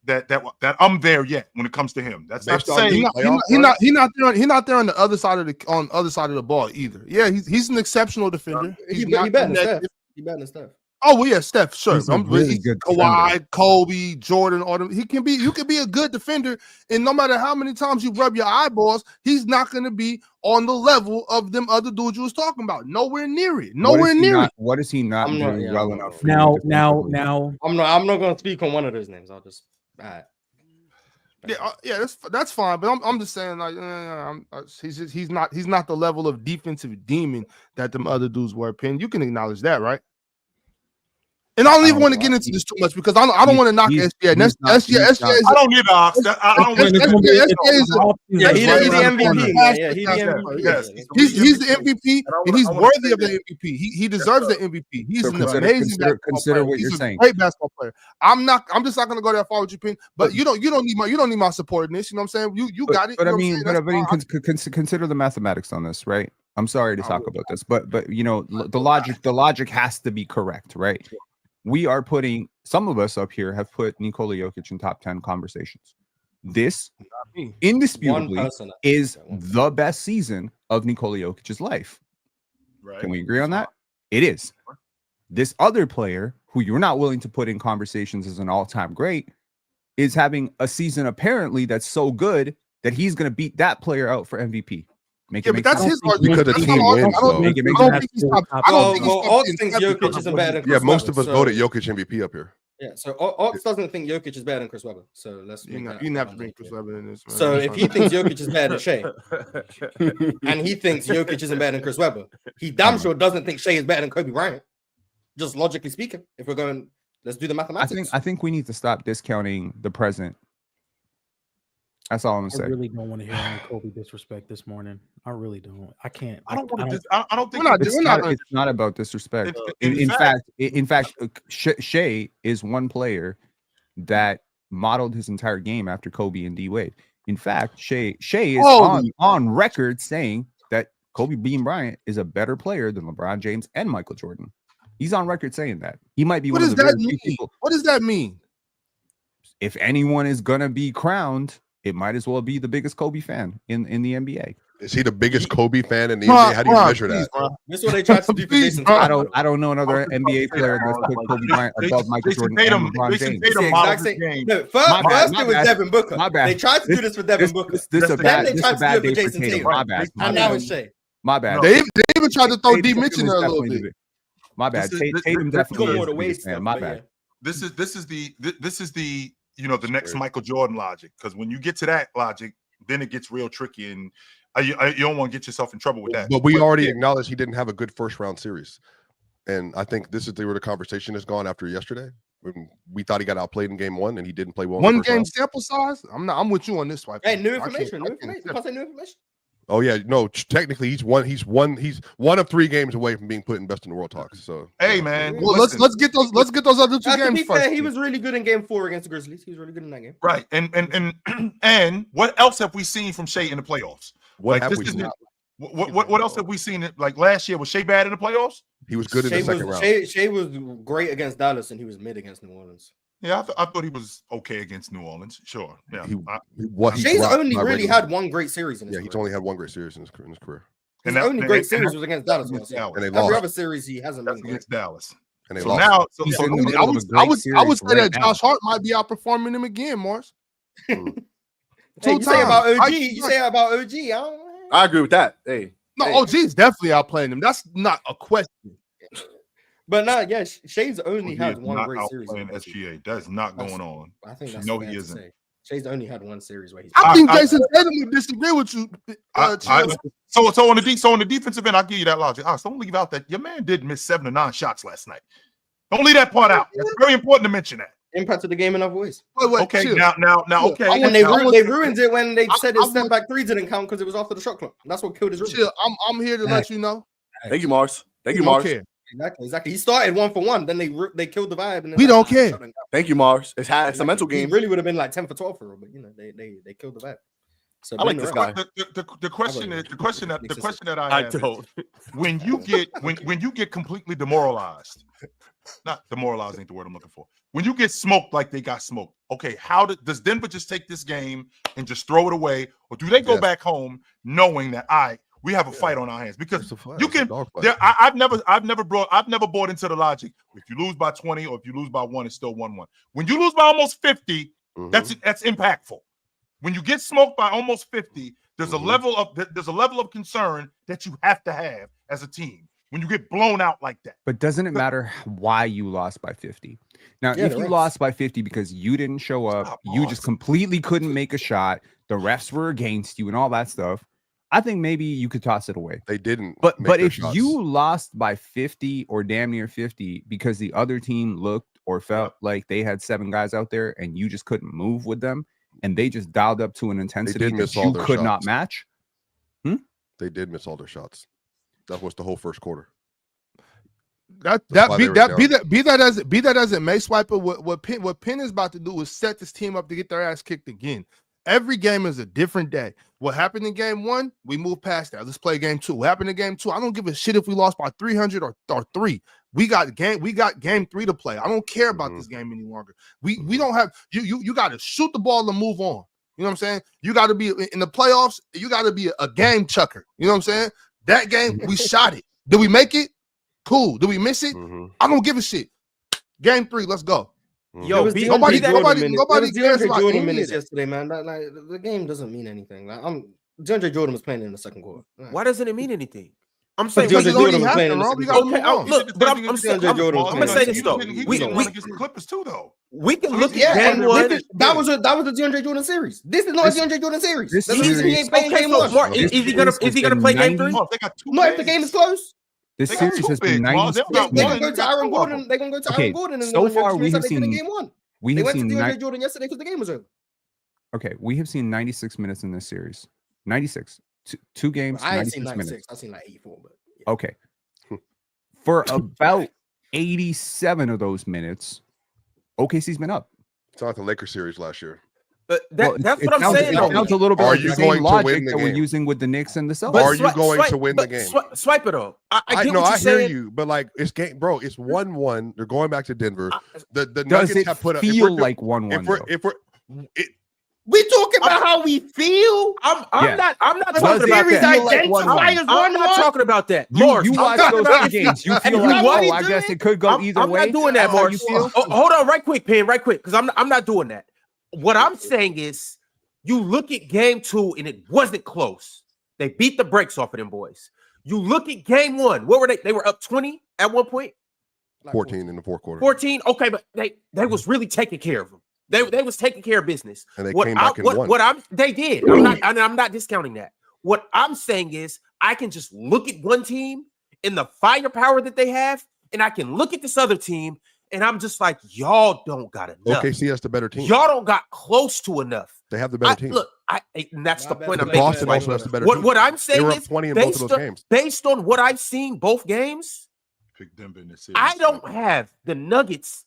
I'm there yet when it comes to him. That's not saying he's not there on the other side of the ball either. Yeah, he's an exceptional defender. He's better than Steph. Oh well, yeah, Steph, sure. Really good Kawhi, Kobe, Jordan, all them. You can be a good defender, and no matter how many times you rub your eyeballs, he's not going to be on the level of them other dudes you was talking about. Nowhere near it. What is he not doing well enough? Now, I'm not going to speak on one of those names. I'll just. Yeah, that's fine. But I'm just saying, like, he's not the level of defensive demon that them other dudes were. Penn, you can acknowledge that, right? And I don't even want to get into this too much because I don't want to knock SGA. SGA. I don't need Ox. He's the MVP. Yes, he's the MVP, and he's worthy of the MVP. He deserves the MVP. He's an amazing consider what you're saying. Great basketball player. I'm just not going to go that far with you, Pin. But you don't need my support in this. You know what I'm saying? You got it. But I mean, consider the mathematics on this, right? I'm sorry to talk about this, but the logic has to be correct, right? We are putting, some of us up here have put Nikola Jokic in top 10 conversations. this One indisputably person. is the best season of Nikola Jokic's life. Right. Can we agree on that? It is. This other player who you're not willing to put in conversations as an all-time great is having a season apparently that's so good that he's going to beat that player out for MVP. Yeah, but that's his argument. Because the That's team not wins, I don't though. think Make it I don't think he's top. I don't think he's Well, top Ox 10 thinks because Jokic isn't better than Chris Yeah, most of Webber, us voted Jokic MVP up here. Yeah, so Ox doesn't think Jokic is better than Chris Webber. So let's. You didn't have to bring Chris Webber in this. Man. So if he thinks Jokic is better than Shea, and he thinks Jokic isn't better than Chris Webber, he damn sure doesn't think Shea is better than Kobe Bryant. Just logically speaking, if we're going, let's do the mathematics. I think we need to stop discounting the present. That's all I'm gonna I say. really don't want to hear any Kobe disrespect this morning. I really don't. I can't. I don't want to. I I don't think It's not about disrespect. In fact, Shea is one player that modeled his entire game after Kobe and D Wade. In fact, Shea is on record saying that Kobe Bean Bryant is a better player than LeBron James and Michael Jordan. He's on record saying that. He might be What one does of the that very few mean? people. What does that mean? If anyone is gonna be crowned, it might as well be the biggest Kobe fan in the NBA. Is he the biggest Kobe fan in the NBA? How do you measure that? This is what they tried to do for Jayson. I don't know another NBA player that's put Kobe Bryant above Michael Jordan and LeBron James. It's the exact same. No, first it was Devin Booker. My bad. They tried to do this for Devin Booker. This is a bad day for Jayson Tatum. Tatum. My bad. And now it's Shea. My bad. They even tried to throw D Tatum Mitch in is there a little definitely bit. My bad. Tatum Go definitely more is the the way biggest fan. My bad. this is the the next Michael Jordan logic, because when you get to that logic, then it gets real tricky, and you don't want to get yourself in trouble with that. But we already acknowledged he didn't have a good first round series, and I think this is where the conversation has gone after yesterday. When we thought he got outplayed in game one, and he didn't play well. One game sample size. I'm with you on this one. Hey, new information. You can't say new information. Oh yeah, no. Technically, he's one of 3 games away from being put in best in the world talks. So hey, man, well, let's get those other 2 games To be first. fair, he was really good in game 4 against the Grizzlies. He was really good in that game. Right, and what else have we seen from Shea in the playoffs? What have we seen? What else have we seen? Like last year, was Shea bad in the playoffs? He was good in the second round. Shea was great against Dallas, and he was mid against New Orleans. Yeah, I thought he was okay against New Orleans. Sure. Yeah. Shay's only really had one great series in his career. He's only had one great series in his career. His only great series was against Dallas. And they Every lost. other series he hasn't been against Dallas. And they So lost. now, I would say that Josh Hart might be outperforming him again, Morris. Hey, you say about OG. You say about OG. I agree with that. Hey, no, OG is definitely outplaying him. That's not a question. But no, yeah, Shay's only had one great series. SGA. That's not going on. I think that's no, he isn't. Shay's only had one series where he's. I think Jayson Tatum would disagree with you. So on the defensive end, I'll give you that logic. Don't leave out that your man did miss 7 or 9 shots last night. Don't leave that part out. It's very important to mention that. Impacted the game in other ways. Okay, chill. now, okay. And they ruined it when they said his step back 3 didn't count because it was after the shot clock. That's what killed his rhythm. Chill. I'm here to let you know. Thank you, Mars. Thank you, Mars. Exactly. He started 1 for 1, then they killed the vibe. And then we don't care. Thank you, Mars. It's a mental game. He really would have been like 10 for 12 for real, but they killed the vibe. So I like this guy. The question that I have is, when you get completely demoralized, not demoralized ain't the word I'm looking for. When you get smoked like they got smoked, okay, does Denver just take this game and just throw it away, or do they go back home knowing that we have a fight on our hands? Because you can. I've never bought into the logic. If you lose by 20 or if you lose by 1, it's still 1-1. When you lose by almost 50, that's impactful. When you get smoked by almost 50, there's a level of concern that you have to have as a team when you get blown out like that. But doesn't it matter why you lost by 50? Now, if you lost by 50 because you didn't show up, you just completely couldn't make a shot, the refs were against you and all that stuff, I think maybe you could toss it away. They didn't. But if you lost by 50 or damn near 50 because the other team looked or felt like they had 7 guys out there and you just couldn't move with them, and they just dialed up to an intensity that you could not match. They did miss all their shots. That was the whole first quarter. Be that as it may, Swiper. What Penn is about to do is set this team up to get their ass kicked again. Every game is a different day. What happened in game 1, we move past that. Let's play game 2. What happened in game 2? I don't give a shit if we lost by 300 or 3. We got game 3 to play. I don't care about this game any longer. We don't have you got to shoot the ball and move on. You know what I'm saying? You got to be in the playoffs. You got to be a game chucker. You know what I'm saying? That game, we shot it. Did we make it? Cool. Did we miss it? I don't give a shit. Game 3, let's go. Yo, nobody cares about Jordan minutes yesterday, man. The game doesn't mean anything. Like, DeAndre Jordan was playing in the second quarter. Why doesn't it mean anything? I'm saying DeAndre Jordan was playing in the second quarter. Okay, look, but I'm gonna say this though. We against the Clippers too, though. We can look at game 1. That was the DeAndre Jordan series. This is not a DeAndre Jordan series. That's the reason he ain't playing game 1. Mark, is he gonna play game 3? No, if the game is close. This series has been 90. They're gonna go to Aaron Gordon. They're gonna go to Aaron Gordon. And so far we have seen game 1. We they have went seen to DeAndre Jordan yesterday because the game was over. Okay, we have seen 96 minutes in this series. 96. Two games. I ain't 96 seen 96. minutes. I've seen like 84. But yeah. Okay. For about 87 of those minutes, OKC's been up. It's not the Lakers series last year. But that's what I'm saying. It sounds a little bit Are like you the going same to logic win the that we're game? using with the Knicks and the Celtics. Are you going to win the game? Swipe it though. I get know, what you're I hear saying. you, but like it's game, bro. It's 1-1. They're going back to Denver. The Does Nuggets it have put up. feel like 1-1? we talking about how we feel. I'm not Does talking it about feel that. like 1-1? I'm not talking about that. You Morris, watch I'm those talking two about games. You and feel you like, what he I doing? guess it could go either way. I'm not doing that, That's how Morris. you feel? Hold on, right quick, Penn, right quick, because I'm not doing that. What I'm saying is, you look at game 2 and it wasn't close. They beat the brakes off of them boys. You look at game 1. What were they? They were up 20 at one point. 14 in the fourth quarter. 14. Okay, but they was really taking care of them. They was taking care of business. And they came back and won. They did. I'm not discounting that. What I'm saying is, I can just look at one team and the firepower that they have, and I can look at this other team, and I'm just like, y'all don't got enough. OKC has the better team. Y'all don't got close to enough. They have the better team. Look, and that's the point I'm Boston making. also has the better team. What I'm saying they were up is, 20 in both of those games. based on what I've seen both games, Pick Denver in this series. I don't have the Nuggets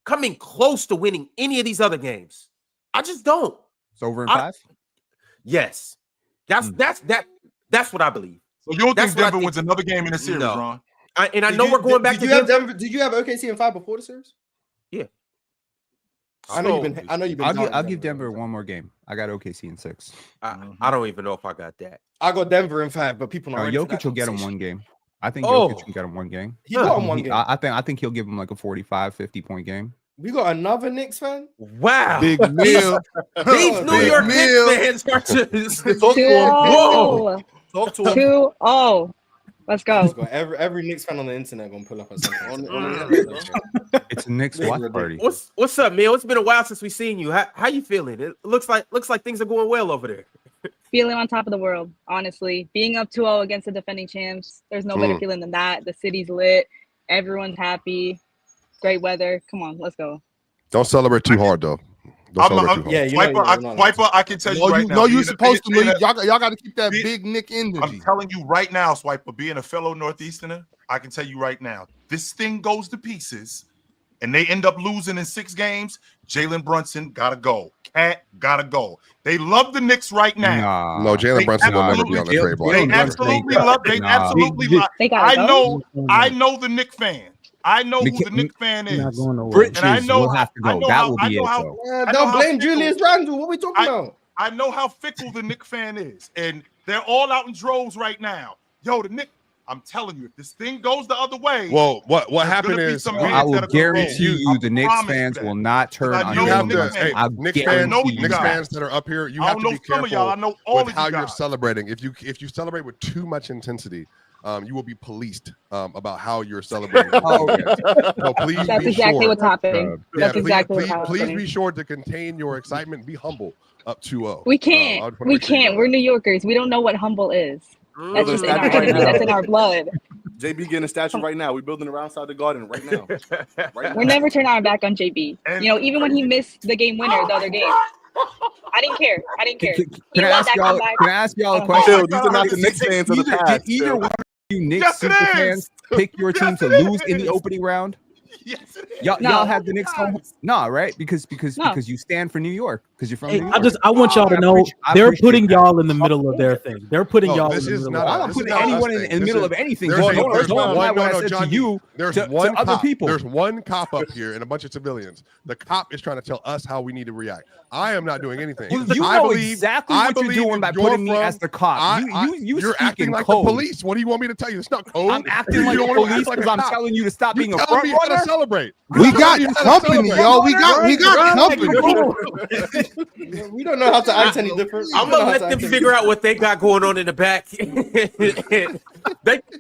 coming close to winning any of these other games. I just don't. It's over in 5? Yes. That's what I believe. So you don't think Denver wins another game in the series, No. Ron? I know we're going back to Denver. Did you have OKC in 5 before the series? Yeah. I know you've been. I'll give Denver one more game. I got OKC in 6. I don't even know if I got that. I got Denver in 5, but people are Jokic will get him one game. I think Jokic will get him one game. He got him one game. I think he'll give him like a 45, 50-point game. We got another Knicks fan. Wow, Big Mill. These New York Knicks fans are just talk to him. Whoa. Talk to him. 2-0. Let's go. Every Knicks fan on the internet gonna pull up at something. It's a Knicks watch party. What's up, Mill? It's been a while since we've seen you. How you feeling? It looks like things are going well over there. Feeling on top of the world, honestly. Being up 2-0 against the defending champs, there's no better feeling than that. The city's lit. Everyone's happy. Great weather. Come on, let's go. Don't celebrate too hard, though. Swiper, I can tell you right now. No, you're supposed to. Y'all got to keep that big Nick energy. I'm telling you right now, Swiper, being a fellow Northeasterner, I can tell you right now, this thing goes to pieces, and they end up losing in 6 games. Jalen Brunson gotta go. Cat gotta go. They love the Knicks right now. No, Jalen Brunson will never be on the trade block. They absolutely love. They absolutely love. I know the Knicks fan. I know who the Knicks fan is. Bridges will have to go. That will be it, though. Don't blame Julius Randle. What we talking about? I know how fickle the Knicks fan is, and they're all out in droves right now. Yo, the Knicks. I'm telling you, if this thing goes the other way, well, what happened is I will guarantee you the Knicks fans will not turn on you. Knicks fans that are up here, you have to be careful with how you're celebrating. If you celebrate with too much intensity, you will be policed about how you're celebrating. So please That's exactly what's happening. That's exactly what's happening. Please be sure to contain your excitement. Be humble up 2-0. We can't. We're New Yorkers. We don't know what humble is. That's just in our energy. That's in our blood. JB getting a statue right now. We're building around outside the garden right now. We're never turning our back on JB. Even when he missed the game winner the other game. I didn't care. Can I ask y'all a question? These are not the Knicks fans of the past. Did either one of you Knicks super fans pick your team to lose in the opening round? Yes, it is. Y'all had the Knicks home. No, right? Because you stand for New York. Because you're from New York. I want y'all to know they're putting y'all in the middle of their thing. They're putting y'all in the middle. I'm not putting anyone in the middle of anything. Don't apply what I said to you to other people. There's one cop up here and a bunch of civilians. The cop is trying to tell us how we need to react. I am not doing anything. You know exactly what you're doing by putting me as the cop. You're acting like the police. What do you want me to tell you? It's not code. I'm acting like the police because I'm telling you to stop being a front runner. To celebrate. We got company, y'all. We got company. We don't know how to act any different. I'm gonna let them figure out what they got going on in the back. They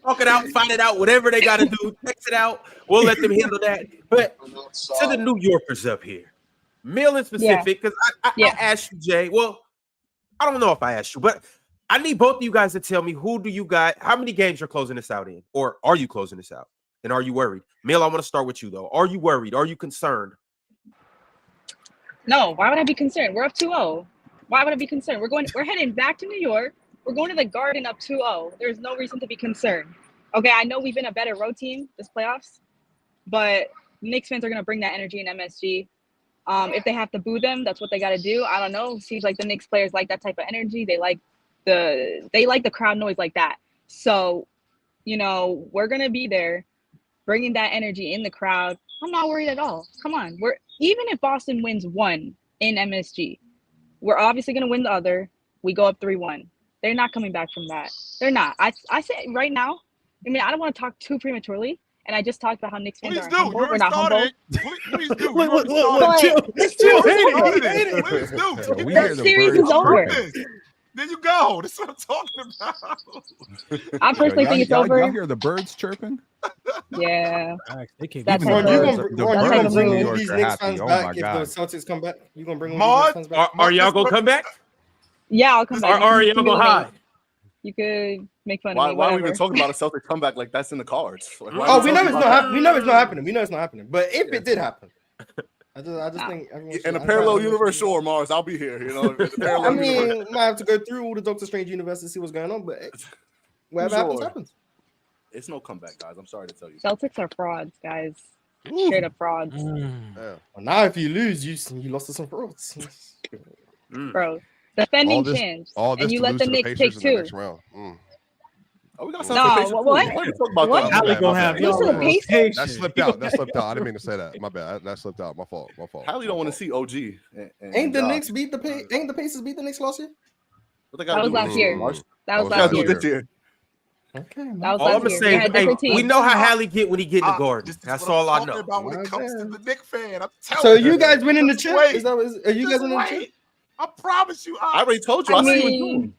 talk it out, find it out, whatever they got to do, text it out. We'll let them handle that. But to the New Yorkers up here, Mill in specific, because I asked you, Jay. Well, I don't know if I asked you, but I need both of you guys to tell me who do you got, how many games you're closing this out in, or are you closing this out? And are you worried? Mill, I want to start with you though. Are you worried? Are you concerned? No, why would I be concerned? We're up 2-0. Why would I be concerned? We're heading back to New York. We're going to the Garden up 2-0. There's no reason to be concerned. Okay, I know we've been a better road team this playoffs, but Knicks fans are going to bring that energy in MSG. If they have to boo them, that's what they got to do. I don't know. Seems like the Knicks players like that type of energy. They like the crowd noise like that. So, we're going to be there bringing that energy in the crowd. I'm not worried at all. Come on. Even if Boston wins one in MSG, we're obviously going to win the other. We go up 3-1. They're not coming back from that. They're not. I say right now, I don't want to talk too prematurely, and I just talked about how Knicks fans are humble. We're not humble. Please do. Please do. That series is over. There you go. That's what I'm talking about. I personally think it's over. Y'all hear the birds chirping? Yeah. That's how you're gonna bring these Knicks fans back if the Celtics come back. You gonna bring all these Knicks fans back? Are y'all gonna come back? Yeah, I'll come back. Or are y'all gonna hide? You could make fun of me. Why are we even talking about a Celtic comeback like that's in the cards? We know it's not happening. We know it's not happening. We know it's not happening. But if it did happen, I just think in a parallel universe, sure, Mars, I'll be here. Might have to go through all the Doctor Strange universe to see what's going on, but whatever happens. It's no comeback, guys. I'm sorry to tell you. Celtics are frauds, guys. Straight up frauds. Well, now if you lose, you lost to some frauds. Bro, defending champs, and you let the Knicks take 2. Oh, we got something. What? How we gonna have that slipped out. I didn't mean to say that. My bad. That slipped out. My fault. Hallie don't want to see OG. Ain't the Knicks beat the Ain't the Pacers beat the Knicks last year? That was last year. That was last year. Okay. All I'm gonna say, we know how Hallie get when he get in the Garden. That's all I know. About when it comes to the Knicks fan, I'm telling so you guys winning the chip? Are you guys winning the chip? I promise you. I already told you. I see what you're doing.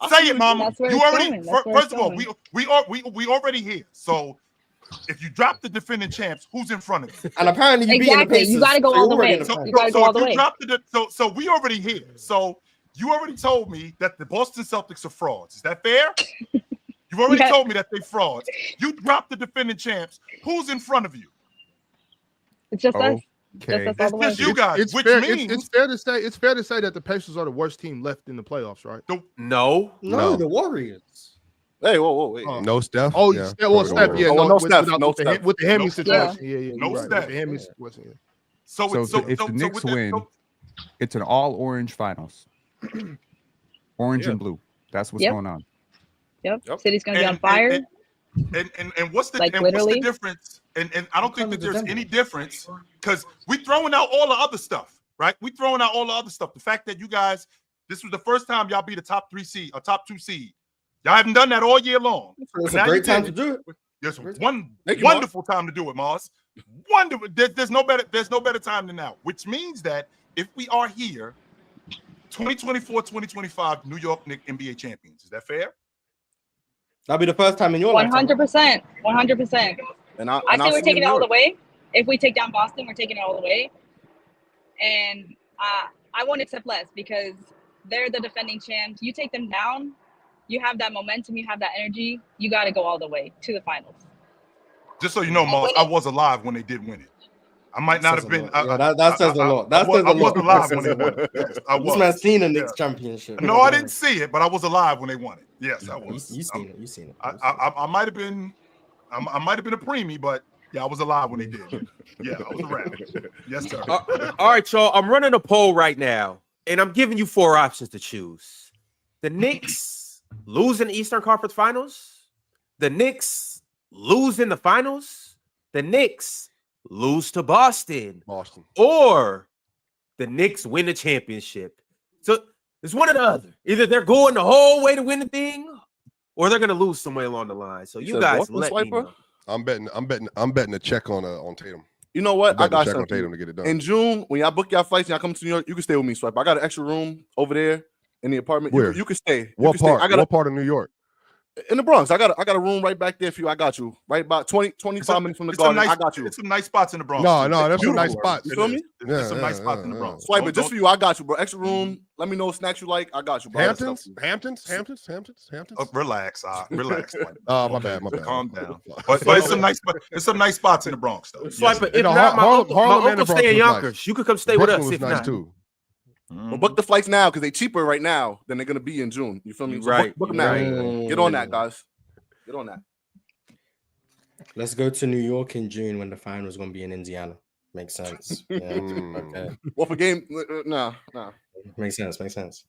Say it, Mama. You already. First of all, we already here. So if you drop the defending champs, who's in front of you? And apparently you beat the Pacers. You got to go all the way. You got to go all the way. So we already here. So you already told me that the Boston Celtics are frauds. Is that fair? You've already told me that they're frauds. You dropped the defending champs. Who's in front of you? It's just us. Okay. It's just you guys. It's fair to say that the Pacers are the worst team left in the playoffs, right? No, the Warriors. Hey, whoa, wait. No Steph. Oh, yeah. Steph. Yeah, no Steph. With the Hemi situation. Yeah. No right. Steph. With the Hemi situation. So if the Knicks win, it's an all-orange finals. Orange and blue. That's what's going on. Yep. City's gonna be on fire. And what's the difference? And I don't think that there's any difference because we throwing out all the other stuff, right? We throwing out all the other stuff. The fact that you guys, this was the first time y'all beat a top 3 seed, a top 2 seed. Y'all haven't done that all year long. It's a great time to do it. There's one wonderful time to do it, Mars. Wonderful. There's no better time than now. Which means that if we are here, 2024-2025 New York Knicks NBA champions. Is that fair? That'll be the first time in your life. 100%. 100%. And I say we're taking it all the way. If we take down Boston, we're taking it all the way. And I won't accept less because they're the defending champs. You take them down, you have that momentum, you have that energy. You got to go all the way to the finals. Just so you know, Mars, I was alive when they did win it. I might not have been. That says a lot. That says a lot. I was alive when they won it. Yes, I was. This man's seen a Knicks championship. No, I didn't see it, but I was alive when they won it. Yes, I was. You seen it. I might have been. I might have been a preemie, but Yeah, I was alive when they did. Yeah, I was around. Yes, sir. All right, y'all. I'm running a poll right now, and I'm giving you 4 options to choose. The Knicks lose in the Eastern Conference Finals. The Knicks lose in the finals. The Knicks lose to Boston. Or the Knicks win the championship. So it's one or the other. Either they're going the whole way to win the thing, or they're going to lose somewhere along the line. So you guys let me know. I'm betting a check on Tatum. You know what? I got check on something. Tatum to get it done. In June, when y'all book y'all flights and y'all come to New York, you can stay with me, Swipe. I got an extra room over there in the apartment. Where? You can stay. What part? What part of New York? In the Bronx. I got a room right back there for you. I got you. Right about 25 minutes from the garden. I got you. It's some nice spots in the Bronx. No, there's some nice spots. You feel me? There's some nice spots in the Bronx. Swipe it just for you. I got you, bro. Extra room. Let me know what snacks you like. I got you, bro. Hamptons. Relax, relax. My bad. Calm down. But it's some nice spots in the Bronx, though. Swipe it. If not, my uncle stay in Yonkers. Nice. You could come stay with us. If not, too. Well, book the flights now because they're cheaper right now than they're gonna be in June. You feel me? So right. Book them now. Right. Get on that, guys. Get on that. Let's go to New York in June when the final is going to be in Indiana. Makes sense. Yeah. Okay. Well, for game, no. Makes sense.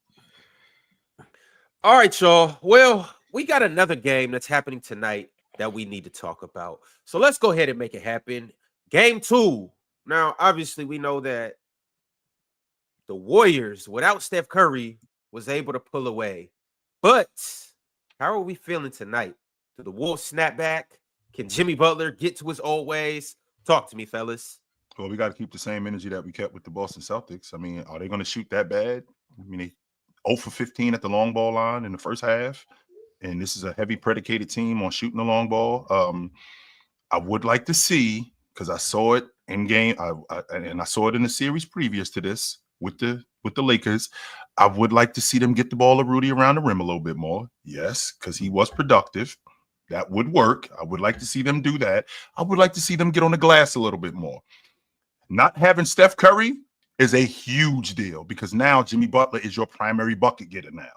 All right, y'all. Well, we got another game that's happening tonight that we need to talk about. So let's go ahead and make it happen. Game 2. Now, obviously, we know that the Warriors, without Steph Curry, was able to pull away. But how are we feeling tonight? Do the Wolves snap back? Can Jimmy Butler get to his old ways? Talk to me, fellas. Well, we got to keep the same energy that we kept with the Boston Celtics. I mean, are they going to shoot that bad? I mean, they 0 for 15 at the long ball line in the first half. And this is a heavy predicated team on shooting the long ball. I would like to see, because I saw it in game, and I saw it in the series previous to this with the Lakers. I would like to see them get the ball to Rudy around the rim a little bit more. Yes, because he was productive. That would work. I would like to see them do that. I would like to see them get on the glass a little bit more. Not having Steph Curry is a huge deal because now Jimmy Butler is your primary bucket getter now.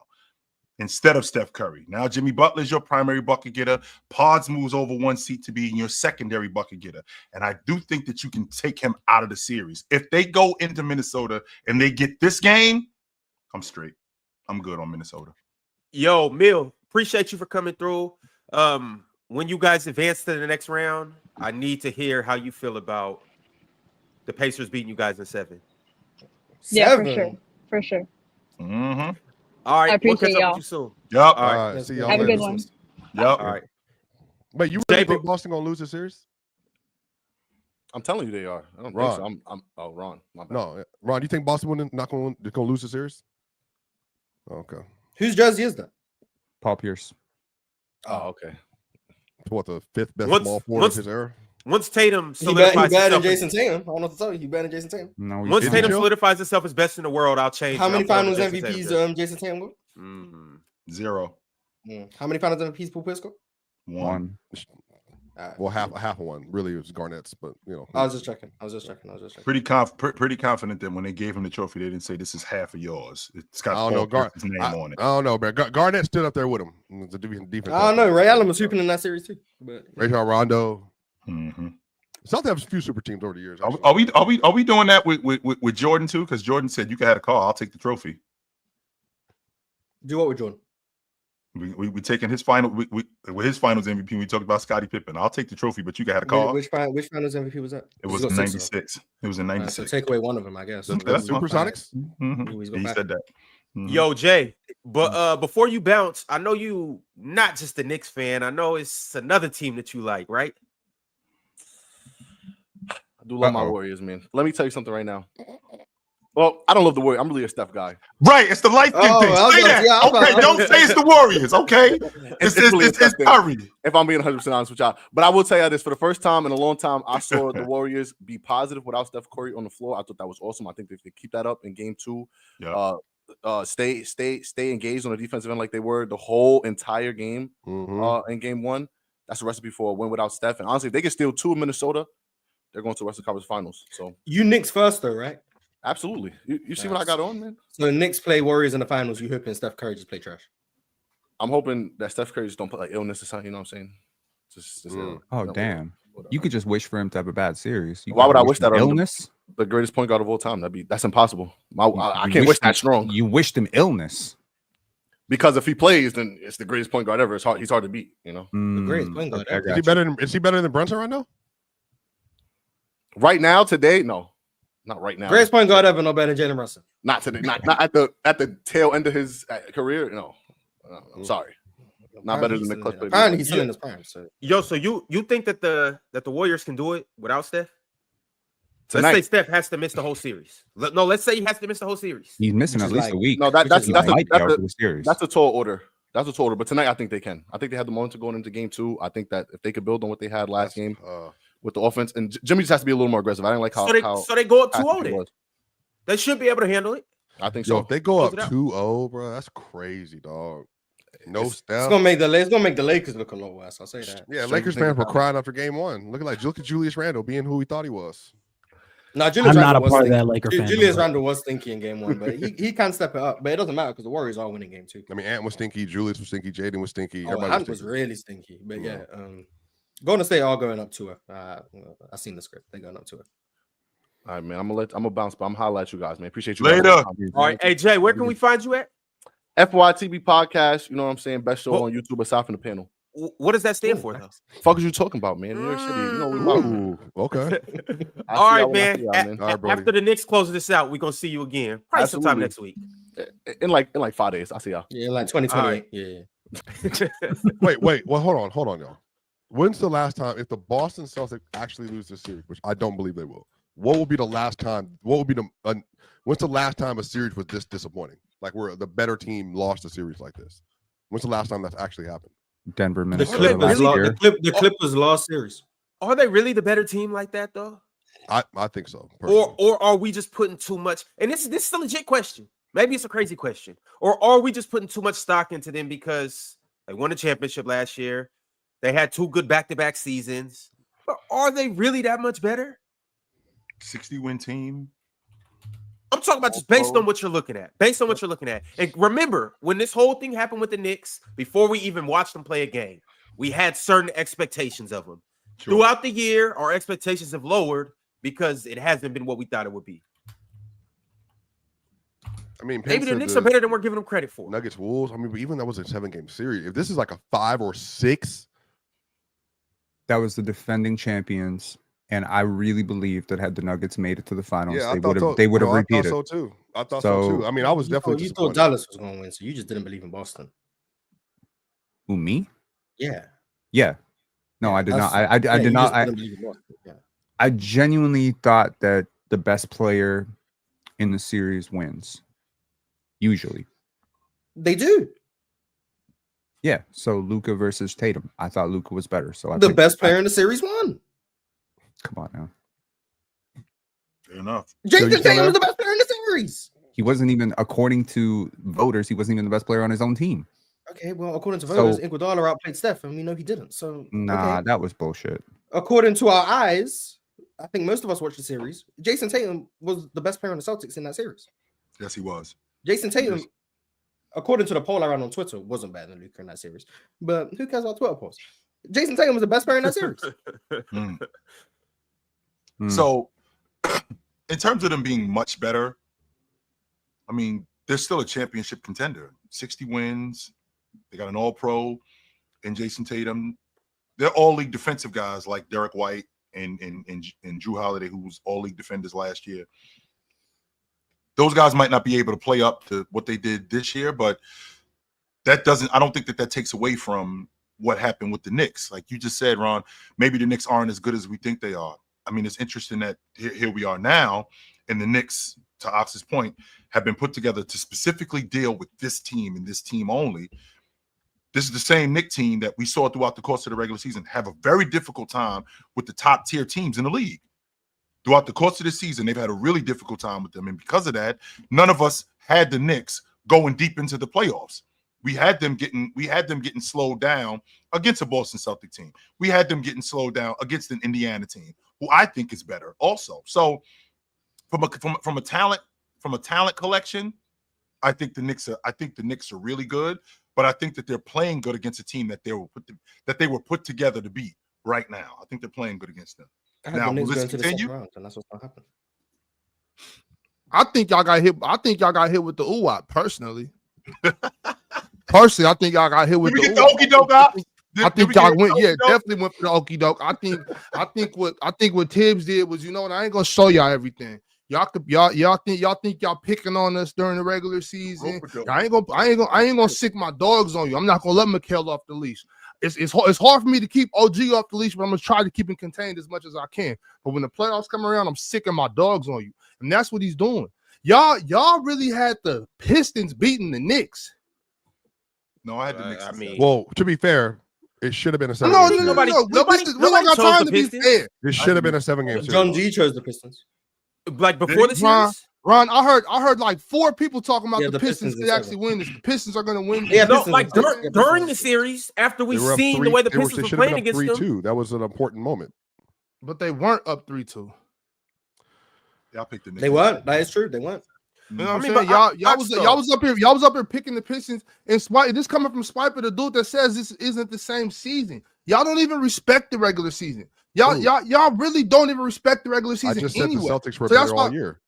Instead of Steph Curry. Now Jimmy Butler is your primary bucket getter. Pods moves over one seat to be your secondary bucket getter. And I do think that you can take him out of the series. If they go into Minnesota and they get this game, I'm straight. I'm good on Minnesota. Yo, Mill, appreciate you for coming through. When you guys advance to the next round, I need to hear how you feel about the Pacers beating you guys in 7. Yeah, for sure. Mm-hmm. All right, I appreciate we'll catch y'all. up with you soon. Yep. All right. See y'all Have a later. good one. Yep. All right. Wait, you really think Boston gonna lose the series? I'm telling you, they are. I don't think so. I'm Ron. My bad. No, Ron. Do you think Boston not gonna lose the series? Okay. Whose jersey is that? Paul Pierce. Oh, okay. What, the 5th best small forward of his era? Once Tatum He better than himself, Jayson Tatum. I don't know what to tell you. He better than Jayson Tatum. No, once Tatum solidifies himself as best in the world, I'll change. How many finals MVPs Jayson Tatum got? 0. How many finals MVPs Paul Pierce got? 1. Well, half of one. Really, it was Garnett's, but you know. I was just checking. Pretty confident that when they gave him the trophy, they didn't say this is half of yours. It's got Paul Pierce's name on it. I don't know, man. Garnett stood up there with him. The defense. I don't know. Ray Allen was hooping in that series too. But Rajon Rondo. Mm-hmm. Celtics have a few super teams over the years. Are we doing that with Jordan too? Because Jordan said you can have a call. I'll take the trophy. Do what with Jordan? We taking his final with his finals MVP. We talked about Scottie Pippen. I'll take the trophy, but you got a call. Which finals MVP was that? It was in '96. It was in '96. So take away one of them, I guess. That's Supersonics. Mm-hmm. He said that. Mm-hmm. Yo, Jay, but before you bounce, I know you not just a Knicks fan. I know it's another team that you like, right? I do love my Warriors, man. Let me tell you something right now. Well, I don't love the Warriors. I'm really a Steph guy. Right, it's the light thing. Say that. Okay, don't say it's the Warriors. Okay, it's Curry. If I'm being 100% honest with y'all, but I will tell you this: for the first time in a long time, I saw the Warriors be positive without Steph Curry on the floor. I thought that was awesome. I think if they keep that up in Game 2, stay engaged on the defensive end like they were the whole entire game. In Game 1, that's a recipe for a win without Steph. And honestly, if they can steal 2 in Minnesota, they're going to the Western Conference Finals. So you Knicks first, though, right? Absolutely. You see what I got on, man? So Knicks play Warriors in the finals. You hoping Steph Curry just play trash? I'm hoping that Steph Curry just don't put like illness or something. You know what I'm saying? Just Oh, damn. You could just wish for him to have a bad series. Why would I wish that on illness? The greatest point guard of all time? That's impossible. I can't wish that strong. You wished him illness. Because if he plays, then it's the greatest point guard ever. He's hard to beat, you know. The greatest point guard ever. Is he better than Brunson right now? Right now, today, no. Not right now. Greatest point guard ever, no better than Jalen Brunson. Not today. Not at the tail end of his career. No. I'm sorry. Not better than the Clippers. Apparently he's still in his prime. So. So you think that the Warriors can do it without Steph? Tonight. Let's say Steph has to miss the whole series. No, let's say he has to miss the whole series. He's missing at least a week. No, that's the series. That's a tall order. That's a tall order. But tonight, I think they can. I think they had the momentum going into game 2. I think that if they could build on what they had last game with the offense, and Jimmy just has to be a little more aggressive. I didn't like how so they go up 2-0 then. They should be able to handle it. I think so. If they go up 2-0, bro, that's crazy, dog. No Steph. It's gonna make the Lakers look a lot worse. I'll say that. Yeah, Lakers fans were crying after game 1. Look at Julius Randle being who he thought he was. No, I'm not a part of that Laker fan. Julius Randle was stinky in game 1, but he can step it up. But it doesn't matter because the Warriors are winning game 2. I mean, Ant was stinky, Julius was stinky, Jaden was stinky. Ant was really stinky. But yeah, Golden State are going up to it. I've seen the script. They're going up to it. All right, man. I'm gonna bounce, but I'm gonna highlight you guys, man. Appreciate you. Later. All right, hey Jay, where can we find you at? FYTB podcast. You know what I'm saying? Best show on YouTube aside from the panel. What does that stand for, though? Fuck is you talking about, man? New York City. You know we okay. All right, man. All right, after the Knicks closes this out, we're gonna see you again. Probably sometime next week. In like 5 days. I'll see y'all. Yeah, like 2028. Right. Yeah. Wait. Well, hold on, y'all. When's the last time if the Boston Celtics actually lose this series, which I don't believe they will? What will be the last time? When's the last time a series was this disappointing? Like where the better team lost a series like this? When's the last time that's actually happened? Denver, The Minnesota last year. The Clippers lost series. Are they really the better team like that, though? I think so. Personally. Or are we just putting too much? And this is a legit question. Maybe it's a crazy question. Or are we just putting too much stock into them because they won a championship last year? They had 2 good back-to-back seasons. But are they really that much better? 60-win team. I'm talking about just based on what you're looking at. Based on what you're looking at. And remember, when this whole thing happened with the Knicks, before we even watched them play a game, we had certain expectations of them. Sure. Throughout the year, our expectations have lowered because it hasn't been what we thought it would be. I mean, maybe the Knicks are better than we're giving them credit for. Nuggets, Wolves. I mean, but even that was a 7-game series. If this is like a 5 or 6, that was the defending champions. And I really believe that had the Nuggets made it to the finals, they would have repeated. I thought so too. I thought so too. I mean, I was definitely. You thought Dallas was going to win, so you just didn't believe in Boston. Who, me? Yeah. Yeah. No, I did not. I did not. I genuinely thought that the best player in the series wins. Usually. They do. Yeah. So Luka versus Tatum. I thought Luka was better. So the best player in the series won. Come on now. Fair enough. Jayson Tatum was the best player in the series. He wasn't even, according to voters, he wasn't even the best player on his own team. Okay, well, according to voters, Iguodala outplayed Steph, and we know he didn't. So that was bullshit. According to our eyes, I think most of us watched the series. Jayson Tatum was the best player on the Celtics in that series. Yes, he was. Jayson Tatum, according to the poll I ran on Twitter, wasn't better than Luka in that series. But who cares about Twitter polls? Jayson Tatum was the best player in that series. So, in terms of them being much better, I mean, they're still a championship contender. 60 wins. They got an all-pro in Jayson Tatum. They're all-league defensive guys like Derek White and Drew Holiday, who was all-league defenders last year. Those guys might not be able to play up to what they did this year, but that doesn't – I don't think that takes away from what happened with the Knicks. Like you just said, Ron, maybe the Knicks aren't as good as we think they are. I mean, it's interesting that here we are now, and the Knicks, to Ox's point, have been put together to specifically deal with this team and this team only. This is the same Knicks team that we saw throughout the course of the regular season have a very difficult time with the top-tier teams in the league. Throughout the course of the season, they've had a really difficult time with them, and because of that, none of us had the Knicks going deep into the playoffs. We had them getting slowed down against a Boston Celtic team. We had them getting slowed down against an Indiana team, who I think is better also. So from a talent collection, I think the Knicks are really good, but I think that they're playing good against a team that they were put together to beat. right now. I think they're playing good against them. I had Now, the Knicks will this going to the second continue? round, and that's what's gonna happen. I think y'all got hit. I think y'all got hit with the UWAP personally. Personally, I think y'all got hit with Did we the get the okie doke out? I think y'all went, definitely went for the okie doke. I think what Tibbs did was, I ain't gonna show y'all everything. Y'all think y'all picking on us during the regular season. I ain't gonna sick my dogs on you. I'm not gonna let Mikal off the leash. It's hard for me to keep OG off the leash, but I'm gonna try to keep him contained as much as I can. But when the playoffs come around, I'm sicking my dogs on you, and that's what he's doing. Y'all really had the Pistons beating the Knicks. No, I had the Knicks. Well, to be fair, it should have been a 7. No. Nobody We don't got chose time the to be Pistons. fair. This should have been a 7-game series. John G chose the Pistons. Like before the Ron, series? Ron, I heard like 4 people talking about Yeah, the the Pistons Pistons to in actually win this. The Pistons are going to win. Yeah, this. No, Pistons like in seven. during the series, after we They were up seen 3 the way the they Pistons were should have playing been up against them. 3-2. That was an important moment. But they weren't up 3-2. Y'all picked the Knicks. They weren't. That is true. They weren't. You know what I'm mean, saying? but Y'all was up here picking the Pistons and spite. This coming from Swiper, the dude that says this isn't the same season. Y'all don't even respect the regular season. Y'all really don't even respect the regular season. I just anyway. said the Celtics were So that's better why- all year.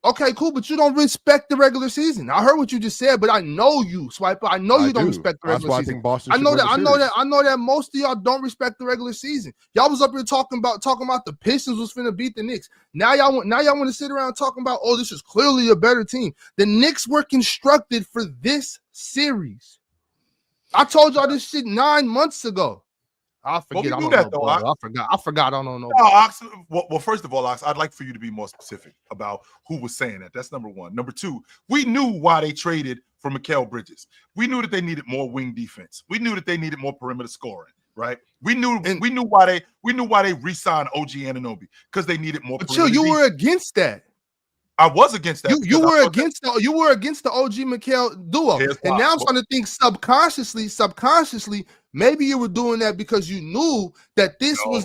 Okay, cool, but you don't respect the regular season. I heard what you just said, but I know you, Swiper. I know you don't do. respect the That's regular why I season. think Boston I should know win that. the I know series. that. I know that most of y'all don't respect the regular season. Y'all was up here talking about the Pistons was finna beat the Knicks. Now y'all want to sit around talking about, oh, this is clearly a better team. The Knicks were constructed for this series. I told y'all this shit 9 months ago. I forget. we I knew don't that, know, though, brother. I forgot. I don't know. No, Ox, well, first of all, Ox, I'd like for you to be more specific about who was saying that. That's number one. Number two, we knew why they traded for Mikal Bridges. We knew that they needed more wing defense. We knew that they needed more perimeter scoring. Right? We knew why they re-signed OG Anunoby, because they needed more. But you were against that. I was against that. You were against the OG Mikal duo, and now I'm starting to think subconsciously, maybe you were doing that because you knew that these were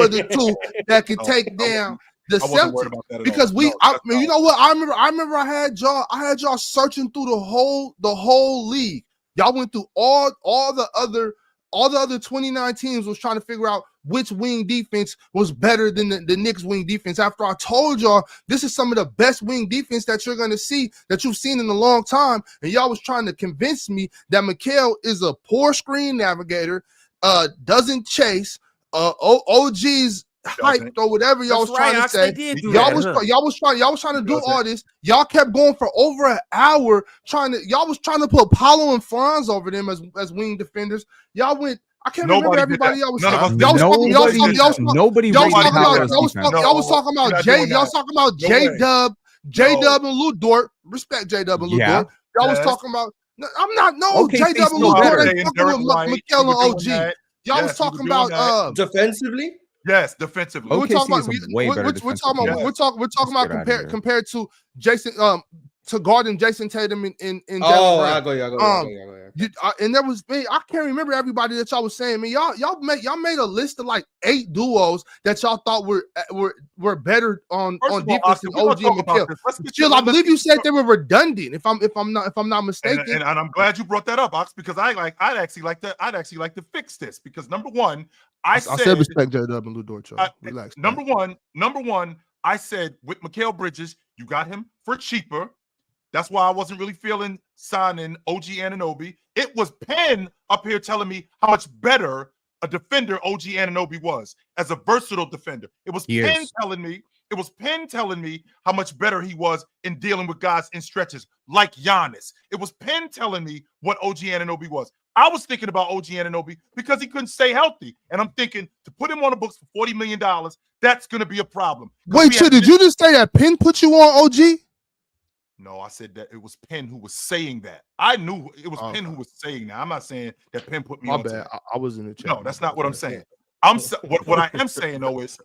the two that could take down the Celtics. Because you know what? I remember I had y'all searching through the whole league. Y'all went through all the other 29 teams was trying to figure out which wing defense was better than the Knicks wing defense. After I told y'all this is some of the best wing defense that you're going to see, that you've seen in a long time, and y'all was trying to convince me that Mikal is a poor screen navigator, doesn't chase, OG's hyped or whatever y'all was trying to say. Y'all was trying to do all this. Y'all kept going for over an hour y'all was trying to put Paulo and Franz over them as wing defenders. Y'all went. I can't remember everybody y'all was talking about. Y'all was talking about J-Dub and Lou Dort. Respect J-Dub and Lou Dort. Y'all was talking about. J-Dub and Lou Dort ain't fucking with Mikal and OG. Y'all was talking about defensively. Yes, defensively. We're talking about compared to Jayson to guarding Jayson Tatum in I go. And there was I can't remember everybody that y'all was saying. Man, y'all made a list of like 8 duos that y'all thought were better on defense than OG and Mikal. I believe you said they were redundant. If I'm not mistaken. And I'm glad you brought that up, Ox, because I'd actually like to fix this, because number one, I said respect J-Dub and Lou Dort. Relax. Number one, I said with Mikal Bridges, you got him for cheaper. That's why I wasn't really feeling signing OG Anunoby. It was Penn up here telling me how much better a defender OG Anunoby was as a versatile defender. It was Penn telling me how much better he was in dealing with guys in stretches like Giannis. It was Penn telling me what OG Anunoby was. I was thinking about OG Anunoby because he couldn't stay healthy. And I'm thinking to put him on the books for $40 million, that's going to be a problem. Wait, did you just say that Penn put you on OG? No, I said that it was Penn who was saying that. I knew it was Penn who was saying that. I'm not saying that Penn put me on. My bad. I was in the chat. No, that's not what I'm saying. What I am saying though is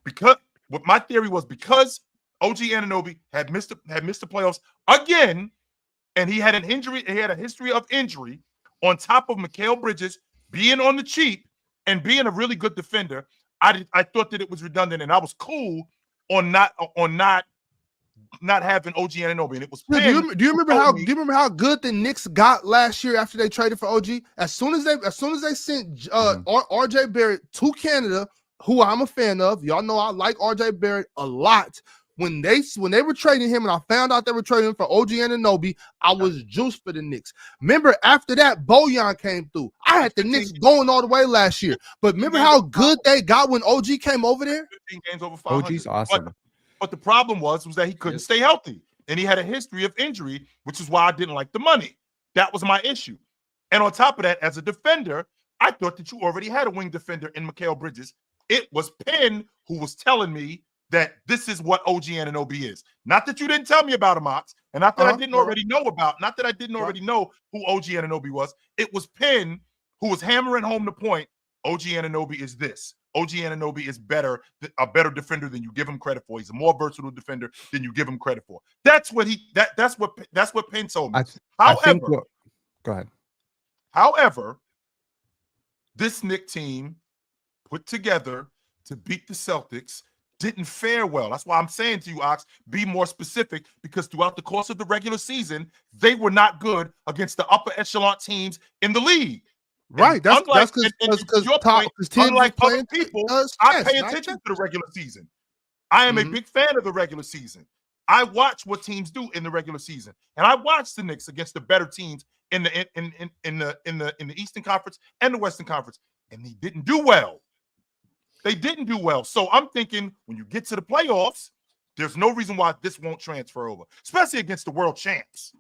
because what my theory was, because OG Anunoby had missed the playoffs again, and he had an injury, he had a history of injury on top of Mikal Bridges being on the cheap and being a really good defender. I thought that it was redundant, and I was cool on not not having OG Anunoby, and it was. Do you remember how good the Knicks got last year after they traded for OG? As soon as they sent RJ Barrett to Canada, who I'm a fan of, y'all know I like RJ Barrett a lot. When they were trading him, and I found out they were trading him for OG Anunoby, I was juiced for the Knicks. Remember, after that, Bojan came through. I had the Knicks going all the way last year. But remember how good they got when OG came over there? 15 games over 500. OG's awesome. But the problem was that he couldn't stay healthy, and he had a history of injury, which is why I didn't like the money. That was my issue. And on top of that, as a defender, I thought that you already had a wing defender in Mikal Bridges. It was Penn who was telling me that this is what OG Anunoby is. Not that you didn't tell me about him, Ox, and not that I didn't already know who OG Anunoby was. It was Penn who was hammering home the point. OG Anunoby is this. OG Anunoby is a better defender than you give him credit for. He's a more versatile defender than you give him credit for. That's what Penn told me. Go ahead. However, this Knicks team put together to beat the Celtics didn't fare well. That's why I'm saying to you, Ox, be more specific, because throughout the course of the regular season, they were not good against the upper echelon teams in the league. Right. That's because unlike other people, I pay attention to the regular season. I am a big fan of the regular season. I watch what teams do in the regular season, and I watch the Knicks against the better teams in the Eastern Conference and the Western Conference, and they didn't do well. They didn't do well. So I'm thinking when you get to the playoffs, there's no reason why this won't transfer over, especially against the world champs.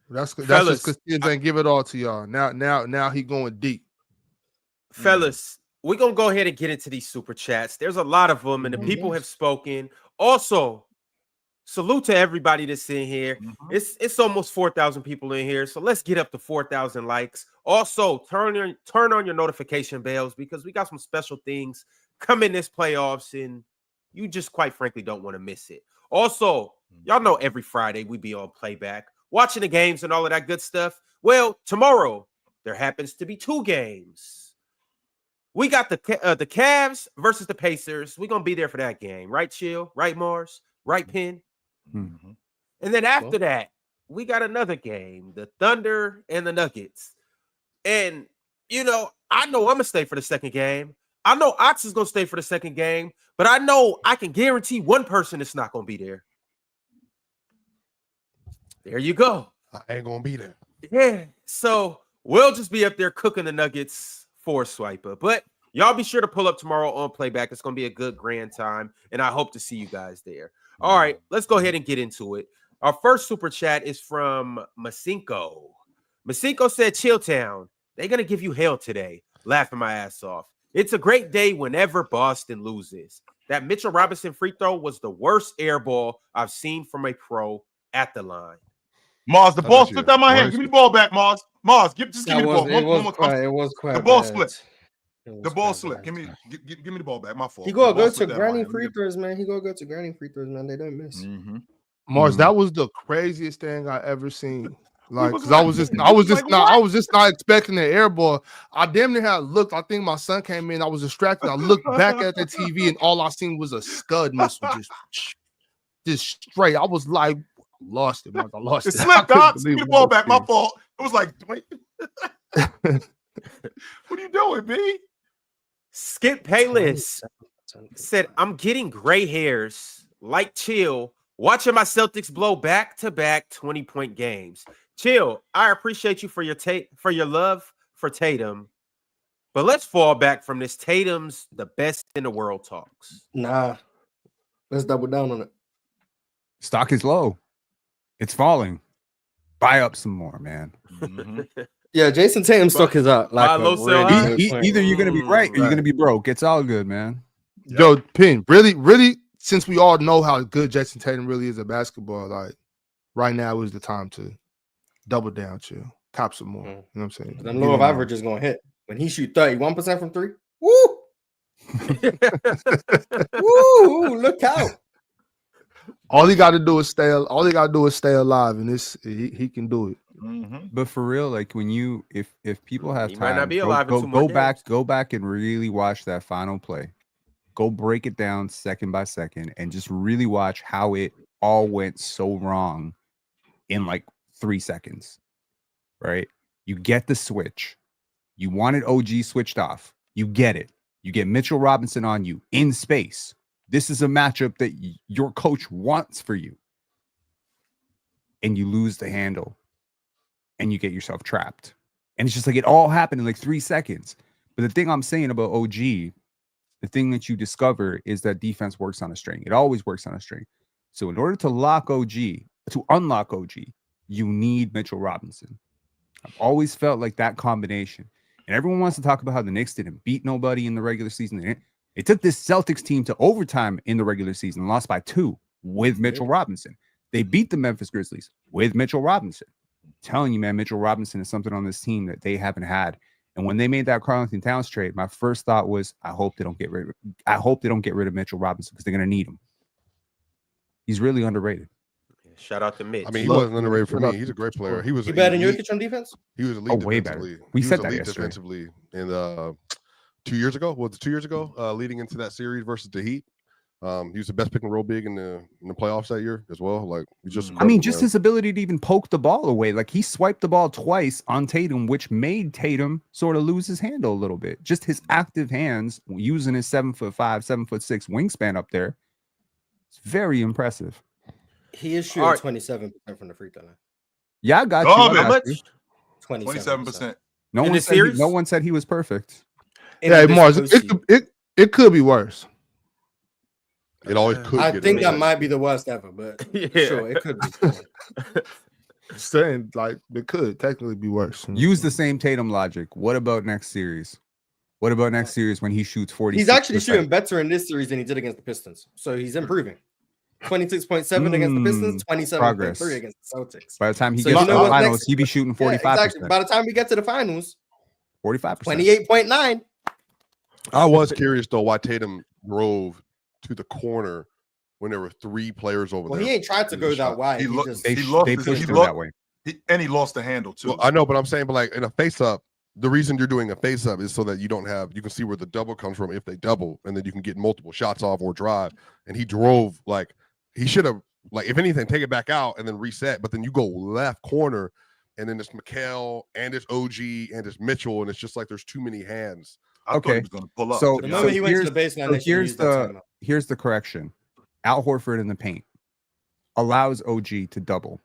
That's just because Tibbs ain't give it all to y'all. Now he going deep. Fellas, we're going to go ahead and get into these super chats. There's a lot of them, and the people have spoken. Also, salute to everybody that's in here. It's almost 4,000 people in here, so let's get up to 4,000 likes. Also, turn on your notification bells, because we got some special things coming this playoffs, and you just quite frankly don't want to miss it. Also, y'all know every Friday we be on Playback, watching the games and all of that good stuff. Well, tomorrow there happens to be 2 games. We got the Cavs versus the Pacers. We're gonna be there for that game, right? Chill, right? Mars, right? Penn. And then after that, we got another game, the Thunder and the Nuggets. And, I know I'm going to stay for the second game. I know Ox is going to stay for the second game, but I know I can guarantee one person is not going to be there. There you go. I ain't going to be there. Yeah. So we'll just be up there cooking the Nuggets for Swiper. But y'all be sure to pull up tomorrow on Playback. It's going to be a good grand time, and I hope to see you guys there. All right, let's go ahead and get into it. Our first super chat is from Masinko. Masinko said, Chilltown, they're going to give you hell today. Laughing my ass off. It's a great day whenever Boston loses. That Mitchell Robinson free throw was the worst air ball I've seen from a pro at the line. Mars, the ball slipped out my hand. Give me the ball back, Mars. Mars, give me the ball. It was quite the ball bad. slipped. The ball slipped. Give me the ball back. My fault. He go to granny free throws, man. He go to granny free throws, man. They don't miss. Mars, that was the craziest thing I ever seen. Like, because I was just not expecting the air ball. I damn near had looked. I think my son came in. I was distracted. I looked back at the TV, and all I seen was a scud missile, just straight. I was like, lost it, man. I lost it. It slipped, Doc. Give me the ball back. My fault. It was like, wait. What are you doing, B? Skip Payless said, I'm getting gray hairs like Chill, watching my Celtics blow back-to-back 20-point games. Chill, I appreciate you for your love for Tatum, but let's fall back from this Tatum's the best in the world talks. Nah, let's double down on it. Stock is low. It's falling. Buy up some more, man. Yeah, Jayson Tatum stock is up. Like either you're gonna be right or you're gonna be broke. It's all good, man. Yo, Pin, really, since we all know how good Jayson Tatum really is at basketball, like right now is the time to double down, chill, cop some more. You know what I'm saying? The law of average is gonna hit when he shoot 31% from 3. Woo! Woo! Look out! All he got to do is stay alive, and he can do it. But for real, like when if people have He time, might not be alive go back and really watch that final play. Go break it down second by second and just really watch how it all went so wrong in like 3 seconds, right? You get the switch. You wanted OG switched off. You get it. You get Mitchell Robinson on you in space. This is a matchup that your coach wants for you. And you lose the handle and you get yourself trapped. And it's just like it all happened in like 3 seconds. But the thing I'm saying about OG, the thing that you discover is that defense works on a string. It always works on a string. So in order to unlock OG, you need Mitchell Robinson. I've always felt like that combination. And everyone wants to talk about how the Knicks didn't beat nobody in the regular season. It took this Celtics team to overtime in the regular season and lost by 2 with Mitchell Robinson. They beat the Memphis Grizzlies with Mitchell Robinson. I'm telling you, man, Mitchell Robinson is something on this team that they haven't had. And when they made that Karl-Anthony Towns trade, my first thought was, I hope they don't get rid of Mitchell Robinson because they're going to need him. He's really underrated. Shout out to Mitch. I mean, he wasn't underrated for me. He's a great player. He was better than Jokic on defense. He was elite way defensively. better. We said that elite yesterday. Defensively in 2 years ago. Was it 2 years ago? Leading into that series versus the Heat. He was the best pick and roll big in the playoffs that year as well. Like, he's just his ability to even poke the ball away. Like, he swiped the ball twice on Tatum, which made Tatum sort of lose his handle a little bit. Just his active hands using his 7'5", 7'6" wingspan up there. It's very impressive. He is shooting 27% from the free throw line. Yeah, I got you. How much? 27%. No one said he was perfect. Mars, it could be worse. It always could. I think that might be the worst ever, but sure, it could be. Saying like it could technically be worse. Use the same Tatum logic. What about next series? What about next series when he shoots 40? He's actually shooting better in this series than he did against the Pistons. So he's improving. 26.7 against the Pistons, 27.3 against the Celtics. By the time he gets to the finals, he'd be shooting 45%. Exactly. By the time we get to the finals, 45%. 28.9. I was curious though why Tatum drove to the corner when there were 3 players over there. Well, he ain't tried to go that wide. He lost that way. He lost the handle too. Well, I know, but I'm saying, but like in a face-up, the reason you're doing a face-up is so that you can see where the double comes from if they double, and then you can get multiple shots off or drive. And he drove like he should have, like, if anything, take it back out and then reset. But then you go left corner, and then it's Mikal and it's OG and it's Mitchell, and it's just like there's too many hands. I thought he was going to pull up. So, the moment he went to the baseline, here's the correction. Al Horford in the paint allows OG to double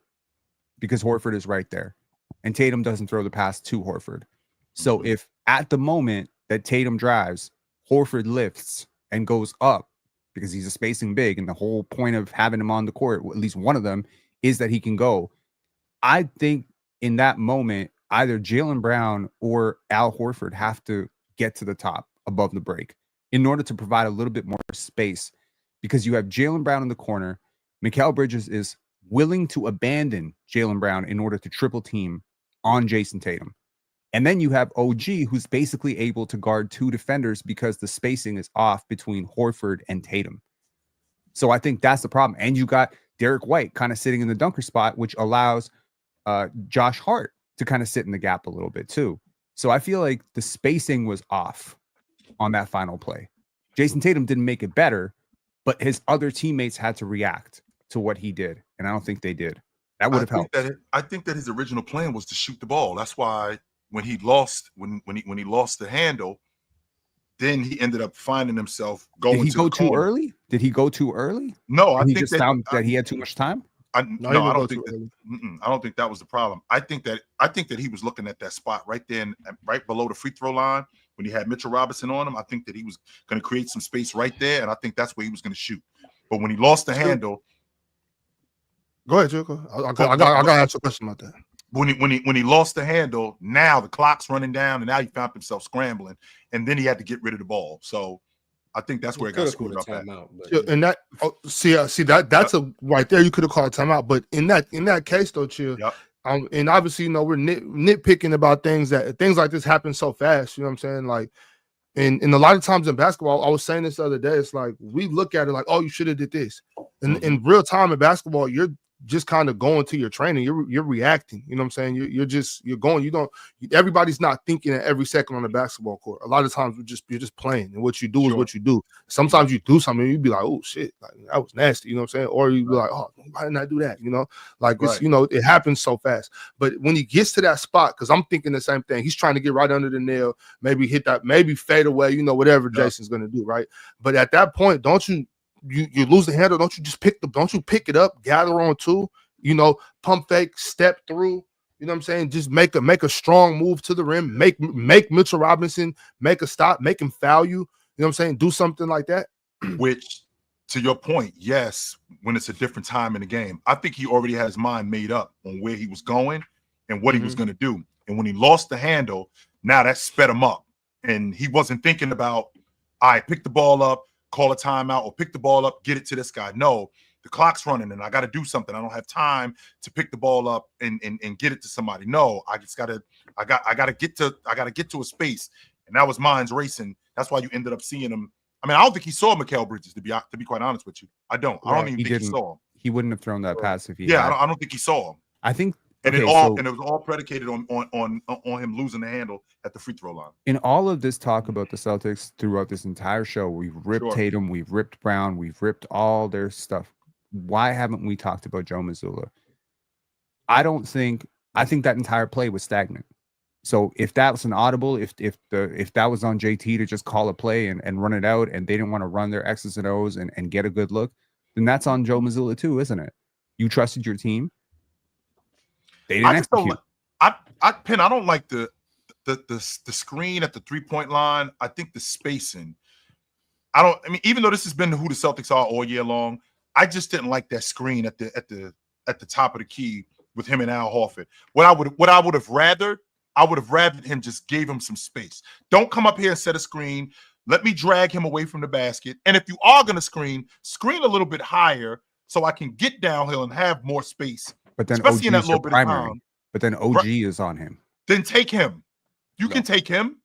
because Horford is right there, and Tatum doesn't throw the pass to Horford. So if at the moment that Tatum drives, Horford lifts and goes up because he's a spacing big, and the whole point of having him on the court, at least one of them, is that he can go. I think in that moment, either Jaylen Brown or Al Horford have to get to the top above the break in order to provide a little bit more space, because you have Jaylen Brown in the corner. Mikal Bridges is willing to abandon Jaylen Brown in order to triple team on Jayson Tatum. And then you have OG, who's basically able to guard 2 defenders because the spacing is off between Horford and Tatum. So I think that's the problem. And you got Derek White kind of sitting in the dunker spot, which allows Josh Hart to kind of sit in the gap a little bit too. So I feel like the spacing was off on that final play. Jayson Tatum didn't make it better, but his other teammates had to react to what he did. And I don't think they did. That would have helped. I think that his original plan was to shoot the ball. That's why when he lost the handle, then he ended up finding himself going. Did he go too early? Did he go too early? No, I think he just found that he had too much time. I don't think that was the problem. I think that he was looking at that spot right there, right below the free throw line when he had Mitchell Robinson on him. I think that he was going to create some space right there, and I think that's where he was going to shoot. But when he lost the handle, go ahead, Joko. I got to ask a question about that. When he lost the handle, now the clock's running down, and now he found himself scrambling, and then he had to get rid of the ball. So I think that's where it got screwed up at. And that that's a right there. You could have called a timeout, but in that case though, Chill. Yep. And obviously, we're nitpicking about things like this happen so fast. You know what I'm saying? Like, and a lot of times in basketball, I was saying this the other day. It's like we look at it like, oh, you should have did this. In real time in basketball, just kind of going to your training. You're reacting. You know what I'm saying? You're going. Everybody's not thinking at every second on the basketball court. A lot of times you're just playing, and what you do is what you do. Sometimes you do something, and you be like, oh shit, like that was nasty. You know what I'm saying? Or you be like, oh, why didn't I do that? You know, like it's it happens so fast. But when he gets to that spot, because I'm thinking the same thing. He's trying to get right under the nail, maybe hit that, maybe fade away. You know, whatever Jayson's gonna do, right? But at that point, don't you lose the handle? Don't you just pick it up, gather on two, pump fake, step through, you know what I'm saying? Just make a strong move to the rim, make Mitchell Robinson make a stop, make him foul you, you know what I'm saying? Do something like that. Which, to your point, yes, when it's a different time in the game, I think he already had his mind made up on where he was going and what he was going to do. And when he lost the handle, now that sped him up. And he wasn't thinking about, all right, pick the ball up, call a timeout, or pick the ball up, get it to this guy. No, the clock's running and I got to do something. I don't have time to pick the ball up and get it to somebody. No, I gotta get to a space. And that was mine's racing. That's why you ended up seeing him. I mean, I don't think he saw Mikal Bridges, to be quite honest with you. I don't even think he saw him. He wouldn't have thrown that pass if he had. I don't think he saw him. I think and it was all predicated on him losing the handle at the free throw line. In all of this talk about the Celtics throughout this entire show, we've ripped Tatum, we've ripped Brown, we've ripped all their stuff. Why haven't we talked about Joe Mazzulla? I think that entire play was stagnant. So if that was an audible, if that was on JT to just call a play and run it out, and they didn't want to run their X's and O's and get a good look, then that's on Joe Mazzulla too, isn't it? You trusted your team. They didn't execute. I don't like the screen at the 3-point line. I think the spacing. Even though this has been who the Celtics are all year long, I just didn't like that screen at the top of the key with him and Al Horford. What I would have rather him just gave him some space. Don't come up here and set a screen. Let me drag him away from the basket. And if you are going to screen a little bit higher so I can get downhill and have more space. But then especially in that little bit of time. But then OG is on him. Then take him. You can take him.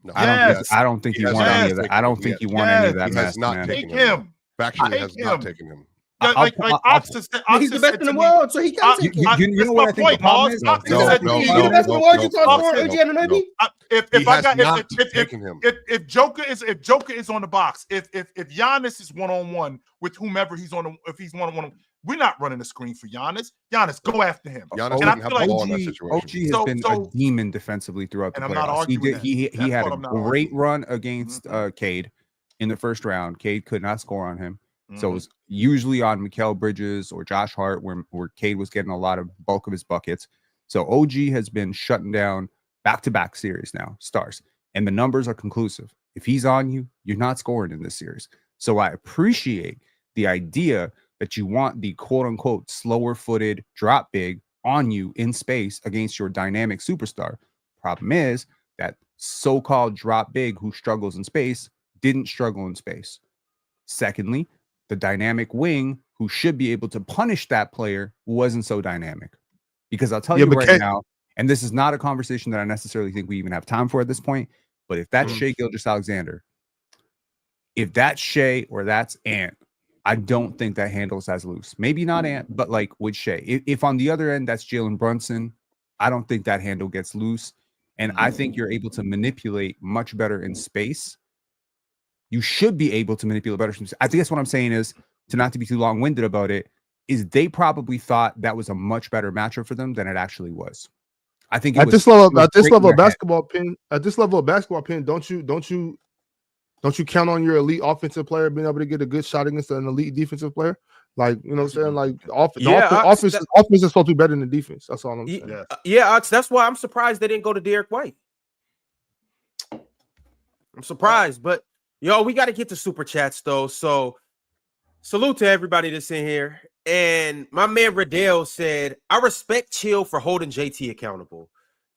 No. I don't think you want any of that. I don't think you want any of that mess, man. Take him. Factually has not taken him. He's the best in the world, so he can take it. You know what I think the problem is? He's the best in the world. You can't score OG Anunoby. If Joker is on the box, if Giannis is 1-on-1 with whomever he's on, if he's 1-on-1, we're not running a screen for Giannis. Giannis, go after him. Giannis doesn't have the ball in that situation. OG has been a demon defensively throughout the playoffs. He had a great run against Cade in the first round. Cade could not score on him. So it was usually on Mikal Bridges or Josh Hart where Cade was getting a lot of bulk of his buckets. So OG has been shutting down back-to-back series now, stars. And the numbers are conclusive. If he's on you, you're not scoring in this series. So I appreciate the idea that you want the quote-unquote slower-footed drop big on you in space against your dynamic superstar. Problem is that so-called drop big who struggles in space didn't struggle in space. Secondly, the dynamic wing who should be able to punish that player wasn't so dynamic. Because I'll tell you right now, and this is not a conversation that I necessarily think we even have time for at this point, but if that's Shai Gilgeous-Alexander, if that's Shai or that's Ant, I don't think that handle's as loose. Maybe not Ant, but like with Shai. If on the other end that's Jalen Brunson, I don't think that handle gets loose. And I think you're able to manipulate much better in space. You should be able to manipulate better. I think that's what I'm saying is, to not to be too long-winded about it, is they probably thought that was a much better matchup for them than it actually was. I think at this level of basketball, don't you count on your elite offensive player being able to get a good shot against an elite defensive player? Like, you know what I'm saying? Like, offense is supposed to be better than defense. That's all I'm saying. That's why I'm surprised they didn't go to Derek White. I'm surprised, but we got to get to super chats though. So salute to everybody that's in here. And my man Riddell said, I respect Chill for holding JT accountable.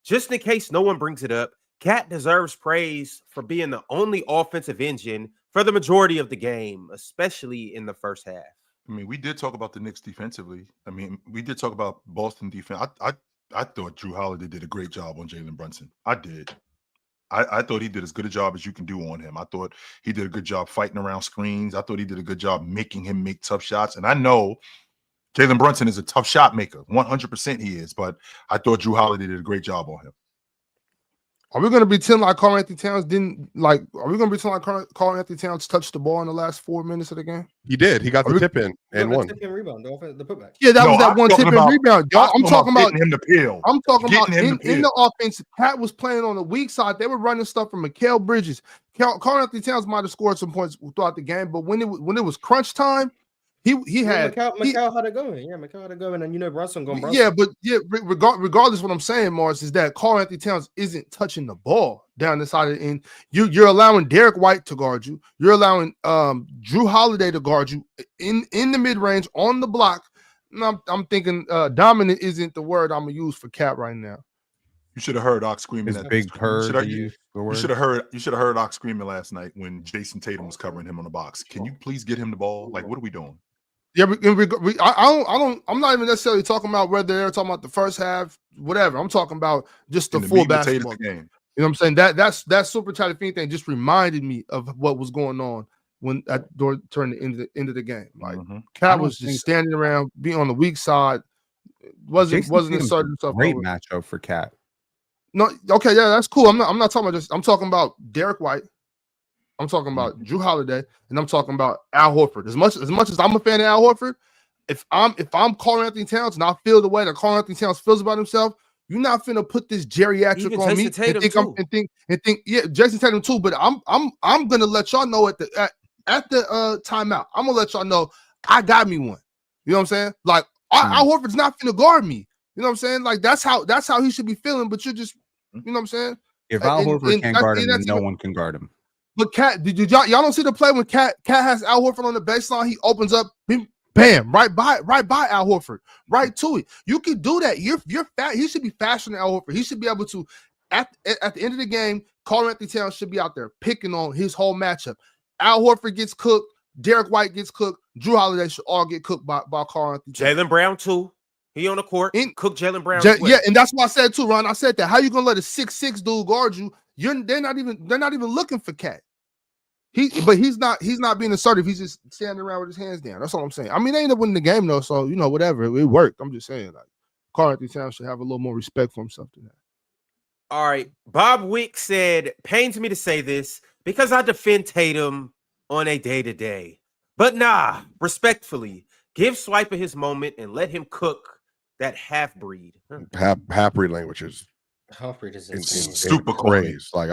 Just in case no one brings it up, Cat deserves praise for being the only offensive engine for the majority of the game, especially in the first half. I mean, we did talk about the Knicks defensively. I mean, we did talk about Boston defense. I thought Drew Holiday did a great job on Jalen Brunson. I did. I thought he did as good a job as you can do on him. I thought he did a good job fighting around screens. I thought he did a good job making him make tough shots. And I know Jalen Brunson is a tough shot maker. 100% he is, but I thought Drew Holiday did a great job on him. Are we going to pretend like Karl-Anthony Towns didn't like? Are we going to pretend like Karl-Anthony Towns touched the ball in the last 4 minutes of the game? He did. He got the tip in and won. Tip and rebound, the putback. Yeah, that was that one tip and rebound. I'm talking about him to peel. I'm talking about in the offense. Pat was playing on the weak side. They were running stuff from Mikal Bridges. Karl-Anthony Towns might have scored some points throughout the game, but when it was crunch time, he had Mikal had it going. Yeah, Mikal had it going, and Brunson gone. Yeah, but regardless of what I'm saying, Morris, is that Karl-Anthony Towns isn't touching the ball down the side of the end. You're allowing Derek White to guard you. You're allowing Drew Holiday to guard you in the mid range on the block. And I'm thinking dominant isn't the word I'm gonna use for Cat right now. You should have heard Ox screaming. His big herd. You should have heard Ox screaming last night when Jayson Tatum was covering him on the box. Can you please get him the ball? Like, what are we doing? Yeah, I'm not even necessarily talking about whether they're talking about the first half, whatever. I'm talking about just the full basketball game. You know what I'm saying? That super chat thing just reminded me of what was going on when during the end of the game. Like Cat was just standing around, being on the weak side. Wasn't asserting himself. Great matchup for Cat. No, okay, yeah, that's cool. I'm not talking about I'm talking about Derek White. I'm talking about Drew Holiday, and I'm talking about Al Horford. As much as I'm a fan of Al Horford, if I'm Karl-Anthony Towns and I feel the way that Karl-Anthony Towns feels about himself, you're not finna put this geriatric on me and think yeah, Jayson Tatum too. But I'm gonna let y'all know at the timeout. I'm gonna let y'all know I got me one. You know what I'm saying? Like Al Horford's not finna guard me. You know what I'm saying? Like that's how he should be feeling. But you're just, you know what I'm saying? If Al Horford can't guard him, then no one can guard him. But Cat, did y'all don't see the play when Cat has Al Horford on the baseline? He opens up, bam, right by Al Horford, right to it. You can do that. You're fat. He should be faster than Al Horford. He should be able to at the end of the game. Karl-Anthony Towns should be out there picking on his whole matchup. Al Horford gets cooked. Derek White gets cooked. Drew Holiday should all get cooked by Karl-Anthony Towns. Jaylen Brown too. He on the court. Cook Jaylen Brown. Yeah, and that's what I said too, Ron. I said that. How you gonna let a 6'6" dude guard you? They're not even looking for Cat. He's not being assertive. He's just standing around with his hands down. That's all I'm saying. I mean, they ended up winning the game though, so whatever. It worked. I'm just saying, like, Karl-Anthony Towns should have a little more respect for himself than that. All right. Bob Wick said, pains me to say this because I defend Tatum on a day-to-day. But nah, respectfully, give Swiper his moment and let him cook that half-breed. Half-breed language is half-breed is super crazy. Like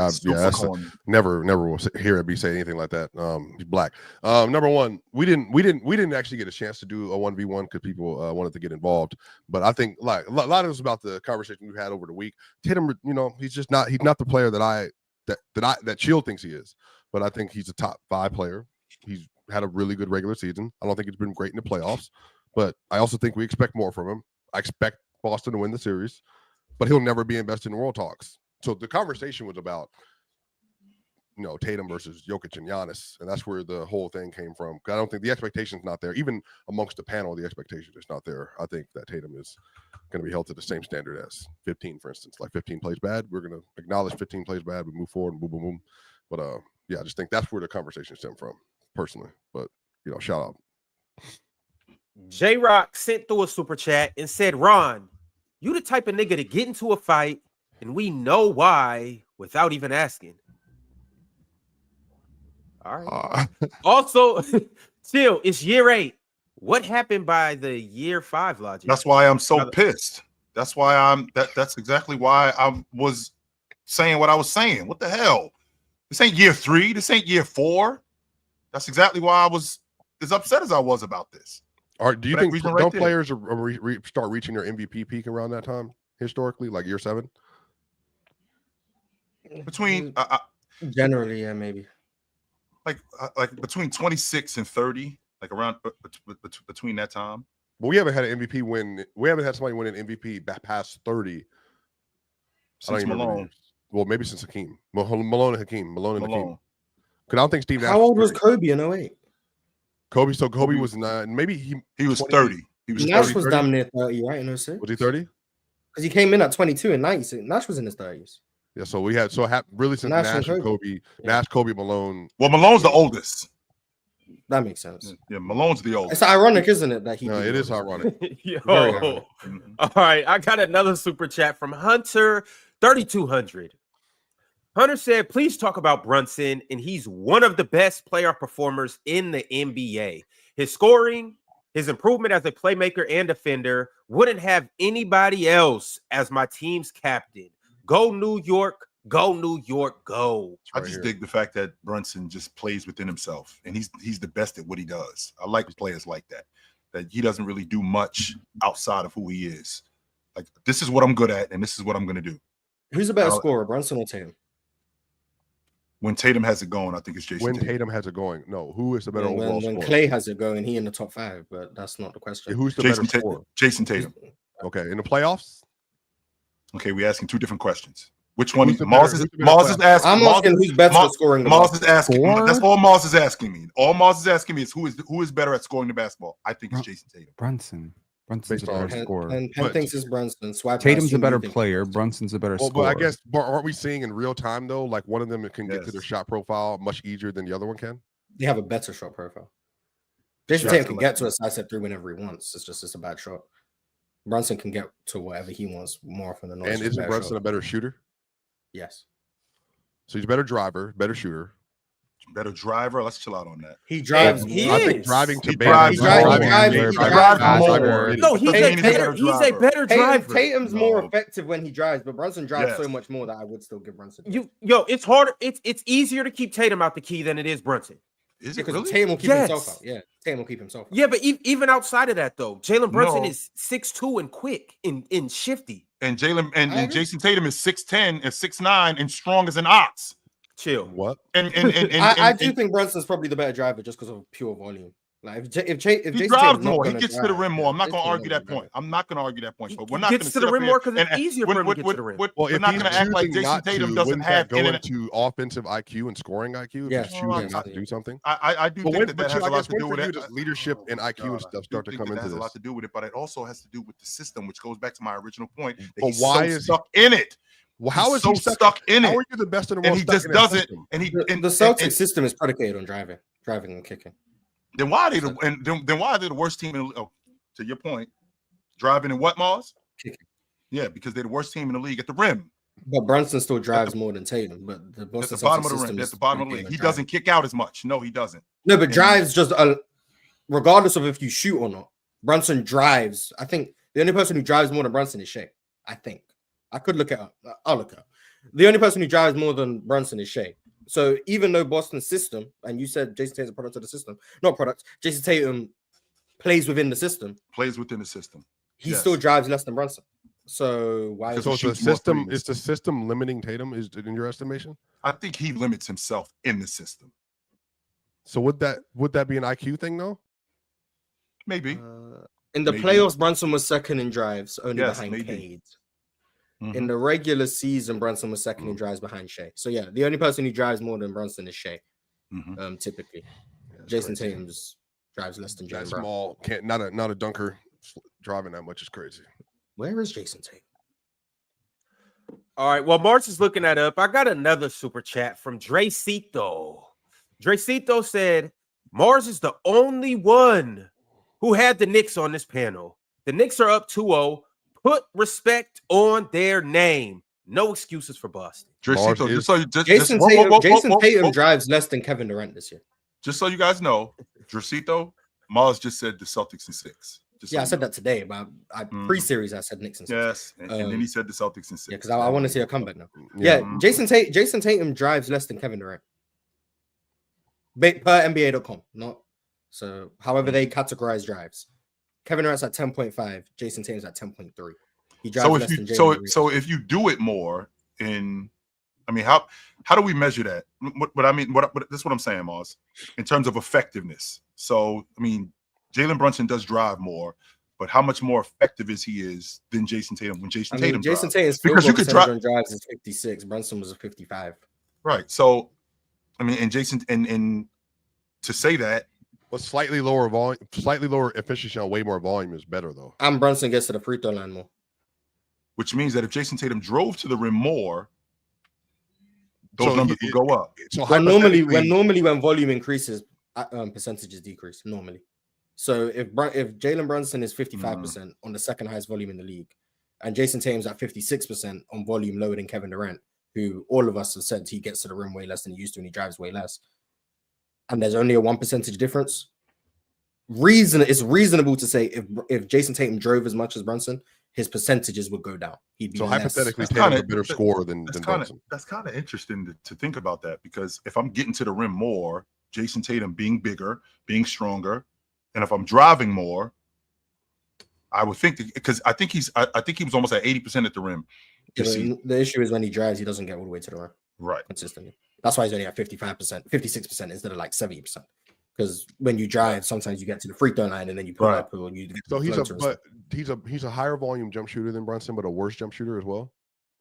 never will hear it be say anything like that. He's black. Number one, we didn't actually get a chance to do a 1v1 because people wanted to get involved. But I think like a lot of it was about the conversation we had over the week. Tatum, he's not the player that Chill thinks he is. But I think he's a top 5 player. He's had a really good regular season. I don't think he's been great in the playoffs, but I also think we expect more from him. I expect Boston to win the series, but he'll never be invested in world talks. So the conversation was about, Tatum versus Jokic and Giannis, and that's where the whole thing came from. I don't think the expectation's not there. Even amongst the panel, the expectation is not there. I think that Tatum is going to be held to the same standard as 15, for instance. Like 15 plays bad, we're going to acknowledge 15 plays bad, we move forward and boom, boom, boom. But I just think that's where the conversation stemmed from, personally. But shout out. J-Rock sent through a super chat and said, Ron, you the type of nigga to get into a fight and we know why without even asking. All right. Also, Chill, it's year 8. What happened by the year 5 logic? That's why I'm so pissed. That's why that's exactly why I was saying what I was saying. What the hell? This ain't year 3. This ain't year 4. That's exactly why I was as upset as I was about this. Do you think players start reaching their MVP peak around that time historically, like year 7? Between generally, yeah, maybe like between 26 and 30, like around between that time. But we haven't had an MVP win. We haven't had somebody win an MVP past 30 since Malone. Well, maybe since Hakeem, Malone and Hakeem, Malone and Hakeem. Because I don't think Steve Nash. How old was Kobe in 08? Kobe was 9. Maybe he was 30. He was Nash was damn near 30, right? In 06. Was he 30? Because he came in at 22 in 90. Nash was in his 30s. Yeah, so we had really since Nash and Kobe, Nash, Kobe, Malone. Well, Malone's the oldest. That makes sense. Yeah, Malone's the oldest. It's ironic, isn't it? That he. No, it is ironic. Yo. Very ironic. All right, I got another super chat from Hunter 3200. Hunter said, "Please talk about Brunson, and he's one of the best player performers in the NBA. His scoring, his improvement as a playmaker and defender, wouldn't have anybody else as my team's captain. Go New York, go New York, go." I just dig the fact that Brunson just plays within himself, and he's the best at what he does. I like players like that. That he doesn't really do much outside of who he is. Like, this is what I'm good at, and this is what I'm going to do. Who's a better scorer, Brunson or Tatum? When Tatum has it going, I think it's Jayson. When Tatum has it going, no. Who is the better overall scorer? When Clay has it going, he in the top 5, but that's not the question. Yeah, who's the better Jayson scorer? Jayson Tatum. Okay, in the playoffs. Okay, we're asking 2 different questions. Which one? Who's the Mars better- is who's the better asking. I'm asking who's better at scoring the Mars is asking. Score? That's all Mars is asking me. All Mars is asking me is who is better at scoring the basketball. I think it's Jayson Tatum. Brunson's Based a better on- scorer. And Penn thinks it's Brunson. So Tatum's a better player. Brunson's a better Well, scorer. but I guess, but aren't we seeing in real time though? Like one of them can get to Yes. their shot profile much easier than the other one can. They have a better shot profile. Jayson Shots Tatum can are get to a side step 3 whenever he wants. It's a bad shot. Brunson can get to whatever he wants more often than not. And It's just isn't a bad Brunson shot. a better shooter? Yes. So he's a better driver, better shooter. Better driver. Let's chill out on that. He drives. He I is. think driving to He ban drives is more. more. He drives more. No, he's Doesn't a mean he's better. He's a better driver. Tatum's more No. effective when he drives, but Brunson drives Yes. so much more that I would still give Brunson. It's harder. It's easier to keep Tatum out the key than it is Brunson. Is it Because really? Tatum will keep Yes. himself out. Yeah, Tatum will keep himself out. Yeah, but even outside of that, though, Jalen Brunson No. is 6'2" and quick and shifty. And Jalen I and agree. Jayson Tatum is 6'10" and 6'9" and strong as an ox. Chill. What? And I do think Brunson's probably the better driver just because of pure volume. Like if he Jayson drives Tatum's not more. He gonna gets to the drive, rim more. I'm not Jayson going to Tatum's argue not that gonna point. I'm not going to argue that point. He But we're not gets going to the rim more 'cause it's easier for him to get to the rim. Well, We're if not he's going to act like choosing Jayson not Tatum to, doesn't wouldn't have that go in into offensive IQ and scoring IQ. If Yeah. he's choosing not to do something. I do But think when, that but has you, a I lot guess to do when with for you it. does leadership and IQ and stuff start to come into has a this? lot to do with it, but it also has to do with the system, which goes back to my original point. That But he's why so is stuck in it? Well, how is so he stuck in How it? are you the best in the world? And he stuck just in that doesn't. system? And he The and, Celtics and, system is predicated on driving and kicking. then why are they then why are they the worst team in the to your point? Driving and what, Mars? Kicking. Yeah, because they're the worst team in the league at the rim. But Brunson still drives more than Tatum. But the At Boston the bottom Celtics of the system rim. At is the bottom of the predicated league. on He driving. doesn't kick out as much. No, he doesn't. No, but And- drives just regardless of if you shoot or not. Brunson drives. I think the only person who drives more than Brunson is Shea. I think I could look it up. I'll look it up. The only person who drives more than Brunson is Shea. So even though Boston's system, and you said Jayson Tatum's a product of the system, not product. Jayson Tatum plays within the system. Plays within the system. He Yes. still drives less than Brunson. So why? Because So he it's the shoots more system. threes. Is the system limiting Tatum? Is it in your estimation? I think he limits himself in the system. So would that be an IQ thing though? Maybe. In the Maybe. playoffs, Brunson was second in drives, only Yes, behind maybe. Cade. Mhm. In the regular season, Brunson was second in drives behind Shea. So yeah, the only person who drives more than Brunson is Shea. Mhm. Typically, That's Jason crazy. Tatum's drives less than That Jaylen Brown. small can't not a dunker driving that much is crazy. Where is Jason Tatum? All right. Well, March is looking that up. I got another super chat from Dracito. Dracito said, Mars is the only one who had the Knicks on this panel. The Knicks are up 2-0. Put respect on their name. No excuses for Boston. Dracito, is- just so you Jason whoa, Tatum, whoa, whoa, Jason whoa, Tatum whoa. drives less than Kevin Durant this year. Just so you guys know, Dracito, Mars just said the Celtics in 6. Just so Yeah, I you said know. that today, but pre-series I said Knicks and six. Yes, and then he said the Celtics in 6. Yeah, because I want to see a comeback now. Yeah. Yeah, Jason Tatum drives less than Kevin Durant. Per NBA.com, not so however they categorize drives. Kevin Durant's at 10.5, Jason Tatum's at 10.3. He drives So less if than you Jalen Green. so if you do it more in, I mean, how do we measure that? But I mean, what this is what I'm saying, Mars, in terms of effectiveness. So I mean, Jalen Brunson does drive more, but how much more effective is he than Jason Tatum when Jason Tatum Jason drives? Tatum's Because you could drive on drives is 56. Brunson was a 55. Right. So I mean, and Jason and to say that, But slightly lower volume, slightly lower efficiency on way more volume is better though. And Brunson gets to the free throw line more. which means that if Jason Tatum drove to the rim more, those So numbers would go up. So When normally when volume increases, percentages decrease normally. So if Jalen Brunson is 55% on the second highest volume in the league, and Jayson Tatum's at 56% on volume lower than Kevin Durant, who all of us have said he gets to the rim way less than he used to and he drives way less, and there's only a 1% difference, it's reasonable to say if Jayson Tatum drove as much as Brunson, his percentages would go down. He'd be so less. hypothetically, Tatum's a better scorer than Brunson. That's kind of interesting to think about that, because if I'm getting to the rim more, Jayson Tatum being bigger, being stronger, and if I'm driving more, I would think because I think he was almost at 80% at the rim. Yeah, the issue is when he drives, he doesn't get all the way to the rim. Right. Consistently. That's why he's only at 55%, 56% instead of like 70%. Because when you drive, sometimes you get to the free throw line and then you pull up and you get so he's a higher volume jump shooter than Brunson, but a worse jump shooter as well.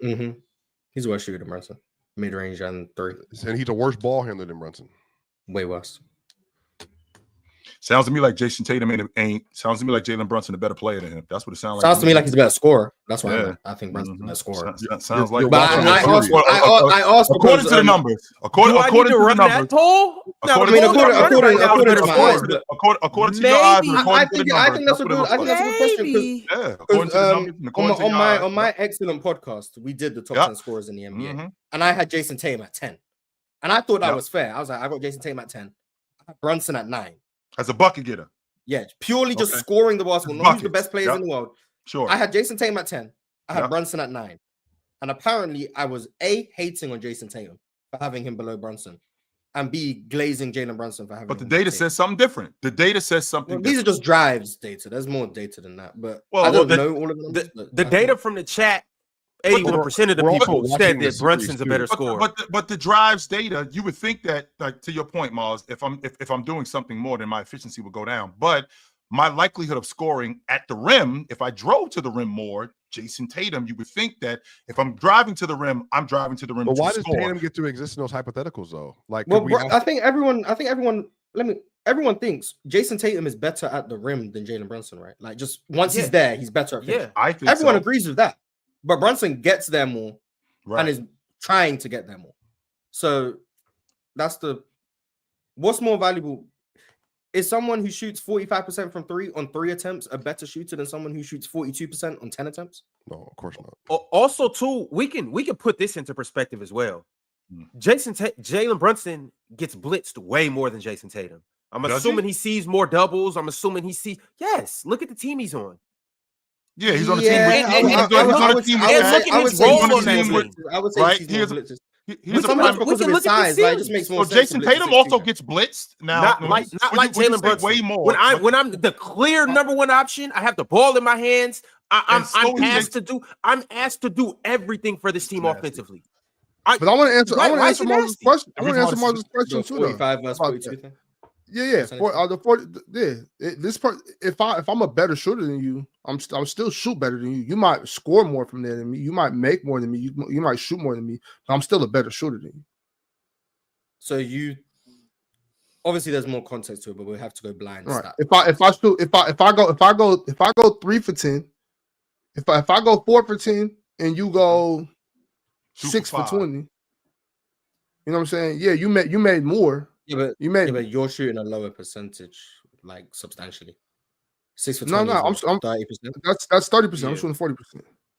Mm-hmm. He's a worse shooter than Brunson. Mid range and 3. And he's a worse ball handler than Brunson. Way worse. Sounds to me like Jayson Tatum sounds to me like Jalen Brunson a better player than him. That's what it sounds like. Sounds to me like he's a better scorer. That's why I think Brunson's the best scorer. Sounds like. But I also according to the numbers. According to the numbers. According to your eyes. I think that's a good question. Yeah. According to the numbers. On my excellent podcast, we did the top 10 scorers in the NBA, and I had Jayson Tatum at 10, and I thought that was fair. I was like, I got Jayson Tatum at 10, I had Brunson at 9. As a bucket getter. Yeah, purely just scoring the basketball. Not who's the best players in the world. Sure. I had Jayson Tatum at 10. I had Brunson at 9. And apparently I was A, hating on Jayson Tatum for having him below Brunson, and B, glazing Jalen Brunson for having him. But the data says something different. The data says something different. These are just drives data. There's more data than that. But I don't know all of them. The data from the chat, 81% of the people said that Brunson's a better scorer. But the drives data, you would think that, like, to your point, Mars, if I'm doing something more, then my efficiency would go down. But my likelihood of scoring at the rim, if I drove to the rim more, Jayson Tatum, you would think that if I'm driving to the rim, I'm driving to the rim. But why does Tatum get to exist in those hypotheticals though? Like, I think everyone thinks Jayson Tatum is better at the rim than Jalen Brunson, right? Like, just once he's there, he's better at finishing. I think everyone agrees with that. But Brunson gets there more and is trying to get there more. So that's what's more valuable. Is someone who shoots 45% from 3 on 3 attempts a better shooter than someone who shoots 42% on 10 attempts? No, of course not. Also, too, we can put this into perspective as well. Jalen Brunson gets blitzed way more than Jayson Tatum. I'm assuming he sees more doubles. I'm assuming he sees. Yes, look at the team he's on. Yeah, he's on a team. He's on a team. I would say he's more blitzes. He's because of his size. Like, it just makes more sense. Jayson Tatum also gets blitzed now. Not like Jalen Brunson. Way more. When I'm the clear number one option, I have the ball in my hands. I'm asked to do everything for this team offensively. But I want to answer. I want to answer Moses' question. I want to answer Moses' question too. 45 versus 42 thing. This part, if I'm a better shooter than you, I'm still shoot better than you. You might score more from there than me. You might make more than me. You might shoot more than me. But I'm still a better shooter than you. So obviously there's more context to it, but we have to go blind. Right. If I go 3 for 10, if I go 4 for 10 and you go 6 for 20, you know what I'm saying? Yeah, you made more. Yeah, but you're shooting a lower percentage, like substantially. 6 for 20. No, I'm 30%. That's 30%. Yeah. I'm shooting 40%.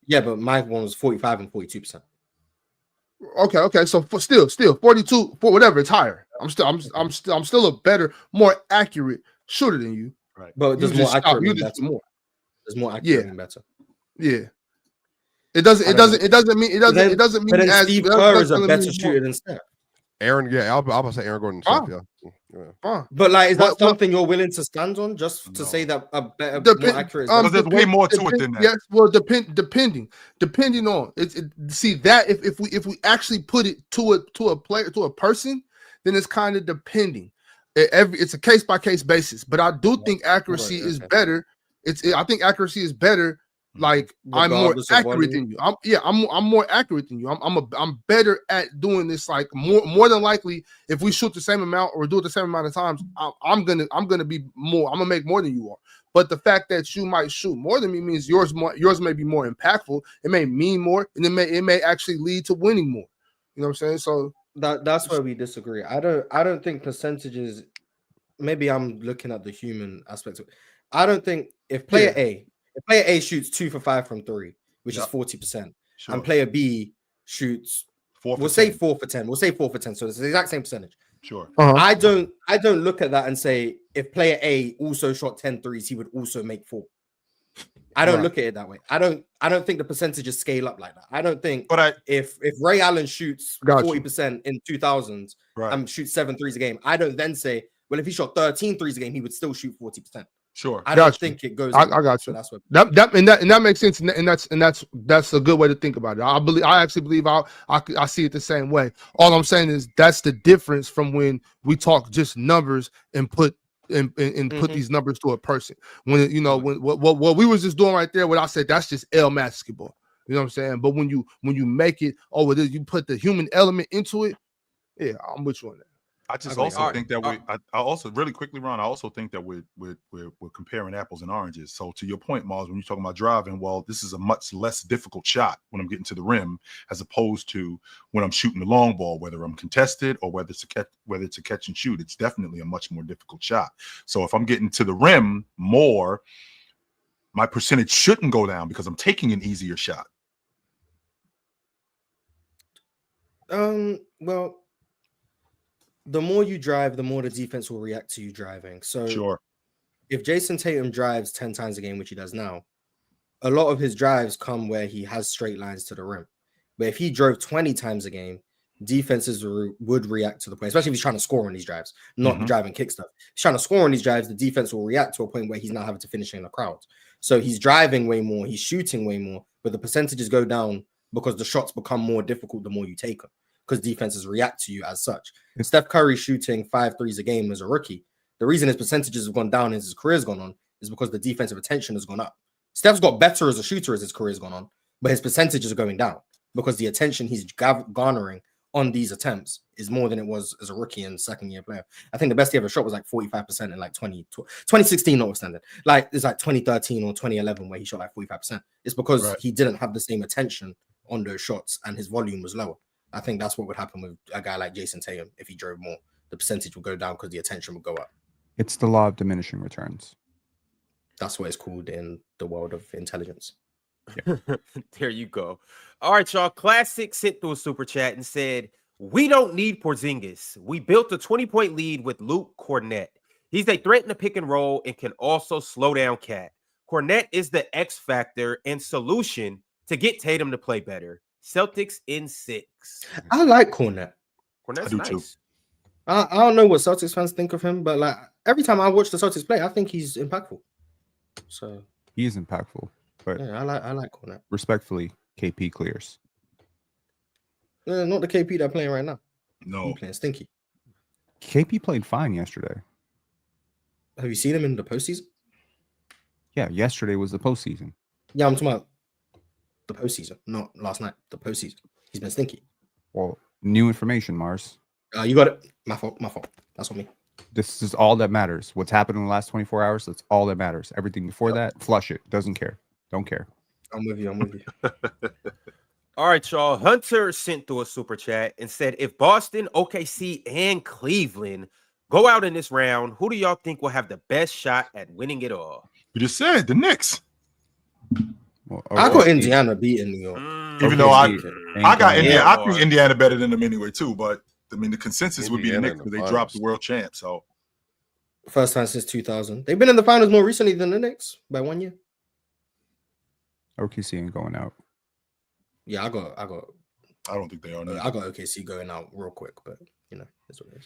Yeah, but my one was 45 and 42%. Okay. So still 42 for whatever. It's higher. I'm still a better, more accurate shooter than you. Right. But there's more accurate. There's more accurate and better. Yeah. It doesn't mean But then Steve Kerr is a better shooter than Steph. Aaron, I'll say Aaron Gordon. Yeah. But like, is that something you're willing to stand on just to say that a better, more accurate? Because there's way more to it than that. Yes, well, depending on see that if we actually put it to a player, to a person, then it's kind of depending. It's a case by case basis, but I do think accuracy is better. I think accuracy is better. Like, I'm more accurate than you. I'm more accurate than you. I'm better at doing this. Like, more than likely, if we shoot the same amount or do it the same amount of times, I'm gonna be more. I'm gonna make more than you are. But the fact that you might shoot more than me means yours may be more impactful. It may mean more, and it may actually lead to winning more. You know what I'm saying? So that's where we disagree. I don't think percentages maybe I'm looking at the human aspect of it. I don't think if player A shoots 2 for 5 from 3, which is 40%, and player B shoots 4 for 10. 4 for 10. We'll say 4 for 10. So it's the exact same percentage. Sure. I don't look at that and say if player A also shot 10 threes, he would also make 4. I don't look at it that way. I don't think the percentages scale up like that. I don't think if Ray Allen shoots 40% in 2000s and shoots 7 threes a game, I don't then say, well, if he shot 13 threes a game, he would still shoot 40%. Sure. I don't think it goes. I got you. So that's what that makes sense, and that's a good way to think about it. I actually believe I see it the same way. All I'm saying is that's the difference from when we talk just numbers and put put these numbers to a person. When when what we was just doing right there, what I said, that's just L basketball. You know what I'm saying? But when you make it you put the human element into it, yeah, I'm with you on that. I just also think that I also really quickly, Ron, I also think that we're comparing apples and oranges. So to your point, Mars, when you're talking about driving, well, this is a much less difficult shot when I'm getting to the rim as opposed to when I'm shooting the long ball, whether I'm contested or whether it's a catch and shoot. It's definitely a much more difficult shot. So if I'm getting to the rim more, my percentage shouldn't go down because I'm taking an easier shot. Well, the more you drive, the more the defense will react to you driving. So if Jayson Tatum drives 10 times a game, which he does now, a lot of his drives come where he has straight lines to the rim. But if he drove 20 times a game, defenses would react to the point, especially if he's trying to score on these drives, not driving kick stuff. He's trying to score on these drives, the defense will react to a point where he's not having to finish in the crowd. So he's driving way more, he's shooting way more, but the percentages go down because the shots become more difficult the more you take them, because defenses react to you as such. Steph Curry shooting 5 threes a game as a rookie, the reason his percentages have gone down as his career's gone on is because the defensive attention has gone up. Steph's got better as a shooter as his career's gone on, but his percentages are going down because the attention he's garnering on these attempts is more than it was as a rookie and second-year player. I think the best he ever shot was like 45% in like 2016, notwithstanding. Like it's like 2013 or 2011 where he shot like 45%. It's because he didn't have the same attention on those shots and his volume was lower. I think that's what would happen with a guy like Jayson Tatum. If he drove more, the percentage would go down because the attention would go up. It's the law of diminishing returns. That's what it's called in the world of intelligence. Yeah. There you go. All right, y'all. Classic sent through a super chat and said, we don't need Porzingis. We built a 20-point lead with Luke Kornet. He's a threat in the pick and roll and can also slow down Cat. Kornet is the X factor and solution to get Tatum to play better. Celtics in 6. I like Kornet. Kornet's I do nice. too. I don't know what Celtics fans think of him, but like every time I watch the Celtics play, I think he's impactful. So he is impactful, but yeah, I like Kornet. Respectfully, KP clears. Not the KP they're playing right now. No, he's playing stinky. KP played fine yesterday. Have you seen him in the postseason? Yeah, yesterday was the postseason. Yeah, I'm talking about the postseason, not last night. The postseason. He's been stinky. Well, new information, Mars. You got it. My fault. That's on me. This is all that matters. What's happened in the last 24 hours, that's all that matters. Everything before that, flush it. Doesn't care. Don't care. I'm with you. All right, y'all. Hunter sent through a super chat and said, if Boston, OKC, and Cleveland go out in this round, who do y'all think will have the best shot at winning it all? You just said the Knicks. Well, I got Indiana beating New York. Even though I got Indiana. I think Indiana better than them anyway, too. But I mean, the consensus would be the Knicks because they dropped the world champ. So first time since 2000. They've been in the finals more recently than the Knicks by 1 year. OKC ain't going out. Yeah, I don't think they are. I got OKC going out real quick, but you know, that's what it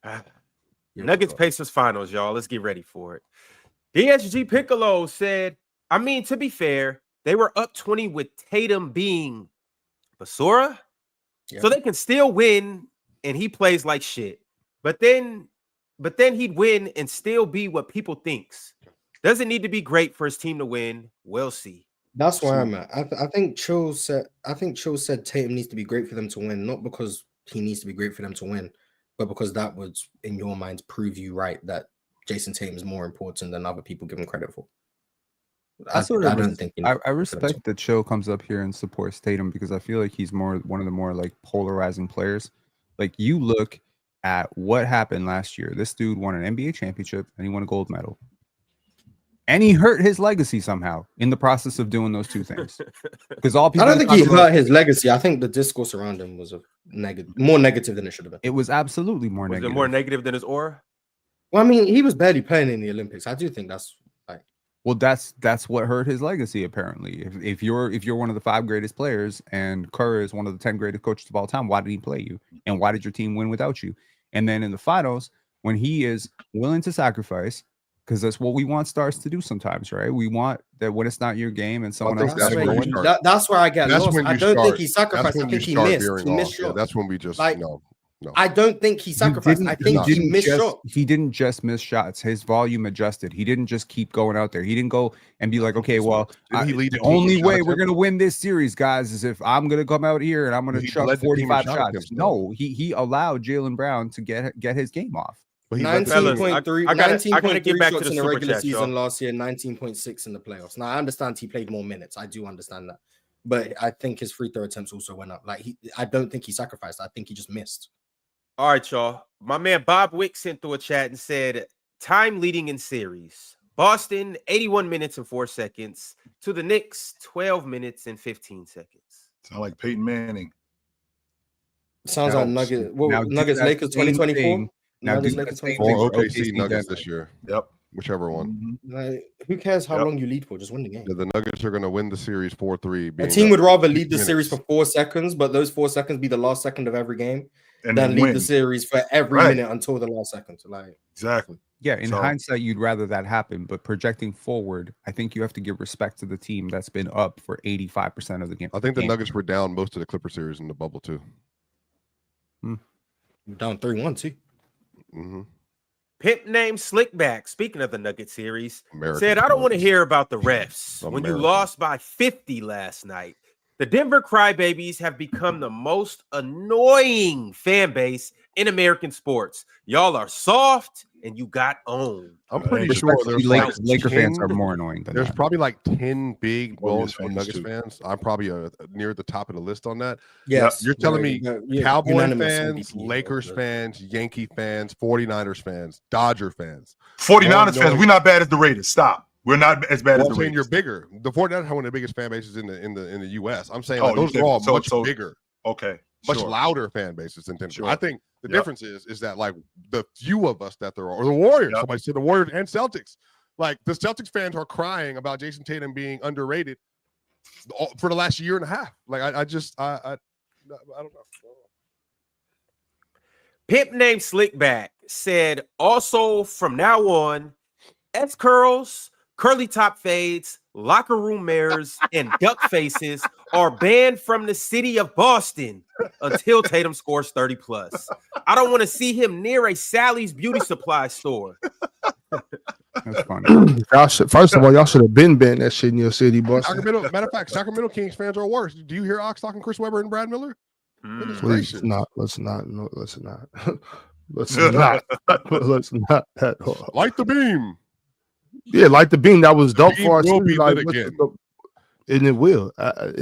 is. Nuggets Pacers finals, y'all. Let's get ready for it. DSG Piccolo said, I mean, to be fair, they were up 20 with Tatum being Basura. Yeah. So they can still win, and he plays like shit. But then he'd win and still be what people thinks. Doesn't need to be great for his team to win. We'll see. That's where I'm at. I think Chill said Tatum needs to be great for them to win, not because he needs to be great for them to win, but because that would, in your minds, prove you right that Jayson Tatum is more important than other people give him credit for. I don't think. I respect that Chill comes up here and supports Tatum because I feel like he's one of the more like polarizing players. Like you look at what happened last year. This dude won an NBA championship and he won a gold medal. And he hurt his legacy somehow in the process of doing those two things. Because all people I don't think he hurt his legacy. I think the discourse around him was more negative than it should have been. It was absolutely more Was negative. it more negative than his aura? Well, I mean, he was barely playing in the Olympics. I do think that's like. Well, that's what hurt his legacy. Apparently, if you're one of the 5 greatest players and Kerr is one of the 10 greatest coaches of all time, why did he play you? And why did your team win without you? And then in the finals, when he is willing to sacrifice, because that's what we want stars to do sometimes, right? We want that when it's not your game and someone else. That's where I get lost. I don't think he sacrificed. I think he missed. He missed shots. That's when we just no. I don't think he sacrificed. I think he missed shots. He didn't just miss shots. His volume adjusted. He didn't just keep going out there. He didn't go and be like, okay, well, the only way we're going to win this series, guys, is if I'm going to come out here and I'm going to chuck 45 shots. No, he allowed Jaylen Brown to get his game off. 19.3 I gotta get back shots to in the regular season y'all. last year, 19.6 in the playoffs. Now I understand he played more minutes. I do understand that, but I think his free throw attempts also went up. Like I don't think he sacrificed. I think he just missed. All right, y'all. My man Bob Wick sent through a chat and said, time leading in series. Boston, 81 minutes and 4 seconds. To the Knicks, 12 minutes and 15 seconds. Sound like Peyton Manning. Sounds like Nuggets Lakers 2024. Nuggets Lakers 2024. Or OKC Nuggets this year. Yep. Whichever one. Like, who cares how long you lead for? Just win the game. The Nuggets are going to win the series 4-3. A team would rather lead the series for 4 seconds, but those 4 seconds be the last second of every game, and then lead the series for every minute until the last second. Like exactly. Yeah, in hindsight, you'd rather that happen, but projecting forward, I think you have to give respect to the team that's been up for 85% of the game. I think the Nuggets were down most of the Clipper series in the bubble too. Down 3-1 too. Pimp named Slickback, speaking of the Nugget series, American said, I don't want to sports. hear about the refs when you lost by 50 last night. The Denver Crybabies have become the most annoying fan base in American sports. Y'all are soft and you got owned. I'm pretty sure there's Laker fans are more annoying than there's that. probably like 10 big Warriors Boston fans Nuggets too. fans. I'm probably near the top of the list on that. Yes, You're telling me Cowboy unanimous fans, MVP, Lakers fans, Yankee fans, 49ers fans, Dodger fans. 49ers fans, we're not bad as the Raiders. Stop. We're not as bad as the I'm saying Raiders. you're bigger. The 49ers are one of the biggest fan bases in the US. I'm saying like, those are all much bigger. Okay. Much louder fan bases than Denver. Sure. I think the difference is that like the few of us that there are, or the Warriors, somebody said the Warriors and Celtics. Like the Celtics fans are crying about Jayson Tatum being underrated for the last year and a half. Like I don't know. Pimp named Slickback said, also from now on, S curls, curly top fades, locker room mirrors, and duck faces are banned from the city of Boston until Tatum scores 30 plus. I don't want to see him near a Sally's beauty supply store. That's funny. First of all, y'all should have been banned that shit in your city, Boston. Matter of fact, Sacramento Kings fans are worse. Do you hear Ox talking Chris Webber and Brad Miller? Please, let's not. Let's not at all. Light the beam. Yeah, like the beam that was dope Beam for us. will be Like, lit again. and it will.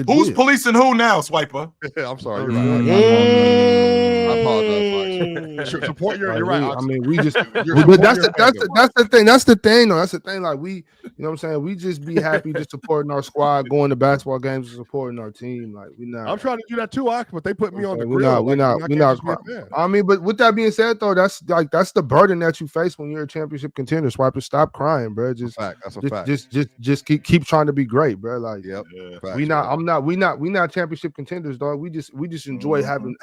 Who's policing who now, Swiper? I'm sorry. You're right. I apologize. Support you're right. I mean, we just. But that's the thing. That's the thing. Though. That's the thing. Like we, you know, what I'm saying, we just be happy just supporting our squad, going to basketball games, and supporting our team. Like we not. I'm trying to do that too, Ox, but they put me on the We're grill. not. I mean, but with that being said, though, that's the burden that you face when you're a championship contender. Swiper, stop crying, bro. Just that's a fact. Just keep trying to be great, bro. Like, yep. We not championship contenders, dog. We just enjoy having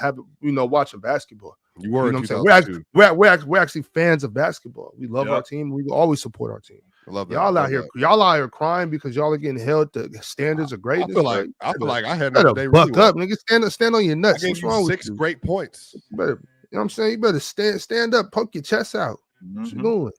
watching basketball. You were, you know what I'm saying? We're actually fans of basketball. We love our team. We always support our team. I love that. Y'all out here crying because y'all are getting held to standards of greatness. I feel like I had better day buck really up, nigga. Stand on your nuts. I gave What's you wrong with 6 you? great points. You better, you know what I'm saying? You better stand up, poke your chest out. What you doing?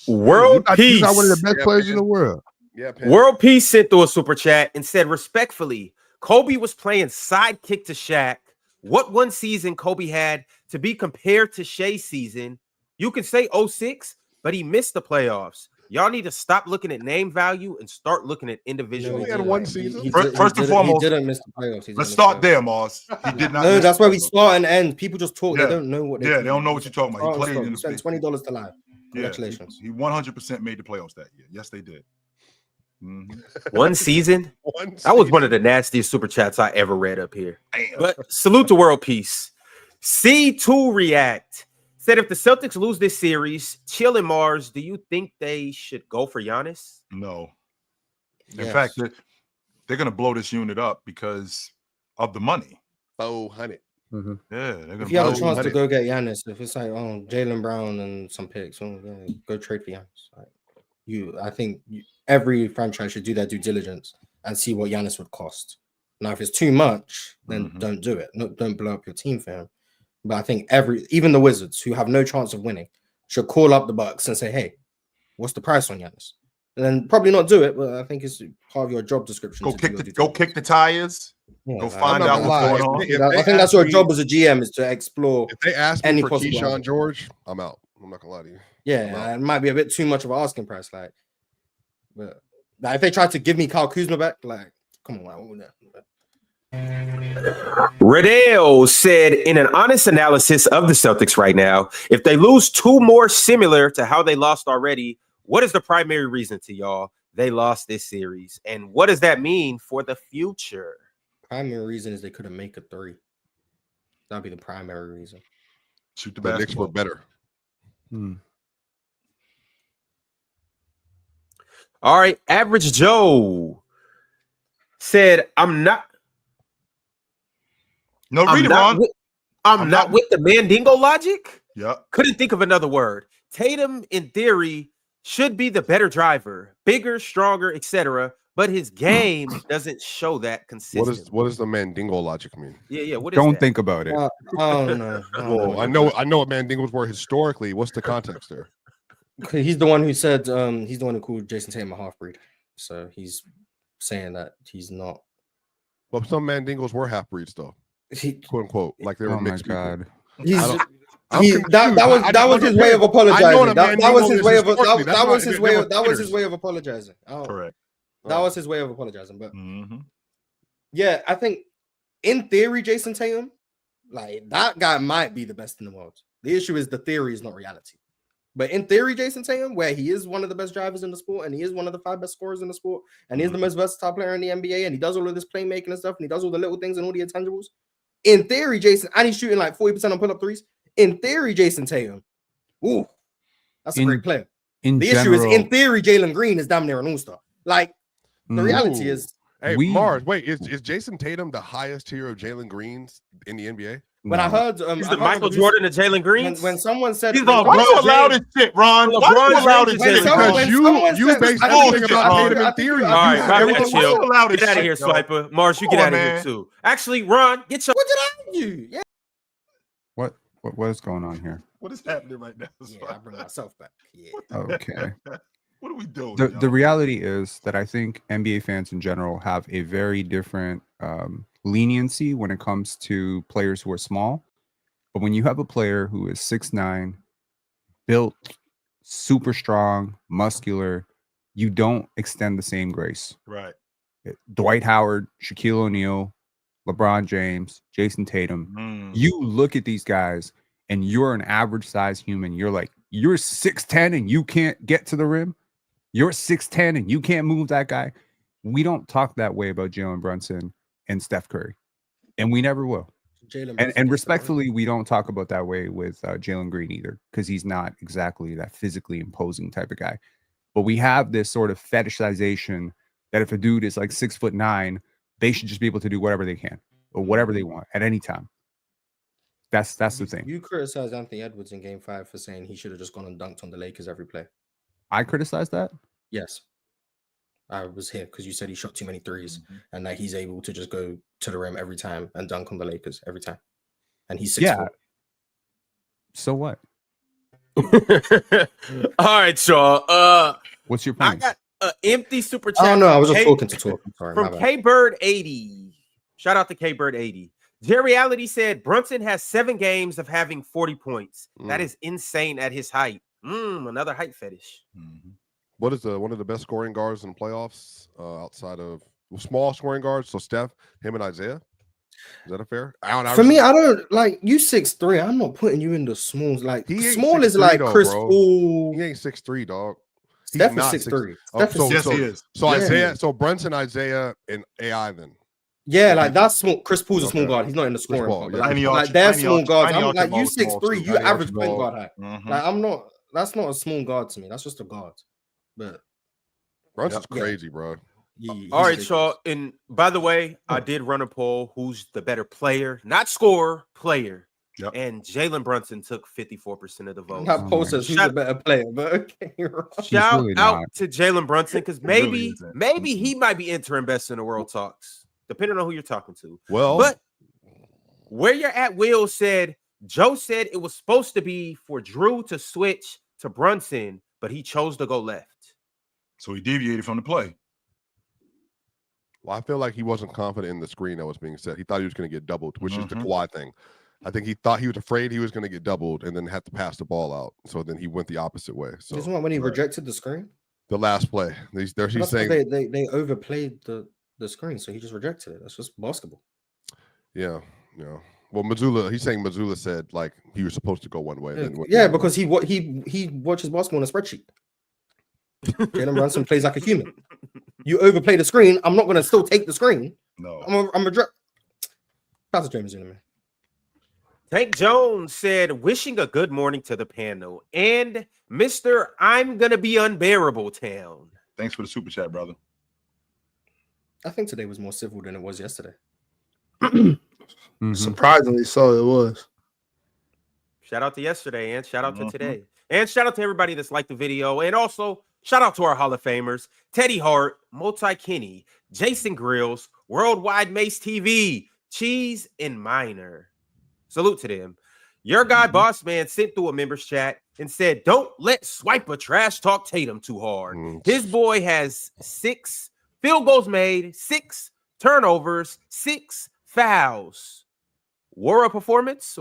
World Peace. You're not one of the best players in the world. Yeah, Pam. World Peace sent through a super chat and said, respectfully, Kobe was playing sidekick to Shaq. What one season Kobe had to be compared to Shea's season? You can say 06, but he missed the playoffs. Y'all need to stop looking at name value and start looking at individual. He had one season. First and foremost, he didn't miss the playoffs. Let's start there, Mars. He did not. No, that's where we start and end. People just talk. Yeah. They don't know what. They don't know what you're talking about. He played in the spent $20 to live. Congratulations. He 100% made the playoffs that year. Yes, they did. One season. That was one of the nastiest super chats I ever read up here. Damn. But salute to World Peace. C2 React said if the Celtics lose this series, Chill and Mars, do you think they should go for Giannis? No. In fact, they're going to blow this unit up because of the money. 400. Yeah, they're gonna if you have a chance to go get Giannis, if it's like Jaylen Brown and some picks, go trade for Giannis. I think every franchise should do their due diligence and see what Giannis would cost. Now, if it's too much, then don't do it. No, don't blow up your team for him. But I think even the Wizards, who have no chance of winning, should call up the Bucks and say, "Hey, what's the price on Giannis?" And then probably not do it, but I think it's part of your job description. Go kick the tires. Yeah, go find out what's going on. I think that's your job as a GM is to explore. If they ask me for Keyshawn George, I'm out. I'm not gonna lie to you. Yeah, it might be a bit too much of an asking price. But if they try to give me Kyle Kuzma back, come on, Riddell said, in an honest analysis of the Celtics right now, if they lose two more similar to how they lost already, what is the primary reason to y'all they lost this series? And what does that mean for the future? Primary reason is they couldn't make a three. That'd be the primary reason. Shoot the Knicks were better. All right. Average Joe said, I'm not with the Mandingo logic. Yeah. Couldn't think of another word. Tatum, in theory, should be the better driver, bigger, stronger, etc. But his game doesn't show that consistently. What does the Mandingo logic mean? Yeah. What is Don't that? think about it. No. Well, I know what Mandingos were historically. What's the context there? He's the one who said he's the one who called Jayson Tatum a half breed. So he's saying that he's not. Well, some Mandingos were half breeds though. Quote unquote, like they were mixed people. That was his way of apologizing. That was his way of apologizing. Correct. That was his way of apologizing. But yeah, I think in theory, Jayson Tatum, that guy might be the best in the world. The issue is the theory is not reality. But in theory, Jayson Tatum, where he is one of the best drivers in the sport, and he is one of the 5 best scorers in the sport, and he's the most versatile player in the NBA, and he does all of this playmaking and stuff, and he does all the little things and all the intangibles. In theory, Jayson, and he's shooting 40% on pull-up threes. In theory, Jayson Tatum, that's a great player. The issue is, in theory, Jalen Green is damn near an all-star. The reality is, Mars, wait, is Jayson Tatum the highest tier of Jalen Greens in the NBA? When I heard he's the Michael Jordan of Jalen Green. When someone said, why you allow this shit, Ron? Why you allow this shit? Because you based everything about Tatum in theory. All right, chill. Get out of here, Swiper. Mars, you get out of here too. Actually, Ron, get your. What did I do? Yeah. What is going on here? What is happening right now? Yeah, I bring myself back. Yeah. Okay. What are we doing? The reality is that I think NBA fans in general have a very different leniency when it comes to players who are small. But when you have a player who is 6'9", built, super strong, muscular, you don't extend the same grace. Right. Dwight Howard, Shaquille O'Neal, LeBron James, Jayson Tatum. You look at these guys and you're an average size human. You're 6'10" and you can't get to the rim. You're 6'10" and you can't move that guy. We don't talk that way about Jalen Brunson and Steph Curry, and we never will. And respectfully, we don't talk about that way with Jalen Green either, because he's not exactly that physically imposing type of guy. But we have this sort of fetishization that if a dude is 6'9", they should just be able to do whatever they can or whatever they want at any time. That's the thing. You criticized Anthony Edwards in Game 5 for saying he should have just gone and dunked on the Lakers every play. I criticized that? Yes. I was here because you said he shot too many threes and that he's able to just go to the rim every time and dunk on the Lakers every time. And he's 6'4". So what? All right, y'all. What's your point? I got an empty super chat. Oh no, I was just talking to talk. Sorry, from K-Bird 80. Shout out to K-Bird 80. Reality said Brunson has 7 games of having 40 points. That is insane at his height. Another height fetish. What is one of the best scoring guards in the playoffs outside of small scoring guards? So Steph, him, and Isaiah. Is that a fair? For me, I don't like you 6'3". I'm not putting you in the smalls. Like small is like though, Chris Paul. He ain't 6'3", dog. Steph is 6'3". Yes, he is. So Isaiah, so Brunson, Isaiah, and AI then. Yeah, like that's small. Chris Paul's a small guard. He's not in the scoring. Like they're small guards. I'm like you 6'3", you average point guard height. Like I'm not. That's not a small guard to me. That's just a guard. But Brunson's crazy, bro. All right, y'all. And by the way, I did run a poll. Who's the better player? Not scorer, player. Yep. And Jalen Brunson took 54% of the vote. That poll says who's a better player, but okay. Shout out to Jalen Brunson because maybe he might be entering best in the world talks, depending on who you're talking to. Well, but where you're at, Will said Joe said it was supposed to be for Drew to switch to Brunson, but he chose to go left. So he deviated from the play. Well, I feel like he wasn't confident in the screen that was being set. He thought he was going to get doubled, which is the Kawhi thing. I think he thought he was afraid he was going to get doubled and then had to pass the ball out. So then he went the opposite way. So isn't that when he rejected the screen? The last play. He's saying they overplayed the screen, so he just rejected it. That's just basketball. Yeah. Well, he's saying Mazzulla said like he was supposed to go one way. And then yeah, because he watches basketball on a spreadsheet. Jalen Brunson plays like a human. You overplay the screen. I'm not going to still take the screen. No, I'm a Pastor James in a minute. Tank Jones said, wishing a good morning to the panel and Mr. I'm gonna be unbearable town. Thanks for the super chat, brother. I think today was more civil than it was yesterday. Surprisingly so, it was. Shout out to yesterday and shout out to today. And shout out to everybody that's liked the video. And also shout out to our Hall of Famers, Teddy Hart, Multi Kenny, Jason Grills, Worldwide Mace TV, Cheese, and Minor. Salute to them. Your guy, Boss Man, sent through a members chat and said, don't let Swiper trash talk Tatum too hard. His boy has 6 field goals made, 6 turnovers, 6 fouls. What a performance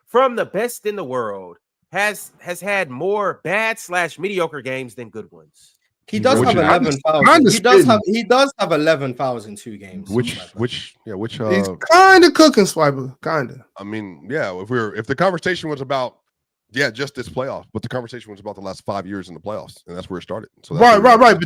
from the best in the world. Has had more bad/mediocre games than good ones. He does have 11 fouls. He does have 11 fouls in 2 games. Which he's kind of cooking, Swiper. Kind of. I mean, yeah. If the conversation was about just this playoff, but the conversation was about the last 5 years in the playoffs, and that's where it started. So right.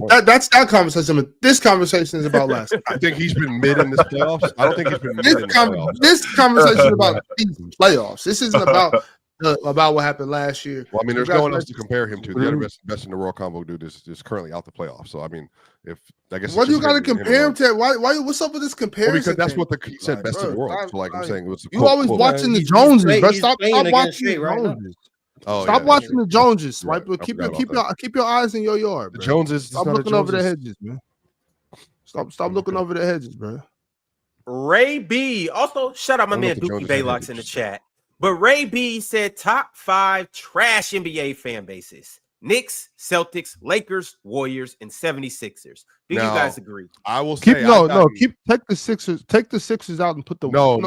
But that's that conversation. But this conversation is about last. I think he's been mid in this playoffs. I don't think he's been mid in this playoffs. This conversation is about these playoffs. This isn't about what happened last year. Well, I mean, there's no one else to compare him to. The other best in the world combo dude is currently out the playoffs. So I mean, what do you got to compare him to? Why? What's up with this comparison? Well, because that's what he said, best in the world. So I'm saying, you always watching the Joneses, but stop watching the Joneses. Stop watching the Joneses, Swiper. Keep your eyes in your yard. The Joneses. Stop looking over the hedges, man. Stop looking over the hedges, bro. Ray B. Also, shout out my man Dookie Baylocks in the chat. But Ray B said top 5 trash NBA fan bases: Knicks, Celtics, Lakers, Warriors, and 76ers. Do you guys agree? I will say take the Sixers. Take the Sixers out and put the no.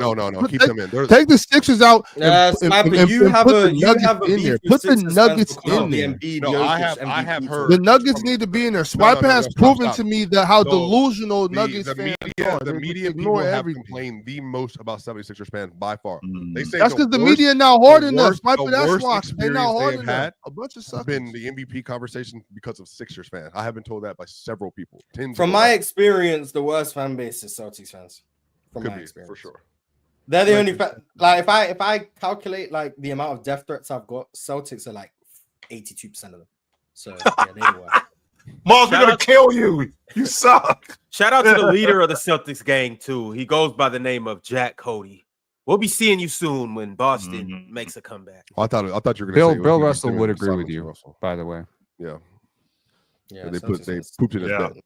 Keep them in. Take the Sixers out. You have a in there. Put the Nuggets in there. No, I have heard the Nuggets need to be in there. Swiper has proven to me that how delusional Nuggets fans are. The media people have complained the most about 76ers fans by far. They say that's because the media not hard enough. Swiper, that's why they're not hard enough. A bunch of suckers. Been the MVP conversation because of Sixers fans. I have been told that by several people. From my experience, the worst fan base is Celtics fans. From my experience, for sure. They're the only like if I calculate like the amount of death threats I've got, Celtics are like 82% of them. So yeah, they work. Mars, we're gonna kill you. You suck. Shout out to the leader of the Celtics gang too. He goes by the name of Jack Cody. We'll be seeing you soon when Boston makes a comeback. I thought you were going to say Bill Russell would agree with you. Russell. By the way, yeah. They pooped in his bed.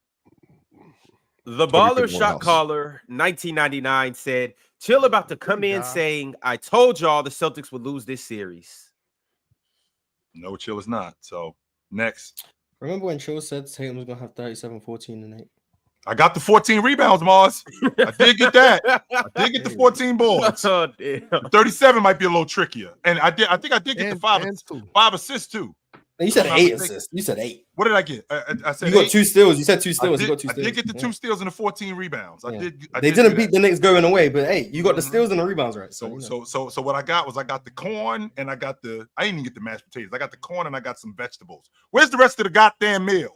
The baller shot caller 1999 said, Chill about to come in saying, I told y'all the Celtics would lose this series. No, Chill is not. So next. Remember when Chill said Tatum was going to have 37, 14, and 8? I got the 14 rebounds, Mars. I did get that. I did get the 14 boards. Oh, damn. 37 might be a little trickier. And I think I did get the 5 assists too. You said I'm not 8 mistaken. assists. You said 8. What did I get? I said You got 8. 2 steals. You said 2 steals. You got 2 I steals. did get the 2 steals and the 14 rebounds. Yeah. I They did didn't do beat that. the Knicks going away, but hey, you got the steals and the rebounds right. So what I got the corn and I got the. I didn't even get the mashed potatoes. I got the corn and I got some vegetables. Where's the rest of the goddamn meal?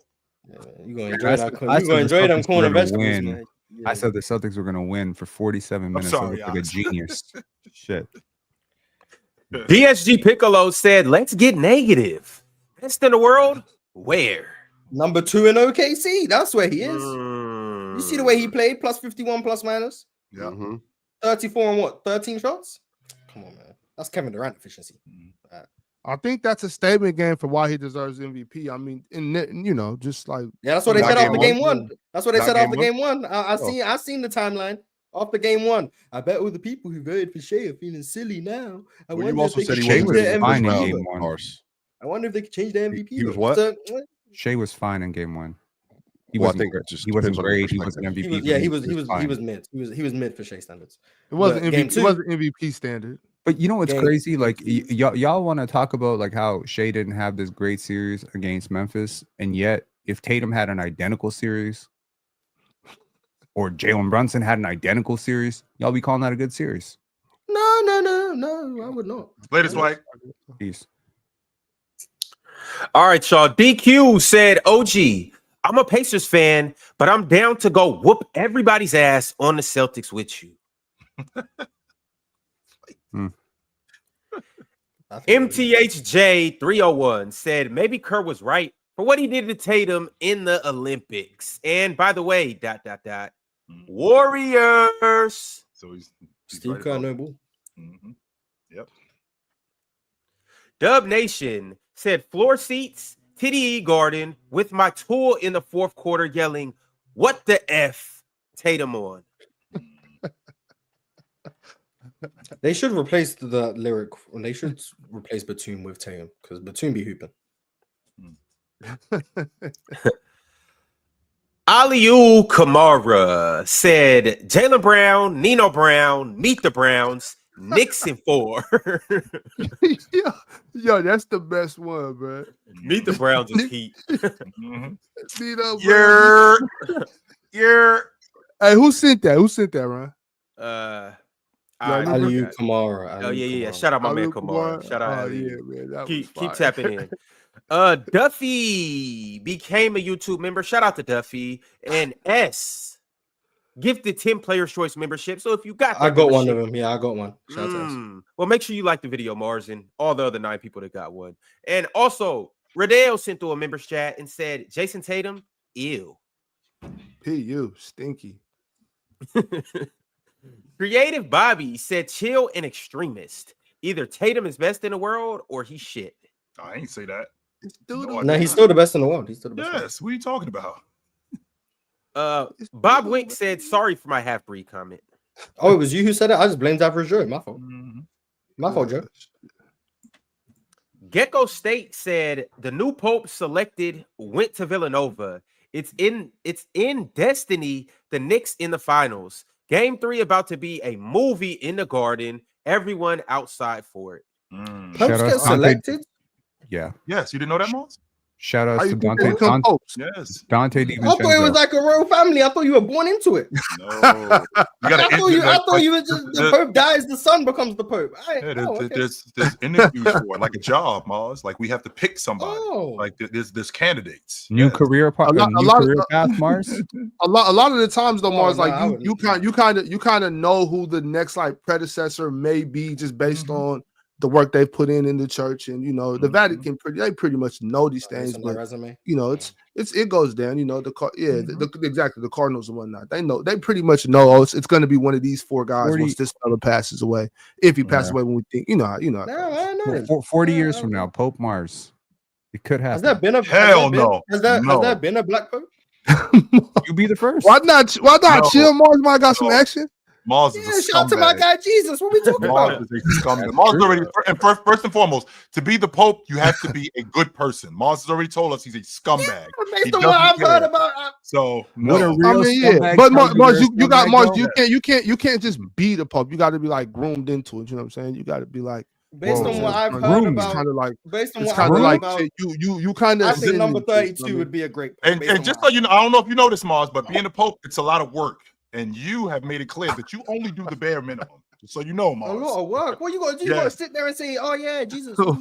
Yeah, you gonna enjoy that? You gonna enjoy them corn and vegetables, man. I said the Celtics were going to win for 47 minutes. sorry, like a genius. Shit. DSG Piccolo said, "Let's get negative. Best in the world? Where? Number 2 in OKC. That's where he is. You see the way he played? Plus 51, plus minus. Yeah. 34 and what? 13 shots? Come on, man. That's Kevin Durant efficiency. I think that's a statement game for why he deserves MVP. I mean, just like that's what they said after game 1. That's what they said after game 1. I seen the timeline after game 1. I bet all the people who voted for Shea are feeling silly now. I wonder if they could change their MVP. I wonder if they could change the MVP. He was what? Shea was fine in game 1. He Well, I wasn't, think it just he wasn't depends on great. He perspective. wasn't MVP. He was fine. mid. He was mid for Shea standards. It wasn't But MVP. game It 2 wasn't MVP standard. But you know what's Game- crazy? Like y'all want to talk about like how Shea didn't have this great series against Memphis, and yet if Tatum had an identical series, or Jalen Brunson had an identical series, y'all be calling that a good series. No, I would not. Latest White. Peace. All right, y'all. DQ said, "OG, I'm a Pacers fan, but I'm down to go whoop everybody's ass on the Celtics with you." MTHJ301 said, "Maybe Kerr was right for what he did to Tatum in the Olympics. And by the way, ... Warriors." So he's Steve Kerr, no ball. Yep. Dub Nation said, "Floor seats, TDE Garden with my tool in the fourth quarter yelling, 'What the F?' Tatum on." They should replace the lyric. They should replace Batum with Tatum because Batum be hooping. Aliu Kamara said, "Jaylen Brown, Nino Brown, meet the Browns, Knicks in 4. Yo, that's the best one, bro. Meet the Browns is heat. Hey, who sent that? Who sent that, Ron? Aliu Kamara. Oh yeah. Shout out my man Kamara. Shout out. Man. Keep tapping in. Duffy became a YouTube member. Shout out to Duffy. And S gifted 10 Players Choice membership. So if you got that I got one of them. Yeah, I got one. Shout out to S. Well, make sure you like the video, Mars, and all the other 9 people that got one. And also, Radale sent through a members chat and said, "Jayson Tatum, ew." P.U. Stinky. Creative Bobby said, "Chill and extremist. Either Tatum is best in the world or he's shit." I ain't say that. No, he's still the best in the world. He's still the best. Yes. What are you talking about? Bob Wink said, "Sorry for my half-breed comment." Oh, it was you who said it? I just blamed that for Joe. My fault. My fault, Joe. Gecko State said, "The new Pope selected went to Villanova. It's in destiny. The Knicks in the finals. Game 3 about to be a movie in the Garden. Everyone outside for it." Popes get selected? Yeah. Yes, you didn't know that, Moss? Shout out to Dante. Yes. Dante I thought it was like a royal family. I thought you were born into it. No. I thought you were just the Pope dies, the son becomes the Pope. There's interviews for it, like a job, Moss. Like we have to pick somebody. Like there's candidates. New career path, Mars. A lot of the times though, Mars, like you kind of know who the next like predecessor may be just based on the work they've put in the church, and the Vatican pretty much know these things. But resume. It goes down. Exactly. The Cardinals and whatnot. They pretty much know. It's going to be one of these 4 guys once this fella passes away. If he passes away, when we think, I know. 40 years from now, Pope Mars. It could happen. Has that been a Has there been a black Pope? You be the first. Why not? No. Chill, Mars might got some action. Mars is a shout out to my guy Jesus. What we talking about? Mars already, and first and foremost, to be the Pope, you have to be a good person. Mars has already told us he's a scumbag. Based on what I've heard about. So what a real scumbag. But Mars, you can't just be the Pope. You got to be like groomed into it. You know what I'm saying? You got to be like Based Whoa. on what I've It's heard kinda about, like based on it's what kind I've of heard like about, you kind of. I think number 32 would be a great pick. And just so you know, I don't know if you know this, Mars, but being a Pope, it's a lot of work, and you have made it clear that you only do the bare minimum. Just so you know, A Mars. lot of work. What you gonna do? You gotta sit there and say, "Oh yeah, Jesus." No,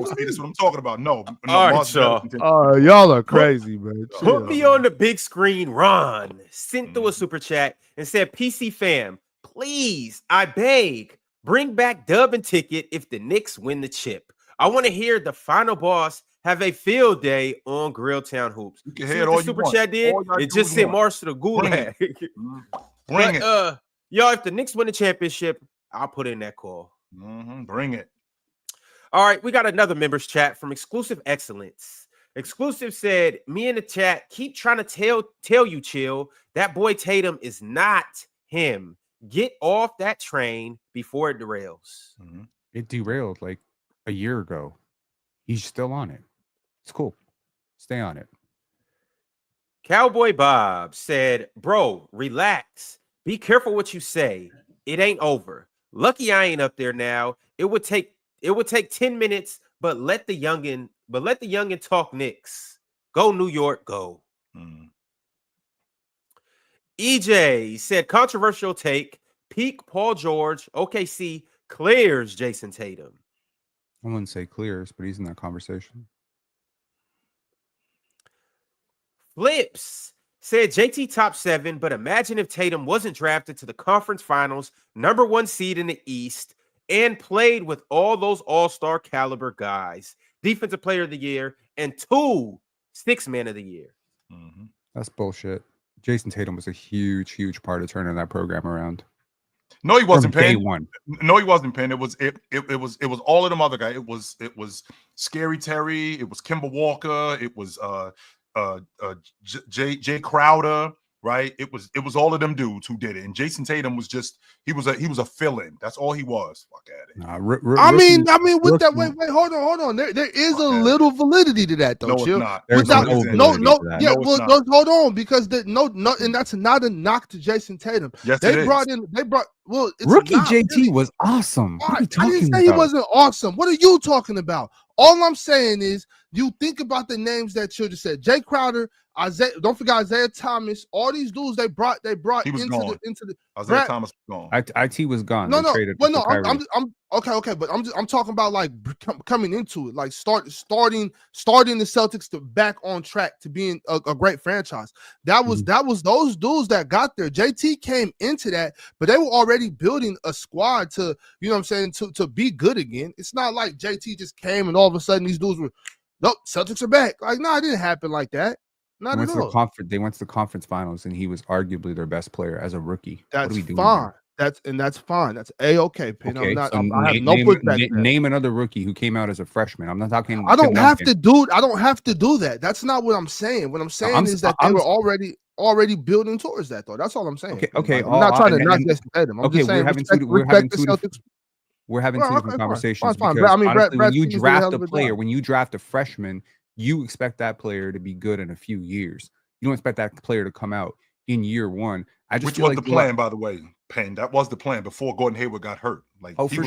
see, that's what I'm talking about. No, All right, Mars y'all. Y'all are crazy, man. Put me on the big screen. Ron sent through a super chat and said, "PC fam, please, I beg, bring back Dub and Ticket if the Knicks win the chip. I want to hear the final boss have a field day on Grilltown Hoops." You can See hear it what all the you super want. chat did? All you gotta It do just is sent want. Mars to the gulag. Bring it. Y'all, if the Knicks win the championship, I'll put in that call. Bring it. All right, we got another members chat from Exclusive Excellence. Exclusive said, "Me in the chat keep trying to tell you, Chill, that boy Tatum is not him. Get off that train before it derails." It derailed like a year ago. He's still on it. It's cool. Stay on it. Cowboy Bob said, "Bro, relax. Be careful what you say. It ain't over. Lucky I ain't up there now. It would take 10 minutes, but let the youngin talk Knicks. Go New York, go." EJ said, "Controversial take. Peak Paul George. OKC clears Jayson Tatum." I wouldn't say clears, but he's in that conversation. Flips said, "JT top 7, but imagine if Tatum wasn't drafted to the conference finals, #1 seed in the East, and played with all those all-star caliber guys, defensive player of the year, and 2 six-man of the year." That's bullshit. Jayson Tatum was a huge part of turning that program around. No, he wasn't From day paying. one. No, he wasn't paying. It was all of them other guys. It was Scary Terry. It was Kemba Walker. It was Jay Crowder. Right? It was all of them dudes who did it. And Jayson Tatum was just he was a fill-in. That's all he was. Fuck at it. I mean, with that, wait, hold on. There is a little validity to that, though. No, Chill. it's not. Without, no, No, it's not. hold on, because and that's not a knock to Jayson Tatum. Yes, They brought. Well, it's Rookie not JT really. was awesome. What are you I talking didn't about? say he wasn't awesome. What are you talking about? All I'm saying is, you think about the names that you just said. Jay Crowder, Isaiah. Don't forget Isaiah Thomas. All these dudes they brought He was into gone. the. Isaiah Thomas was gone. IT was gone. No, They no. traded Well, for no. Kyrie. I'm okay, but I'm talking about like coming into it, like starting the Celtics to back on track to being a great franchise. That was those dudes that got there. JT came into that, but they were already building a squad to, you know what I'm saying, to be good again. It's not like JT just came and all of a sudden these dudes were, nope, Celtics are back. Like, no, it didn't happen like that. Not at all. They went to the conference finals, and he was arguably their best player as a rookie. That's what are we doing fine. here? That's fine. That's a-okay. Pin. Okay, I so have no pushback. name another rookie who came out as a freshman. I'm not talking. I don't have to do that. That's not what I'm saying. What I'm saying is that they were already building towards that, though. That's all I'm saying. Okay. Like, I'm not trying to knock Jayson Tatum. I'm just saying we're having two different conversations. Fine. Because I mean, honestly, Brad when you Stevens did a draft hell a of a player, job. when you draft a freshman, you expect that player to be good in a few years. You don't expect that player to come out in year one. Which was the plan, by the way, Penn. That was the plan before Gordon Hayward got hurt. Like, for sure.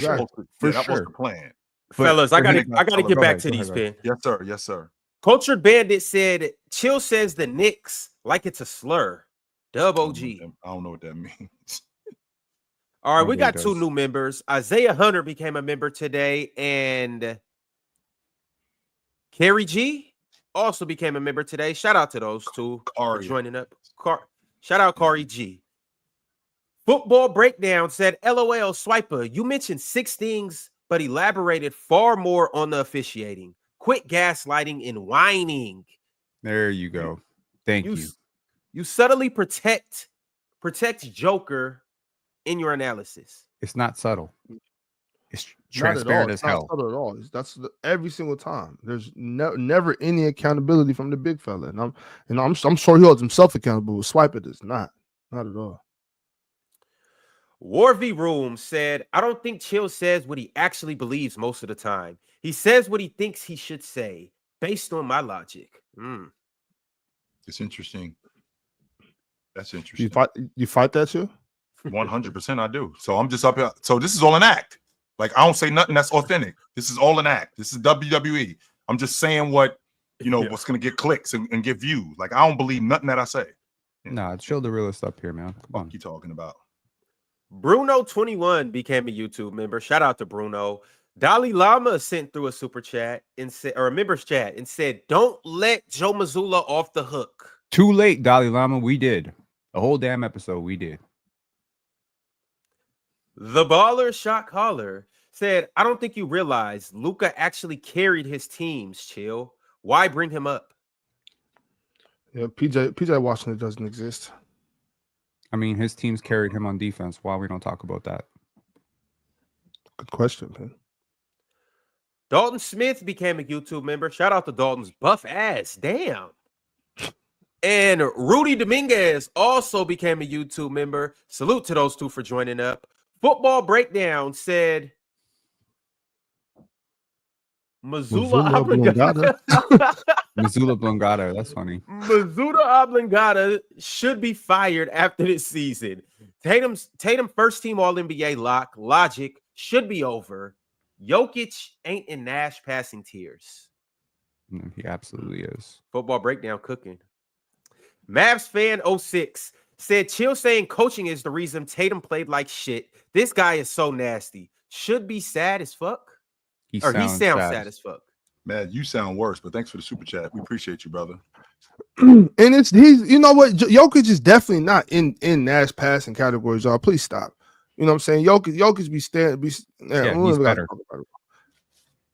That was the plan. Fellas, I gotta get back to these, Penn. Yes, sir. Cultured Bandit said, "Chill says the Knicks like it's a slur." Dub OG. I don't know what that means. All right, we got 2 new members. Isaiah Hunter became a member today, and Kerry G also became a member today. Shout out to those 2 for joining up. Shout out Kari G. Football Breakdown said, "LOL Swiper, you mentioned 6 things, but elaborated far more on the officiating. Quit gaslighting and whining." There you go. Thank you. You subtly protect Joker in your analysis. It's not subtle. It's transparent as hell. Not subtle at all. That's every single time. There's never any accountability from the big fella, and I'm sure he holds himself accountable. Swiper does not at all. War V Room said, "I don't think Chill says what he actually believes most of the time. He says what he thinks he should say, based on my logic." It's interesting. That's interesting. You fight that too? 100% I do. So I'm just up here. So this is all an act. Like, I don't say nothing that's authentic. This is all an act. This is WWE. I'm just saying what, what's going to get clicks and get views. Like, I don't believe nothing that I say. Nah, show the realest up here, man. Come on. What you talking about? Bruno21 became a YouTube member. Shout out to Bruno. Dalai Lama sent through a super chat and said, or a members chat, and said, "Don't let Joe Mazzulla off the hook." Too late, Dalai Lama. We did the whole damn episode. We did. The baller shot caller said, "I don't think you realize Luka actually carried his teams. Chill. Why bring him up?" Yeah, PJ Washington doesn't exist. I mean, his teams carried him on defense. Why we don't talk about that? Good question, man. Dalton Smith became a YouTube member. Shout out to Dalton's buff ass. Damn. And Rudy Dominguez also became a YouTube member. Salute to those two for joining up. Football Breakdown said, Mazzulla Oblongata. Mazzulla Oblongata. That's funny. Mazzulla Oblongata should be fired after this season. Tatum first team All-NBA lock. Logic should be over. Jokic ain't in Nash passing tiers. He absolutely is. Football Breakdown cooking. Mavs fan 06 said, "Chill saying coaching is the reason Tatum played like shit. This guy is so nasty. Should be sad as fuck." He sounds sad as fuck. Man, you sound worse, but thanks for the super chat. We appreciate you, brother. And he's you know what? Jokic is definitely not in Nash passing categories, y'all. Please stop. You know what I'm saying? Jokic he's better.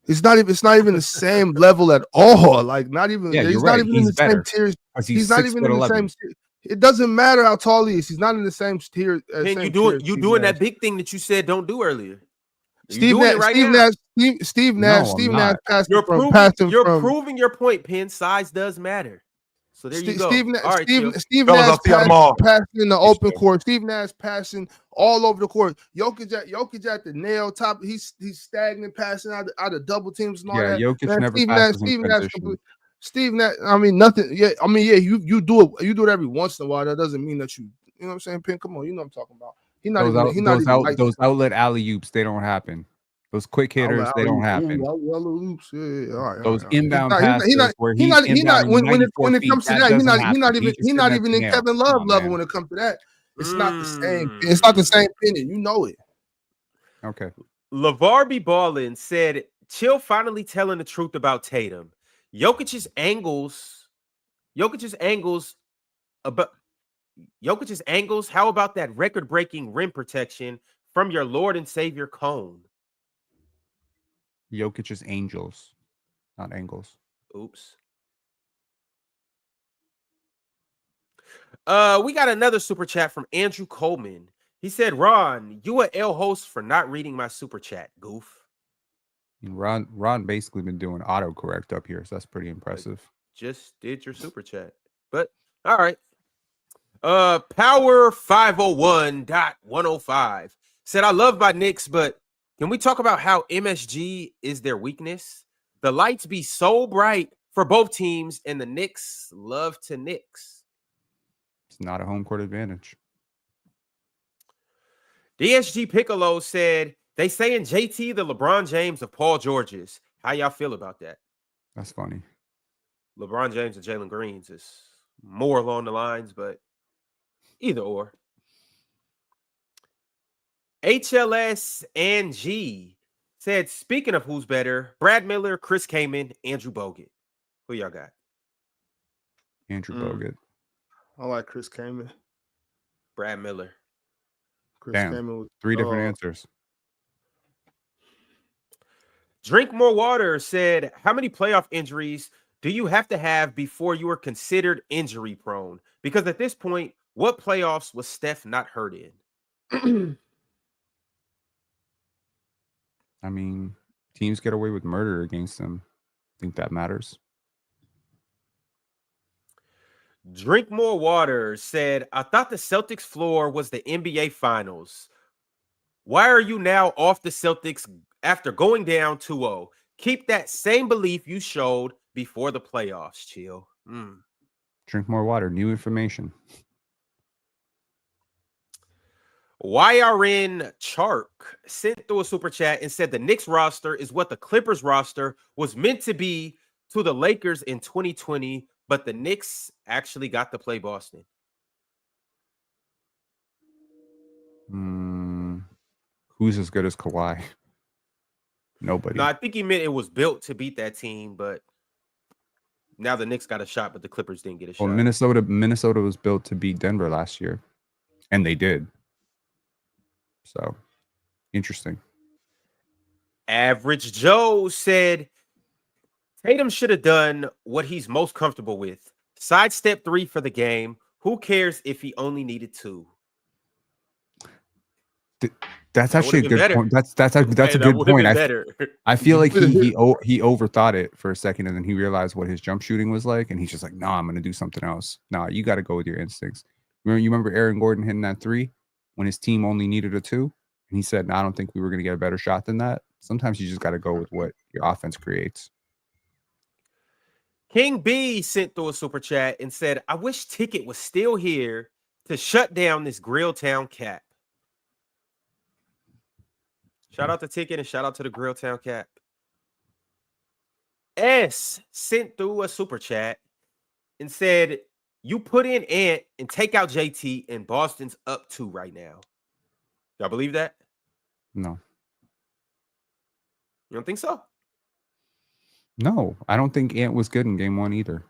It's not even the same level at all. Like not even. Yeah, he's right. not even in the same tier. He's not even in the same. It doesn't matter how tall he is. He's not in the same tier. You doing that big thing that you said don't do earlier. Steve Nash passed. You're proving your point, Penn. Size does matter. So there you go. Steve Nash passing in the open court. Steve Nash passing all over the court. Jokic at the nail top. He's stagnant passing out of double teams and all that. Jokic never passes in transition. Steve Nash. I mean nothing. Yeah, I mean you do it. You do it every once in a while. That doesn't mean that you know what I'm saying. Penn, come on, you know what I'm talking about. Those outlet alley oops, they don't happen. Those quick hitters, they don't happen. Those inbound passes where he's when it comes to that, he's not even in Kevin Love level when it comes to that. It's not the same. It's not the same opinion. You know it. Okay. LeVar B. Ballin said, "Chill finally telling the truth about Tatum. Jokic's angles. How about that record-breaking rim protection from your Lord and Savior Cone?" Jokic's angels, not angles. Oops. We got another super chat from Andrew Coleman. He said, "Ron, you a L host for not reading my super chat, goof." Ron basically been doing autocorrect up here, so that's pretty impressive. Just did your super chat, but all right. Power 501.105 said, "I love my Knicks, but can we talk about how MSG is their weakness? The lights be so bright for both teams, and the Knicks love to Knicks." It's not a home court advantage. DSG Piccolo said, "They saying JT the LeBron James of Paul George's. How y'all feel about that?" That's funny. LeBron James and Jalen Greens is more along the lines, but either or. HLS and G said, "Speaking of who's better, Brad Miller, Chris Kaman, Andrew Bogut. Who y'all got?" Andrew Bogut. I like Chris Kaman. Brad Miller. Damn. Three different answers. Drink More Water said, "How many playoff injuries do you have to have before you are considered injury prone? Because at this point, what playoffs was Steph not hurt in?" I mean, teams get away with murder against them. I think that matters. Drink More Water said, "I thought the Celtics floor was the NBA Finals. Why are you now off the Celtics after going down 2-0? Keep that same belief you showed before the playoffs, chill." Drink more water. New information. YRN Chark sent through a super chat and said the Knicks roster is what the Clippers roster was meant to be to the Lakers in 2020, but the Knicks actually got to play Boston. Who's as good as Kawhi? Nobody. No, I think he meant it was built to beat that team, but now the Knicks got a shot, but the Clippers didn't get a shot. Well, Minnesota was built to beat Denver last year, and they did. So, interesting. Average Joe said Tatum should have done what he's most comfortable with. Sidestep 3 for the game. Who cares if he only needed 2? That's actually a good point. That's a good point. I feel like he overthought it for a second, and then he realized what his jump shooting was like, and he's just like, "No, I'm going to do something else." No, you got to go with your instincts. You remember Aaron Gordon hitting that 3 when his team only needed a 2, and he said, "No, I don't think we were going to get a better shot than that." Sometimes you just got to go with what your offense creates. King B sent through a super chat and said, "I wish Ticket was still here to shut down this Grilltown cap." Shout out to Ticket and shout out to the Grilltown cap. S sent through a super chat and said, "You put in Ant and take out JT, and Boston's up 2 right now." Y'all believe that? No. You don't think so? No, I don't think Ant was good in game 1 either.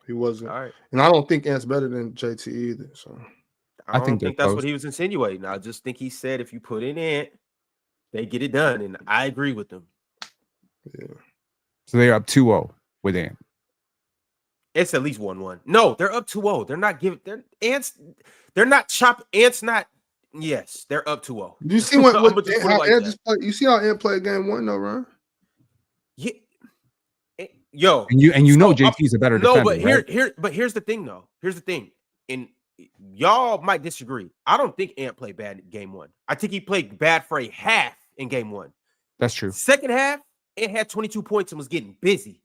He wasn't. All right. And I don't think Ant's better than JT either. So I don't think that's what he was insinuating. I just think he said if you put in Ant, they get it done. And I agree with him. Yeah. So they're up 2-0 with Ant. It's at least 1-1. No, they're up 2-0. They're not giving they're not chopping. Ant's not. Yes, they're up 2-0. You see how Ant just played? You see how Ant played game 1 though, right? Yeah. Yo, and you know JT's a better defender. No, but here's the thing though. Here's the thing. And y'all might disagree. I don't think Ant played bad in game 1. I think he played bad for a half in game 1. That's true. Second half, Ant had 22 points and was getting busy.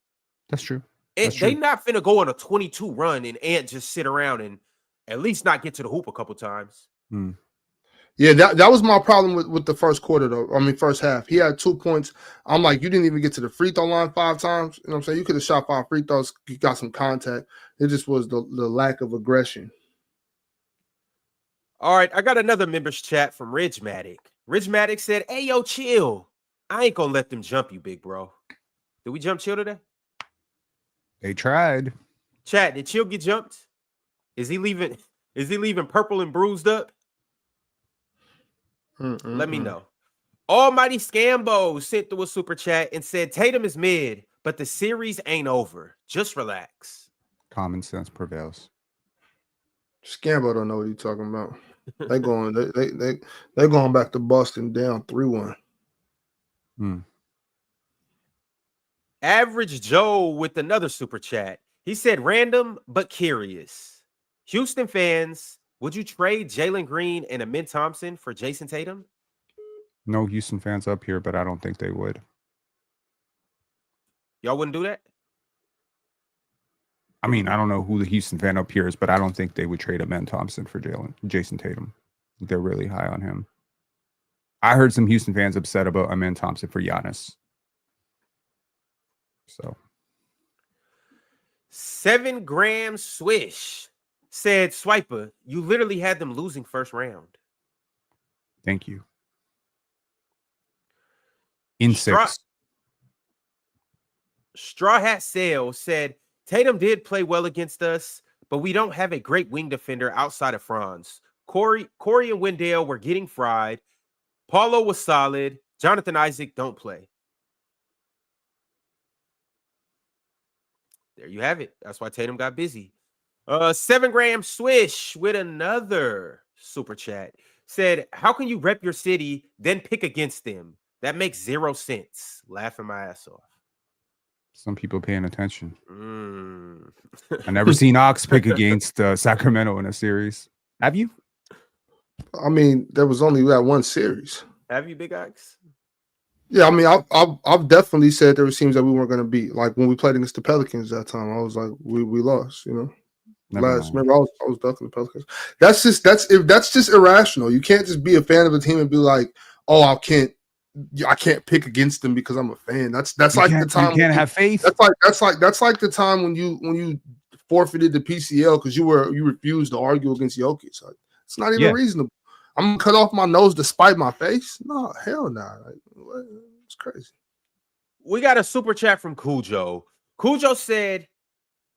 That's true. They not finna go on a 22 run and Ant just sit around and at least not get to the hoop a couple times. Yeah, that was my problem with the first quarter, though. I mean, first half. He had 2 points. I'm like, you didn't even get to the free throw line 5 times. You know what I'm saying? You could have shot 5 free throws. You got some contact. It just was the lack of aggression. All right, I got another members chat from Ridgematic. Ridgematic said, "Hey, yo, chill. I ain't gonna let them jump you, big bro." Did we jump Chill today? They tried. Chat, did Chill get jumped? Is he leaving purple and bruised up? Let me know. Almighty Scambo sent through a super chat and said, "Tatum is mid, but the series ain't over. Just relax." Common sense prevails. Scambo don't know what he's talking about. They're going back to Boston down 3-1. Average Joe with another super chat. He said, "Random but curious. Houston fans, would you trade Jalen Green and Amin Thompson for Jayson Tatum?" No Houston fans up here, but I don't think they would. Y'all wouldn't do that? I mean, I don't know who the Houston fan up here is, but I don't think they would trade Amin Thompson for Jayson Tatum. They're really high on him. I heard some Houston fans upset about Amin Thompson for Giannis. So 7 gram swish said, "Swiper, you literally had them losing first round." Thank you. In 6. Straw Hat Sale said, "Tatum did play well against us, but we don't have a great wing defender outside of Franz. Corey and Wendell were getting fried. Paulo was solid. Jonathan Isaac don't play." There you have it. That's why Tatum got busy. 7 gram swish with another super chat said, "How can you rep your city, then pick against them? That makes 0 sense. Laughing my ass off." Some people paying attention. I never seen Ox pick against Sacramento in a series. Have you? I mean, there was only that one series. Have you, Big Ox? Yeah, I mean, I've definitely said there were teams that we weren't going to beat. Like when we played against the Pelicans that time, I was like, we lost, you know. Remember, I was ducking the Pelicans. That's just irrational. You can't just be a fan of a team and be like, oh, I can't pick against them because I'm a fan. That's like the time you can't have faith. That's like the time when you forfeited the PCL because you refused to argue against Jokic. Like, it's not even reasonable. I'm gonna cut off my nose to spite my face. No, hell no. Like, it's crazy. We got a super chat from Cujo. Cujo said,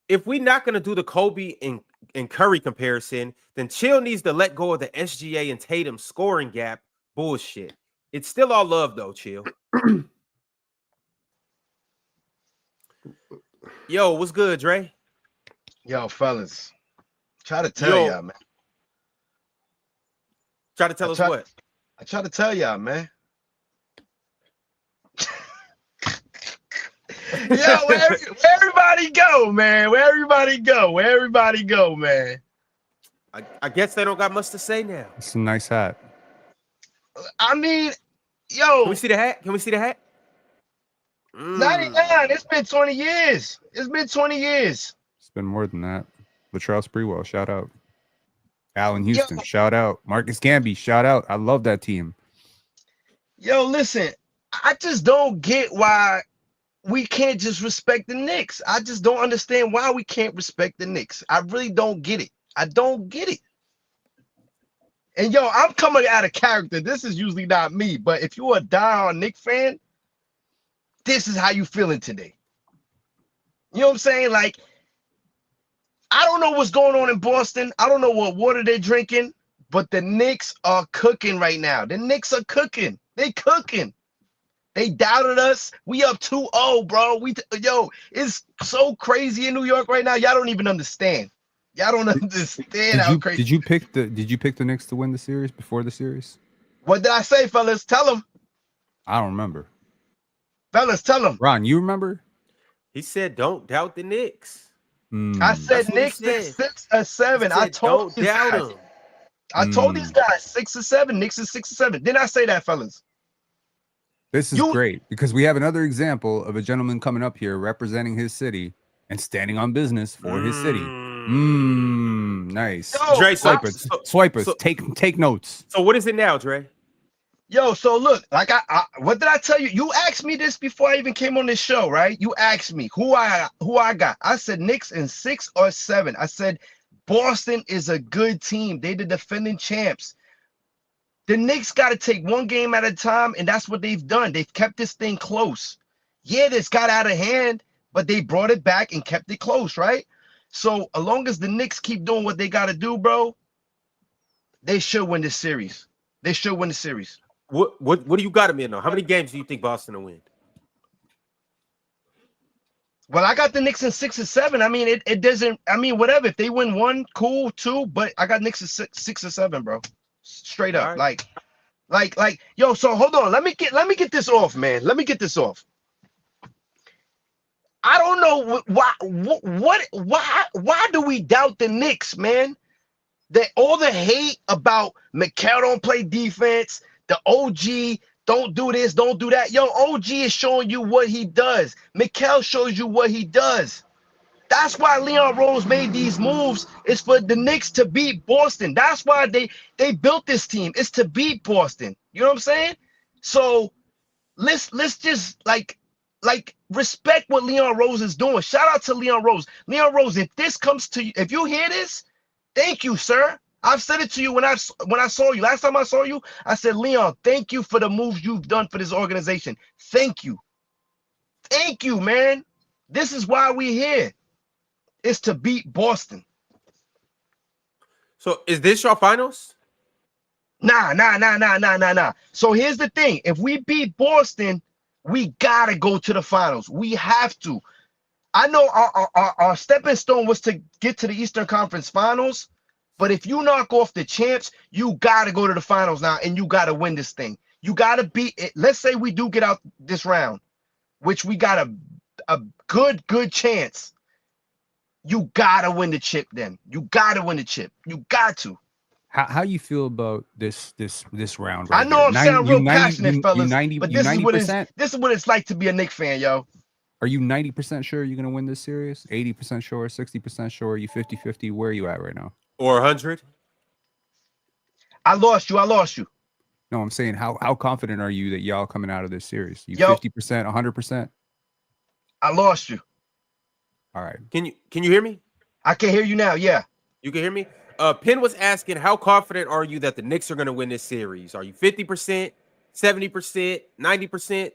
if we're not going to do the Kobe and Curry comparison, then Chill needs to let go of the SGA and Tatum scoring gap bullshit. It's still all love, though, Chill. Yo, what's good, Dre? Yo, fellas. Try to tell y'all, man. Try to tell us what? I try to tell y'all, man. Yo, where everybody go, man? Where everybody go, man? I guess they don't got much to say now. It's a nice hat. I mean, yo. Can we see the hat? 99. It's been 20 years. It's been more than that. Latrell Sprewell, shout out. Allen Houston, shout out. Marcus Camby, shout out. I love that team. Yo, listen, I just don't get why we can't just respect the Knicks. I just don't understand why we can't respect the Knicks. I really don't get it. I don't get it. And yo, I'm coming out of character. This is usually not me, but if you're a diehard Knicks fan, this is how you feeling today. You know what I'm saying? Like, I don't know what's going on in Boston. I don't know what water they're drinking, but the Knicks are cooking right now. The Knicks are cooking. They cooking. They doubted us. We up 2-0, bro. It's so crazy in New York right now. Y'all don't even understand. Y'all don't understand how crazy. Did you pick the Knicks to win the series before the series? What did I say, fellas? Tell them. I don't remember. Fellas, tell them. Ron, you remember? He said, "Don't doubt the Knicks." I said Knicks 6 or 7. I told these guys. I told these guys 6 or 7. Knicks is 6 or 7. Didn't I say that, fellas? This is great because we have another example of a gentleman coming up here representing his city and standing on business for his city. Nice. Yo, Dre, swipers. Take notes. So what is it now, Dre? Yo, so look, like what did I tell you? You asked me this before I even came on this show, right? You asked me who I got. I said Knicks in 6 or 7. I said Boston is a good team. They the defending champs. The Knicks got to take one game at a time, and that's what they've done. They've kept this thing close. Yeah, this got out of hand, but they brought it back and kept it close, right? So as long as the Knicks keep doing what they got to do, bro, they should win this series. They should win the series. What do you got him in though? How many games do you think Boston will win? Well, I got the Knicks in 6 or 7. I mean, it doesn't. I mean, whatever. If they win 1, cool, 2. But I got Knicks in 6 or 7, bro. Straight up, right. like, yo. So hold on. Let me get this off, man. Let me get this off. I don't know why do we doubt the Knicks, man? That all the hate about Mikal don't play defense, the OG don't do this, don't do that. Yo, OG is showing you what he does. Mikal shows you what he does. That's why Leon Rose made these moves. It's for the Knicks to beat Boston. That's why they built this team. It's to beat Boston. You know what I'm saying? So let's just like respect what Leon Rose is doing. Shout out to Leon Rose. Leon Rose, if this comes to you, if you hear this, thank you, sir. I've said it to you when I saw you. Last time I saw you, I said, Leon, thank you for the moves you've done for this organization. Thank you. Thank you, man. This is why we're here. It's to beat Boston. So is this your finals? Nah. So here's the thing. If we beat Boston, we gotta go to the finals. We have to. I know our stepping stone was to get to the Eastern Conference Finals, but if you knock off the champs, you gotta go to the finals now, and you gotta win this thing. You gotta beat it. Let's say we do get out this round, which we got a good chance. You gotta win the chip. Then you gotta win the chip. You got to. How you feel about this round? Right, I know there? I'm sounding real passionate, fellas, but this is what it's it's like to be a Knicks fan, yo. Are you 90% sure you're going to win this series? 80% sure, 60% sure, you 50-50? Where are you at right now? Or 100? I lost you. No, I'm saying how confident are you that y'all coming out of this series? You Yo. 50%, 100%? I lost you. All right. Can you hear me? I can hear you now. Yeah. You can hear me? Penn was asking, how confident are you that the Knicks are going to win this series? Are you 50%, 70%, 90%,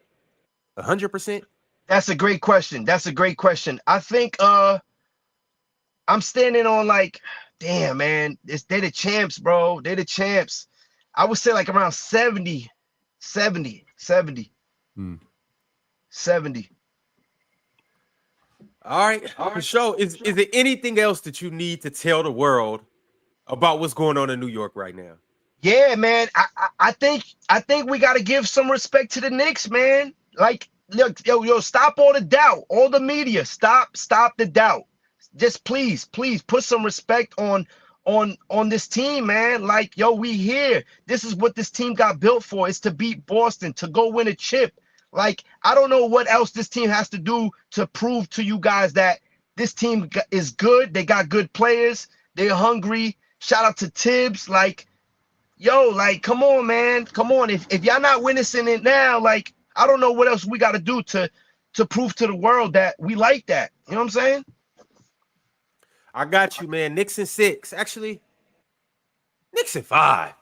100%? That's a great question. I think I'm standing on like, damn, man, they're the champs, bro. They're the champs. I would say like around 70. 70. All right. For sure. Is there anything else that you need to tell the world about what's going on in New York right now? Yeah, man. I think we got to give some respect to the Knicks, man. Like, look, yo, stop all the doubt, all the media. Stop the doubt. Just please put some respect on this team, man. Like, yo, we here. This is what this team got built for. It's to beat Boston, to go win a chip. Like, I don't know what else this team has to do to prove to you guys that this team is good. They got good players. They're hungry. Shout out to Tibbs. Like, yo, like, come on, man. Come on. If y'all not witnessing it now, like, I don't know what else we got to do to prove to the world that we like that. You know what I'm saying? I got you, man. Knicks in 6. Actually, Knicks in 5.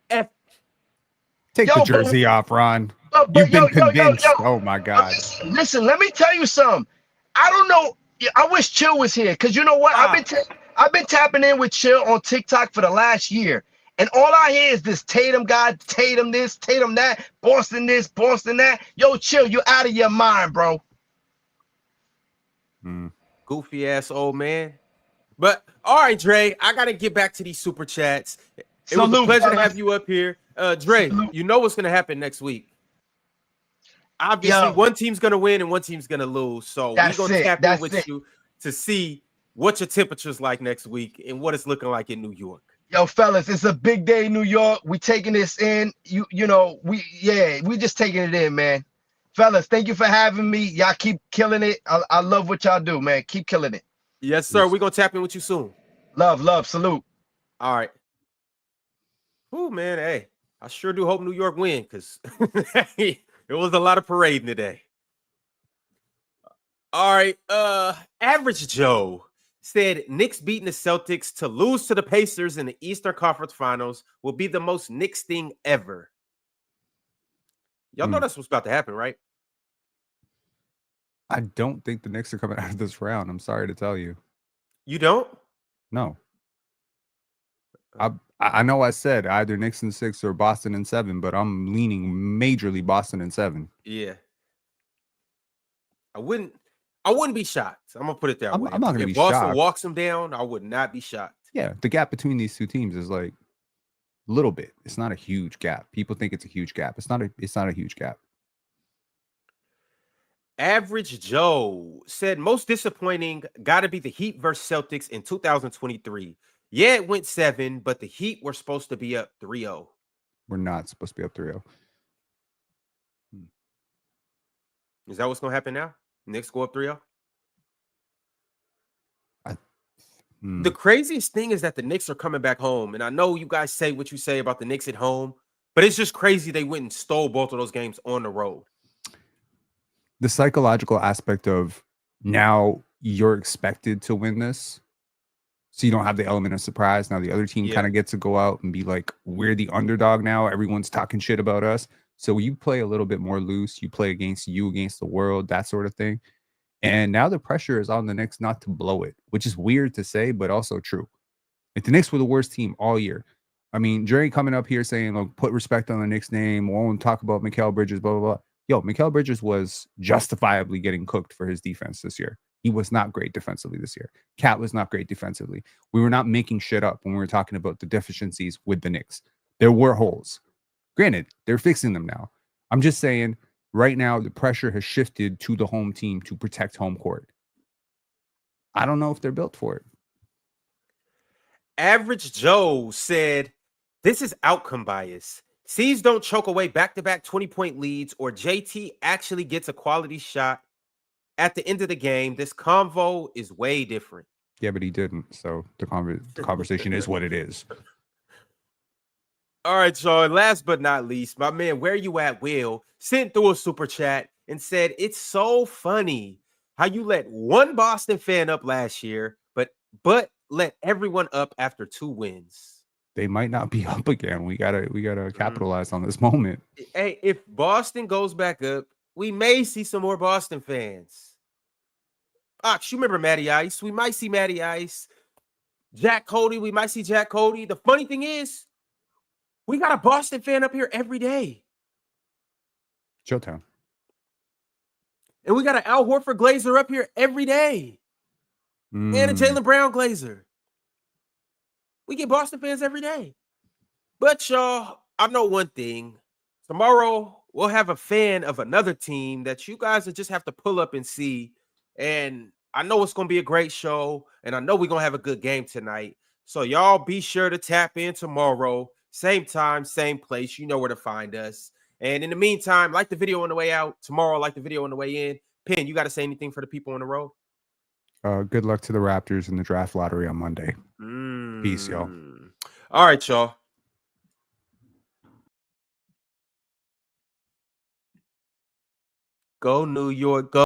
Take the jersey off, Ron. You've been convinced. Oh, my God. Listen, let me tell you something. I don't know. I wish Chill was here because you know what? I've been tapping in with Chill on TikTok for the last year. And all I hear is this Tatum guy, Tatum this, Tatum that, Boston this, Boston that. Yo, Chill, you're out of your mind, bro. Goofy ass old man. But all right, Dre, I gotta get back to these super chats. It was a pleasure to have you up here. Dre, you know what's gonna happen next week. Obviously, one team's gonna win and one team's gonna lose. So we're gonna tap in with you to see what your temperature's like next week and what it's looking like in New York. Yo, fellas, it's a big day in New York. We taking this in. We just taking it in, man. Fellas, thank you for having me. Y'all keep killing it. I love what y'all do, man. Keep killing it. Yes, sir. We're gonna tap in with you soon. Love, salute. All right. Oh man, hey, I sure do hope New York win because it was a lot of parading today. All right, Average Joe said Knicks beating the Celtics to lose to the Pacers in the Eastern Conference Finals will be the most Knicks thing ever. Y'all know that's what's about to happen, right? I don't think the Knicks are coming out of this round. I'm sorry to tell you. You don't? No. I know I said either Knicks in 6 or Boston in 7, but I'm leaning majorly Boston in 7. Yeah. I wouldn't be shocked. I'm gonna put it that way. I'm not gonna be shocked. If Boston shocked. walks them down, I would not be shocked. Yeah, the gap between these two teams is like a little bit. It's not a huge gap. People think it's a huge gap. It's not a huge gap. Average Joe said most disappointing got to be the Heat versus Celtics in 2023. Yeah, it went 7, but the Heat were supposed to be up 3-0. We're not supposed to be up 3-0. Is that what's going to happen now? Knicks go up 3-0? The craziest thing is that the Knicks are coming back home. And I know you guys say what you say about the Knicks at home, but it's just crazy they went and stole both of those games on the road. The psychological aspect of now you're expected to win this. So you don't have the element of surprise. Now the other team kind of gets to go out and be like, we're the underdog now. Everyone's talking shit about us. So you play a little bit more loose. You play against the world, that sort of thing. And now the pressure is on the Knicks not to blow it, which is weird to say, but also true. If the Knicks were the worst team all year, I mean, Jerry coming up here saying, look, put respect on the Knicks name. Won't talk about Mikal Bridges, blah, blah, blah. Yo, Mikal Bridges was justifiably getting cooked for his defense this year. He was not great defensively this year. Cat was not great defensively. We were not making shit up when we were talking about the deficiencies with the Knicks. There were holes. Granted, they're fixing them now. I'm just saying right now the pressure has shifted to the home team to protect home court. I don't know if they're built for it. Average Joe said, this is outcome bias. C's don't choke away back-to-back 20-point leads or JT actually gets a quality shot at the end of the game, this convo is way different. Yeah, but he didn't. So the conversation is what it is. All right, y'all. And last but not least, my man, Where You At Will, sent through a super chat and said, it's so funny how you let one Boston fan up last year, but let everyone up after 2 wins. They might not be up again. We gotta capitalize on this moment. Hey, if Boston goes back up, we may see some more Boston fans. Ox, you remember Matty Ice? We might see Matty Ice. Jack Cody, we might see Jack Cody. The funny thing is, we got a Boston fan up here every day. Showtime. And we got an Al Horford Glazer up here every day. And a Jaylen Brown Glazer. We get Boston fans every day. But y'all, I know one thing. Tomorrow, we'll have a fan of another team that you guys will just have to pull up and see. And I know it's going to be a great show. And I know we're going to have a good game tonight. So y'all be sure to tap in tomorrow. Same time, same place. You know where to find us. And in the meantime, like the video on the way out. Tomorrow, like the video on the way in. Penn, you got to say anything for the people on the road? Good luck to the Raptors in the draft lottery on Monday. Peace, y'all. All right, y'all. Go New York, go.